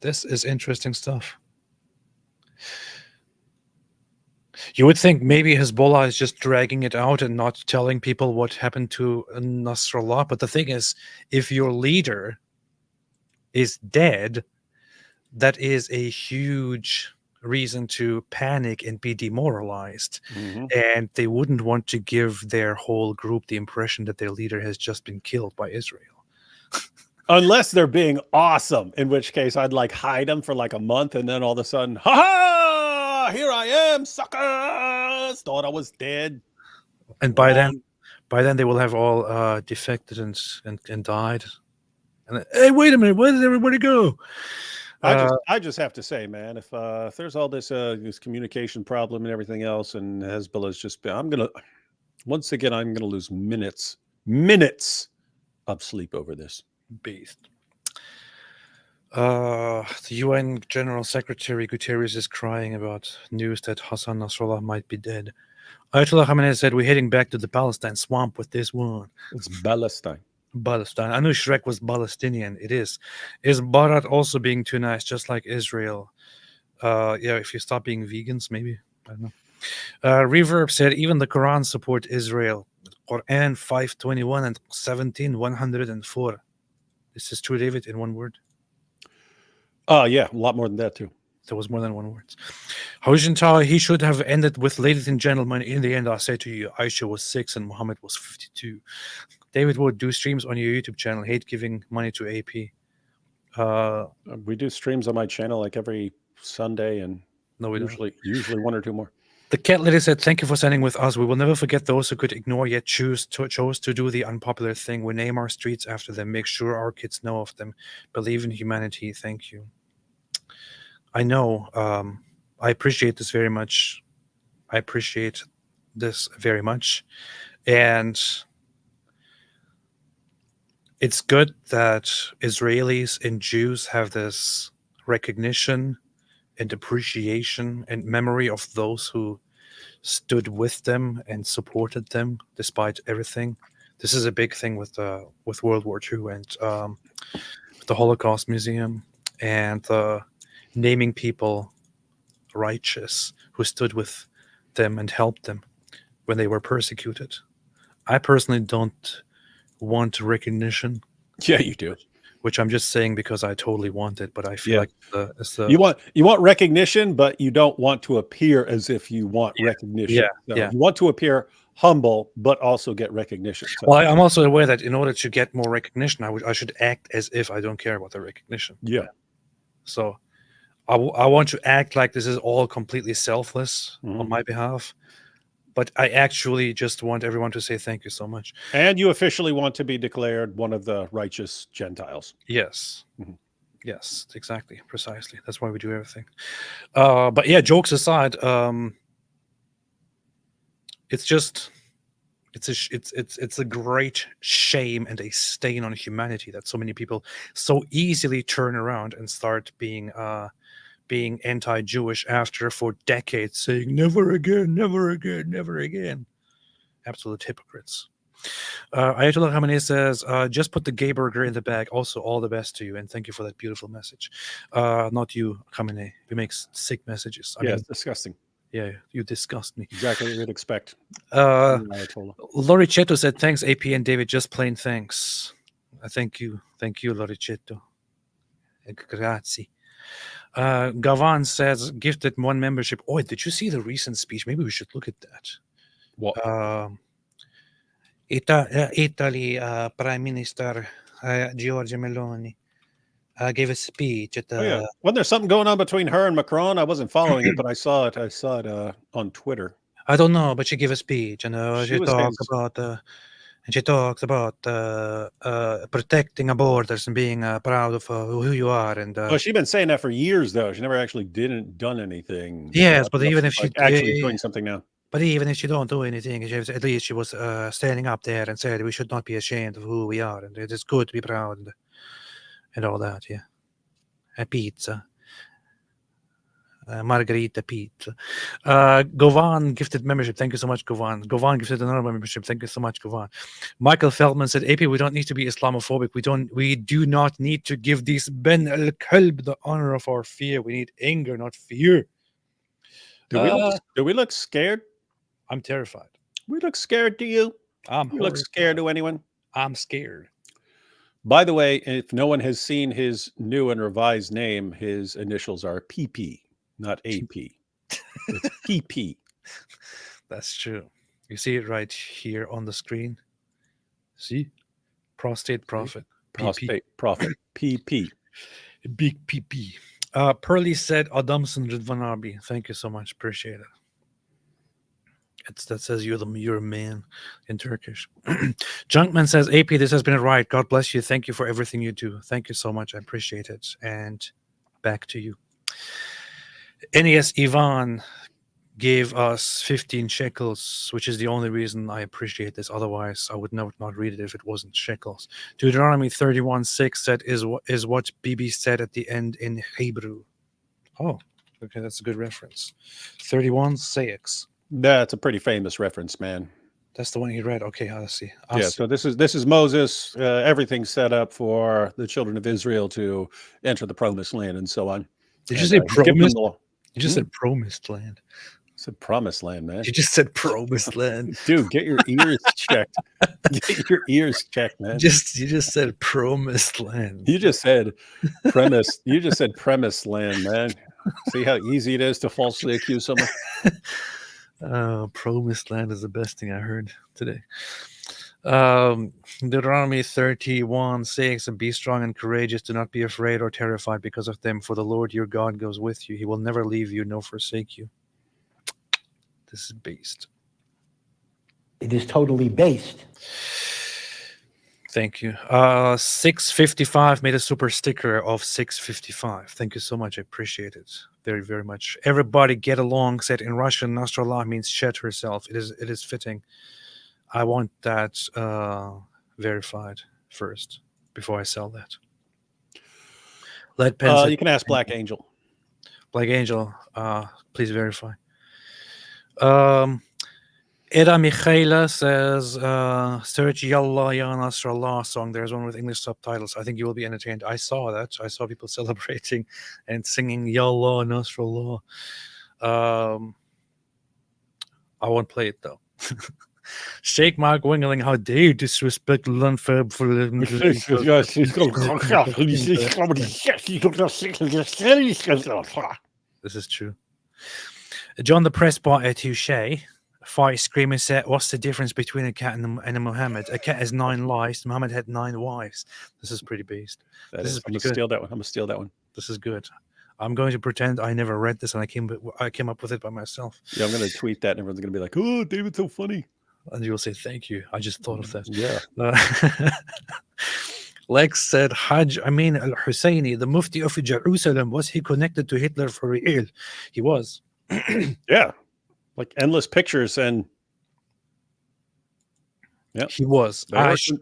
This is interesting stuff. You would think maybe Hezbollah is just dragging it out and not telling people what happened to Nasrallah. But the thing is, if your leader is dead, that is a huge reason to panic and be demoralized.
Mm-hmm.
And they wouldn't want to give their whole group the impression that their leader has just been killed by Israel.
Unless they're being awesome, in which case I'd like hide them for like a month and then all of a sudden, ha ha, here I am, suckers, thought I was dead.
And by then they will have all defected and died. And hey, wait a minute, where did everybody go?
I just have to say, man, if there's all this communication problem and everything else, and Hezbollah's just been, I'm gonna lose minutes of sleep over this.
Beast. The UN General Secretary Guterres is crying about news that Hassan Nasrallah might be dead. Ayatollah Khamenei said, we're heading back to the Palestine swamp with this one.
It's Palestine.
Palestine. I knew Shrek was Palestinian. It is. Is Barat also being too nice, just like Israel? Yeah, if you stop being vegans, maybe. I don't know. Reverb said even the Quran support Israel. Quran 521 and 17104. This is true, David, in one word.
Yeah, a lot more than that too.
There was more than one word. Hojinta, he should have ended with ladies and gentlemen. In the end, I say to you, Aisha was 6 and Muhammad was 52. David would do streams on your YouTube channel. Hate giving money to AP.
We do streams on my channel like every Sunday, and
no, we
usually one or two more.
The cat lady said, "Thank you for standing with us. We will never forget those who could ignore yet chose to do the unpopular thing. We name our streets after them. Make sure our kids know of them. Believe in humanity. Thank you." I know. I appreciate this very much. I appreciate this very much, and it's good that Israelis and Jews have this recognition and appreciation and memory of those who stood with them and supported them despite everything. This is a big thing with World War II and the Holocaust Museum and naming people righteous who stood with them and helped them when they were persecuted. I personally don't want recognition.
Yeah, you do.
Which I'm just saying because I totally want it, but I feel like
you want recognition, but you don't want to appear as if you want recognition. You want to appear humble, but also get recognition. So.
Well, I'm also aware that in order to get more recognition, I should act as if I don't care about the recognition.
Yeah.
So I want to act like this is all completely selfless on my behalf. But I actually just want everyone to say thank you so much.
And you officially want to be declared one of the righteous Gentiles.
Yes. Yes, exactly. Precisely. That's why we do everything. But yeah, jokes aside, it's a great shame and a stain on humanity that so many people so easily turn around and start being anti-Jewish after for decades saying never again, never again, never again. Absolute hypocrites. Ayatollah Khamenei says, just put the gay burger in the bag. Also, all the best to you, and thank you for that beautiful message. Not you, Khamenei. You make sick messages. I mean,
it's disgusting.
Yeah, you disgust me.
Exactly what you'd expect.
Lori Cheto said, thanks, AP and David. Just plain thanks. Thank you, Lori Cheto. Grazie. Gavan says, gifted one membership. Oh, did you see the recent speech? Maybe we should look at that.
What?
Italy Prime Minister Giorgia Meloni gave a speech at the.
Wasn't there something going on between her and Macron? I wasn't following it, but I saw it. I saw it on Twitter.
I don't know, but she gave a speech, and she talks about protecting our borders and being proud of who you are. And
well, she's been saying that for years, though. She never actually done anything.
Yes, but even if she
actually doing something now.
But even if she don't do anything, at least she was standing up there and said we should not be ashamed of who we are, and it is good to be proud and all that. Yeah, a pizza. Margarita pizza. Govan gifted membership. Thank you so much, Govan. Govan gifted another membership. Thank you so much, Govan. Michael Feldman said, AP, we don't need to be Islamophobic. We do not need to give these Ben al-Kalb the honor of our fear. We need anger, not fear.
Do we look scared?
I'm terrified.
We look scared to you? You look scared to anyone?
I'm scared.
By the way, if no one has seen his new and revised name, his initials are PP. Not AP. It's PP.
That's true. You see it right here on the screen. See? Prostate Prophet.
Prostate Prophet. PP.
Big PP. Pearly said, Adamson Ridvanabi. Thank you so much. Appreciate it. That says you're a man in Turkish. Junkman says, AP, this has been a riot. God bless you. Thank you for everything you do. Thank you so much. I appreciate it. And back to you. NES Ivan gave us 15 shekels, which is the only reason I appreciate this. Otherwise, I would not read it if it wasn't shekels. Deuteronomy 31:6 said is what Bibi said at the end in Hebrew. Oh, okay, that's a good reference. 31:6.
That's a pretty famous reference, man.
That's the one he read. Okay, let's see.
So this is Moses. Everything's set up for the children of Israel to enter the promised land and so on.
Did you say promised? You just
Hmm?
said promised land.
I said promised land, man.
You just said promised land.
Dude, get your ears checked. Get your ears checked, man.
You just said promised land.
You just said premise. You just said premise land, man. See how easy it is to falsely accuse someone?
Promised land is the best thing I heard today. Deuteronomy 31:6, and be strong and courageous, do not be afraid or terrified because of them, for the Lord your God goes with you. He will never leave you nor forsake you. This is based.
It is totally based.
Thank you. 655 made a super sticker of 655. Thank you so much. I appreciate it very, very much. Everybody get along said in Russian, Nasrallah means shed herself. It is fitting. I want that verified first before I sell that. Lead pencil.
You can ask Black Angel.
Black Angel, please verify. Eda Michaela says, search Yallah Ya Nasrallah song. There's one with English subtitles. I think you will be entertained. I saw that. I saw people celebrating and singing Yallah Nasrallah. I won't play it though. Sheikh Mark Wingling, how dare you disrespect Lunfab for This is true. John the Press bought a touche. Fight screaming said, what's the difference between a cat and a Muhammad? A cat has 9 lives. Muhammad had 9 wives. This is pretty based.
I'm gonna steal that one. I'm gonna steal that one.
This is good. I'm going to pretend I never read this and I came up with it by myself.
Yeah, I'm gonna tweet that and everyone's gonna be like, oh, David's so funny.
And you'll say, thank you. I just thought of that.
Yeah.
Lex said, Hajj Amin al-Husseini, the Mufti of Jerusalem, was he connected to Hitler for real? He was.
Yeah. Like endless pictures and yeah,
he was.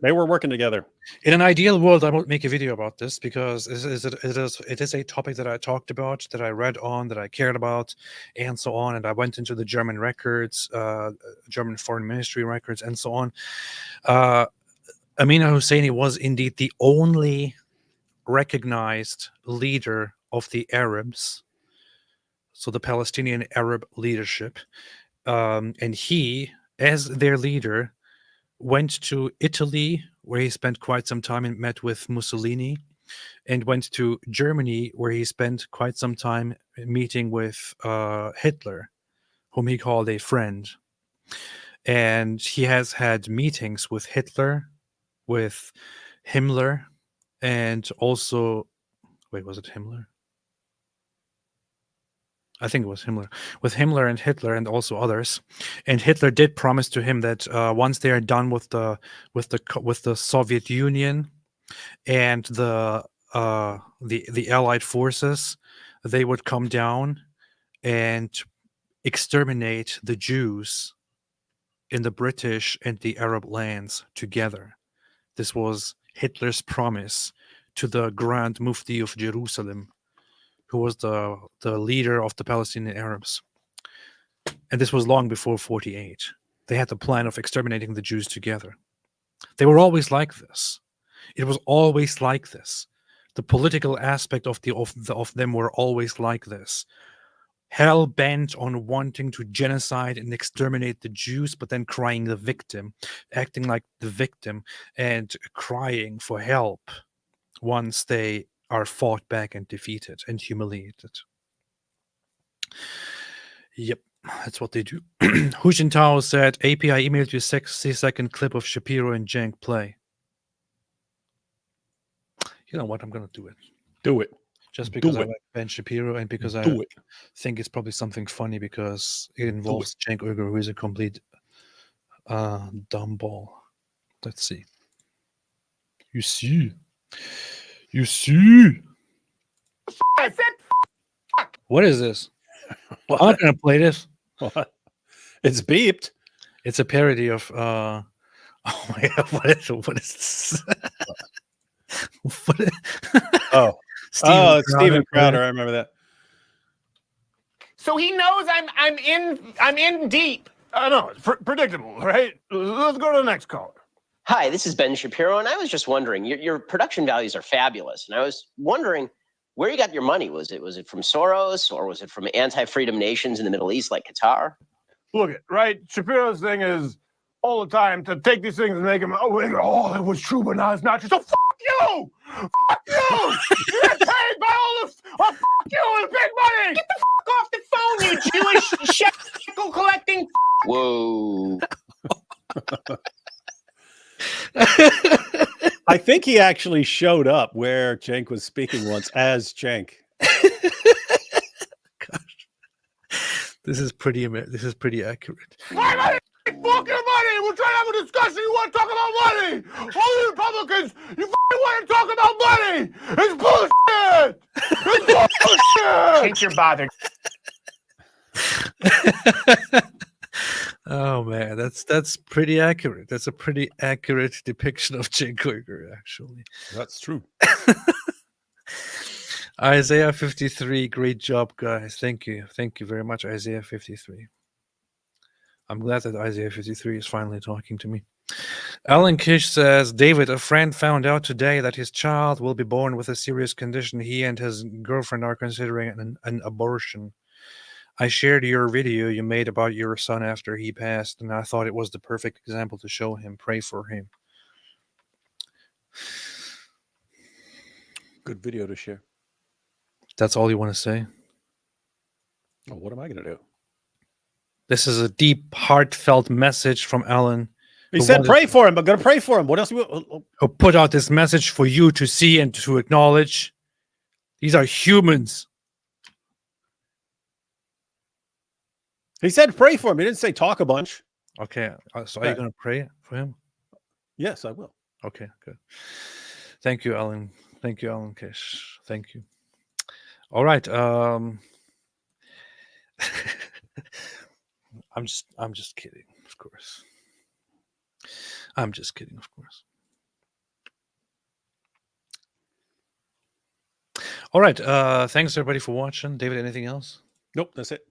They were working together.
In an ideal world, I would make a video about this because it is a topic that I talked about, that I read on, that I cared about, and so on. And I went into the German records, German Foreign Ministry records, and so on. Amin al-Husseini was indeed the only recognized leader of the Arabs, so the Palestinian Arab leadership. And he, as their leader, went to Italy, where he spent quite some time and met with Mussolini, and went to Germany, where he spent quite some time meeting with Hitler, whom he called a friend. And he has had meetings with Hitler, with Himmler, and also, wait, was it Himmler? I think it was Himmler, with Himmler and Hitler and also others. And Hitler did promise to him that once they are done with the Soviet Union and the Allied forces, they would come down and exterminate the Jews in the British and the Arab lands together. This was Hitler's promise to the Grand Mufti of Jerusalem, who was the leader of the Palestinian Arabs. And this was long before 48. They had the plan of exterminating the Jews together. They were always like this. It was always like this. The political aspect of them were always like this. Hell bent on wanting to genocide and exterminate the Jews, but then crying the victim, acting like the victim, and crying for help once they are fought back and defeated and humiliated. Yep, that's what they do. Hu Jintao said, AP, I emailed you a 60-second clip of Shapiro and Jank play. You know what? I'm going to do it.
Do it.
Just because I like Ben Shapiro and because I think it's probably something funny because it involves Cenk Uygur, who is a complete dumb ball. Let's see. You see? You see?
I said
What is this? I'm not going to play this.
What? It's beeped.
It's a parody of... oh my God, what is this?
Steven Crowder. I remember that.
so he knows I'm in deep.
I know, it's predictable, right? Let's go to the next caller.
Hi, this is Ben Shapiro, and I was just wondering, your production values are fabulous, and I was wondering where you got your money. Was it from Soros, or was it from anti-freedom nations in the Middle East like Qatar?
Look, right? Shapiro's thing is all the time to take these things and make them, oh, it was true, but now it's not true. So fuck you! Fuck you! You get paid by all the, fuck you and big money!
Get the fuck off the phone, you Jewish shekel collecting.
Whoa.
I think he actually showed up where Cenk was speaking once as Cenk.
This is pretty accurate.
My money! Fuck your money! We're trying to have a discussion. You want to talk about money? All you Republicans, you want to talk about money! It's bullshit! It's bullshit!
Take your bother.
Oh man, that's pretty accurate. That's a pretty accurate depiction of Cenk Uygur, actually.
That's true.
Isaiah 53, great job, guys. Thank you very much, Isaiah 53. I'm glad that Isaiah 53 is finally talking to me. Alan Kish says, David, a friend found out today that his child will be born with a serious condition. He and his girlfriend are considering an abortion. I shared your video you made about your son after he passed, and I thought it was the perfect example to show him. Pray for him.
Good video to share.
That's all you want to say?
Oh, what am I going to do?
This is a deep, heartfelt message from Alan.
He said, pray for him. I'm going to pray for him. What else?
Who put out this message for you to see and to acknowledge. These are humans.
He said, pray for him. He didn't say talk a bunch.
Okay. So are you going to pray for him?
Yes, I will.
Okay, good. Thank you, Alan. Thank you, Alan Kish. Thank you. All right. I'm just kidding, of course. I'm just kidding, of course. All right. Thanks everybody for watching. David, anything else?
Nope, that's it.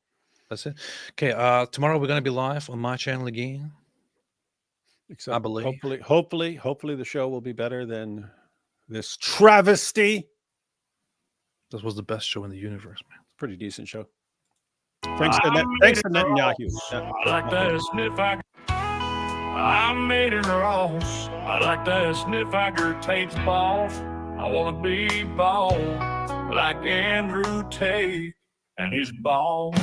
That's it. Okay. Tomorrow we're going to be live on my channel again.
Except
I believe.
Hopefully the show will be better than this travesty.
This was the best show in the universe, man.
Pretty decent show. Thanks to Netanyahu.
I like that sniff I made it Ross. I like that sniff Tate's balls. I want to be bald like Andrew Tate and his balls.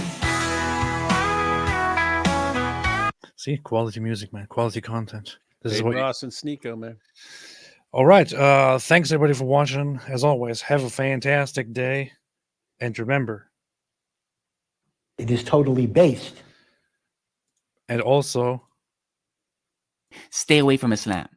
See, quality music, man. Quality content. This is what
Ross and Sneeko, man.
All right. Thanks everybody for watching. As always, have a fantastic day. And remember,
it is totally based.
And also,
stay away from Islam.